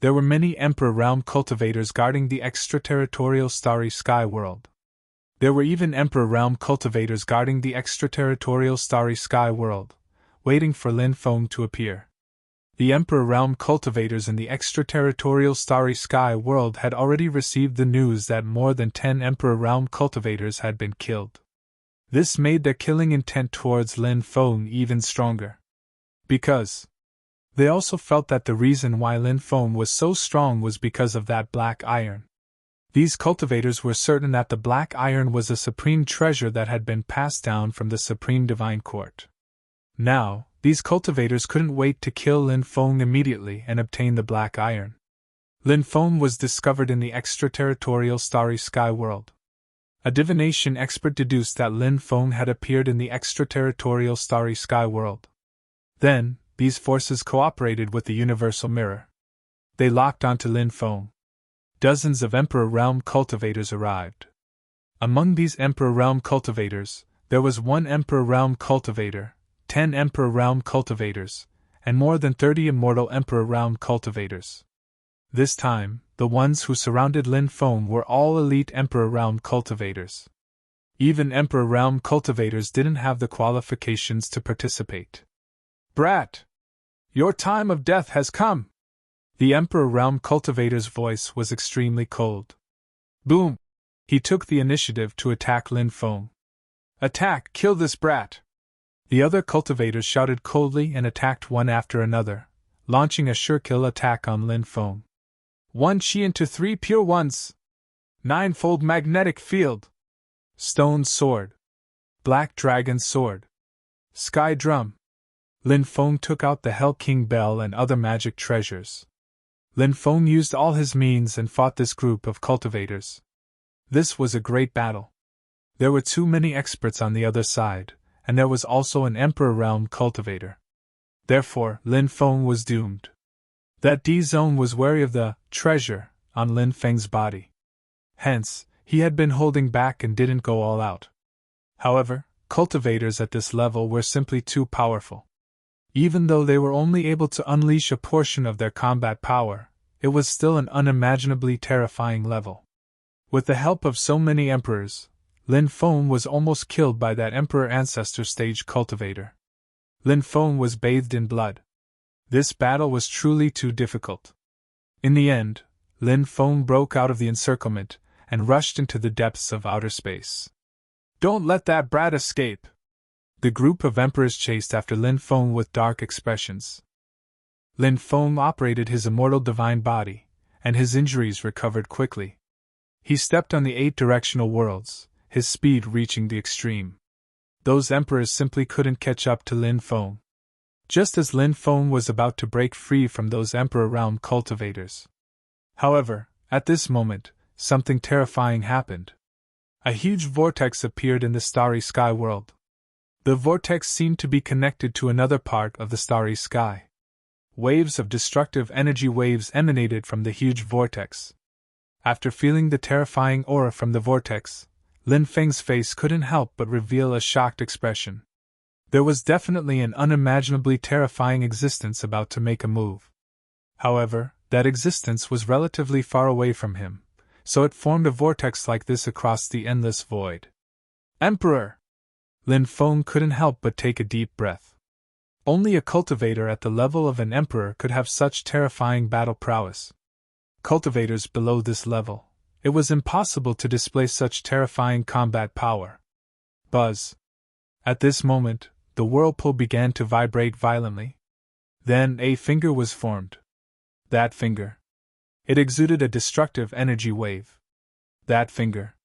There were many Emperor Realm cultivators guarding the extraterritorial Starry Sky World. There were even Emperor Realm cultivators guarding the extraterritorial Starry Sky World, waiting for Lin Feng to appear. The Emperor Realm cultivators in the extraterritorial Starry Sky World had already received the news that more than 10 Emperor Realm cultivators had been killed. This made their killing intent towards Lin Feng even stronger. Because they also felt that the reason why Lin Feng was so strong was because of that black iron. These cultivators were certain that the black iron was a supreme treasure that had been passed down from the Supreme Divine Court. Now, these cultivators couldn't wait to kill Lin Feng immediately and obtain the black iron. Lin Feng was discovered in the extraterritorial Starry Sky World. A divination expert deduced that Lin Feng had appeared in the extraterritorial Starry Sky World. Then, these forces cooperated with the Universal Mirror. They locked onto Lin Feng. Dozens of Emperor Realm cultivators arrived. Among these Emperor Realm cultivators, there was 1 Emperor Realm cultivator, 10 Emperor Realm cultivators, and more than 30 Immortal Emperor Realm cultivators. This time, the ones who surrounded Lin Feng were all elite Emperor Realm cultivators. Even Emperor Realm cultivators didn't have the qualifications to participate. "Brat! Your time of death has come!" The Emperor Realm cultivator's voice was extremely cold. Boom! He took the initiative to attack Lin Feng. "Attack! Kill this brat!" The other cultivators shouted coldly and attacked one after another, launching a sure-kill attack on Lin Feng. 1 chi into 3 pure ones. 9-fold magnetic field. Stone sword. Black dragon sword. Sky drum. Lin Feng took out the Hell King bell and other magic treasures. Lin Feng used all his means and fought this group of cultivators. This was a great battle. There were too many experts on the other side, and there was also an Emperor Realm cultivator. Therefore, Lin Feng was doomed. That D-Zone was wary of the treasure on Lin Feng's body. Hence, he had been holding back and didn't go all out. However, cultivators at this level were simply too powerful. Even though they were only able to unleash a portion of their combat power, it was still an unimaginably terrifying level. With the help of so many emperors, Lin Feng was almost killed by that Emperor Ancestor stage cultivator. Lin Feng was bathed in blood. This battle was truly too difficult. In the end, Lin Feng broke out of the encirclement and rushed into the depths of outer space. "Don't let that brat escape!" The group of emperors chased after Lin Feng with dark expressions. Lin Feng operated his immortal divine body, and his injuries recovered quickly. He stepped on the 8 directional worlds, his speed reaching the extreme. Those emperors simply couldn't catch up to Lin Feng. Just as Lin Feng was about to break free from those emperor-realm cultivators. However, at this moment, something terrifying happened. A huge vortex appeared in the starry sky world. The vortex seemed to be connected to another part of the starry sky. Waves of destructive energy waves emanated from the huge vortex. After feeling the terrifying aura from the vortex, Lin Feng's face couldn't help but reveal a shocked expression. There was definitely an unimaginably terrifying existence about to make a move. However, that existence was relatively far away from him, so it formed a vortex like this across the endless void. "Emperor!" Lin Feng couldn't help but take a deep breath. Only a cultivator at the level of an emperor could have such terrifying battle prowess. Cultivators below this level, it was impossible to display such terrifying combat power. Buzz! At this moment, the whirlpool began to vibrate violently. Then a finger was formed. That finger. It exuded a destructive energy wave. That finger.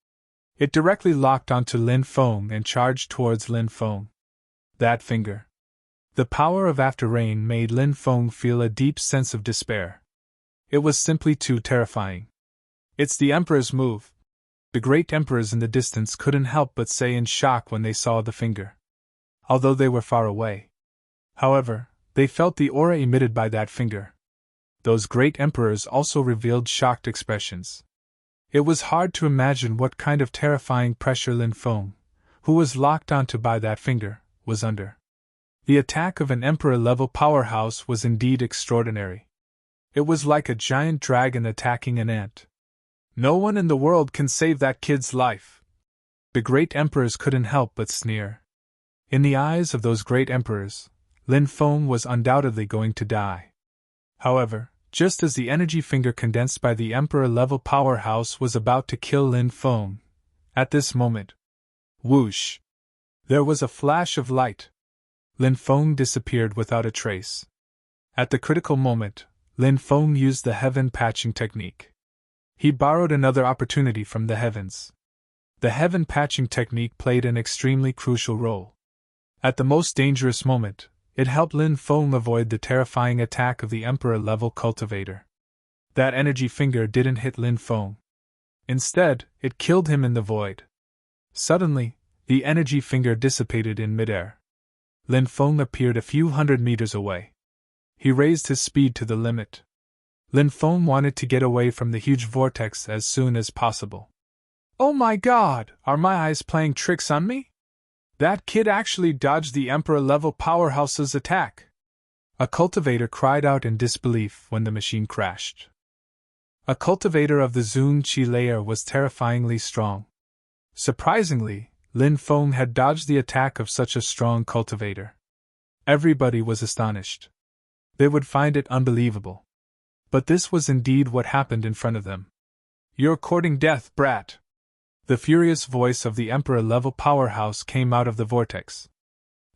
It directly locked onto Lin Feng and charged towards Lin Feng. That finger. The power of after rain made Lin Feng feel a deep sense of despair. It was simply too terrifying. "It's the Emperor's move." The great emperors in the distance couldn't help but say in shock when they saw the finger. Although they were far away. However, they felt the aura emitted by that finger. Those great emperors also revealed shocked expressions. It was hard to imagine what kind of terrifying pressure Lin Feng, who was locked onto by that finger, was under. The attack of an emperor-level powerhouse was indeed extraordinary. It was like a giant dragon attacking an ant. "No one in the world can save that kid's life." The great emperors couldn't help but sneer. In the eyes of those great emperors, Lin Feng was undoubtedly going to die. However, just as the energy finger condensed by the emperor-level powerhouse was about to kill Lin Feng, at this moment, whoosh! There was a flash of light. Lin Feng disappeared without a trace. At the critical moment, Lin Feng used the heaven patching technique. He borrowed another opportunity from the heavens. The heaven patching technique played an extremely crucial role. At the most dangerous moment, it helped Lin Feng avoid the terrifying attack of the emperor-level cultivator. That energy finger didn't hit Lin Feng. Instead, it killed him in the void. Suddenly, the energy finger dissipated in midair. Lin Feng appeared a few hundred meters away. He raised his speed to the limit. Lin Feng wanted to get away from the huge vortex as soon as possible. "Oh my god, are my eyes playing tricks on me? That kid actually dodged the Emperor-level powerhouse's attack!" A cultivator cried out in disbelief when the machine crashed. A cultivator of the Zun Qi layer was terrifyingly strong. Surprisingly, Lin Feng had dodged the attack of such a strong cultivator. Everybody was astonished. They would find it unbelievable. But this was indeed what happened in front of them. "You're courting death, brat!" The furious voice of the Emperor-level powerhouse came out of the vortex.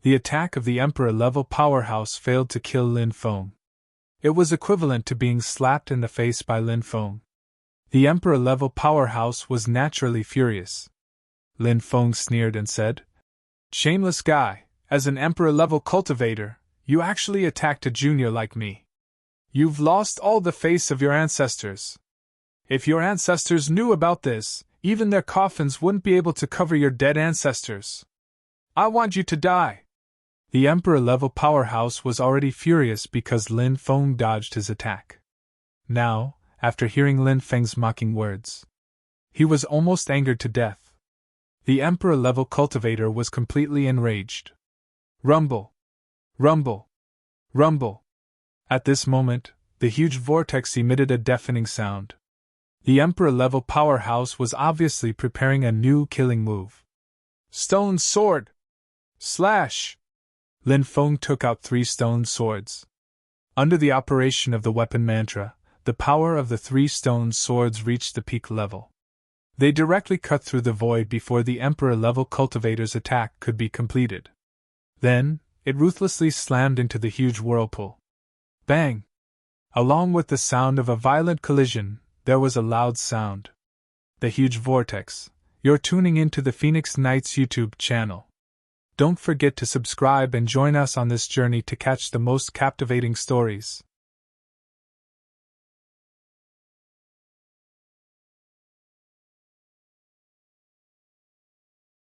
The attack of the Emperor-level powerhouse failed to kill Lin Feng. It was equivalent to being slapped in the face by Lin Feng. The Emperor-level powerhouse was naturally furious. Lin Feng sneered and said, "Shameless guy, as an Emperor-level cultivator, you actually attacked a junior like me. You've lost all the face of your ancestors. If your ancestors knew about this, even their coffins wouldn't be able to cover your dead ancestors. I want you to die." The Emperor-level powerhouse was already furious because Lin Feng dodged his attack. Now, after hearing Lin Feng's mocking words, he was almost angered to death. The Emperor-level cultivator was completely enraged. Rumble! Rumble! Rumble! At this moment, the huge vortex emitted a deafening sound. The Emperor-level powerhouse was obviously preparing a new killing move. Stone sword! Slash! Lin Feng took out 3 stone swords. Under the operation of the weapon mantra, the power of the 3 stone swords reached the peak level. They directly cut through the void before the Emperor-level cultivator's attack could be completed. Then, it ruthlessly slammed into the huge whirlpool. Bang! Along with the sound of a violent collision, there was a loud sound. The huge vortex. You're tuning into the Phoenix Knights YouTube channel. Don't forget to subscribe and join us on this journey to catch the most captivating stories.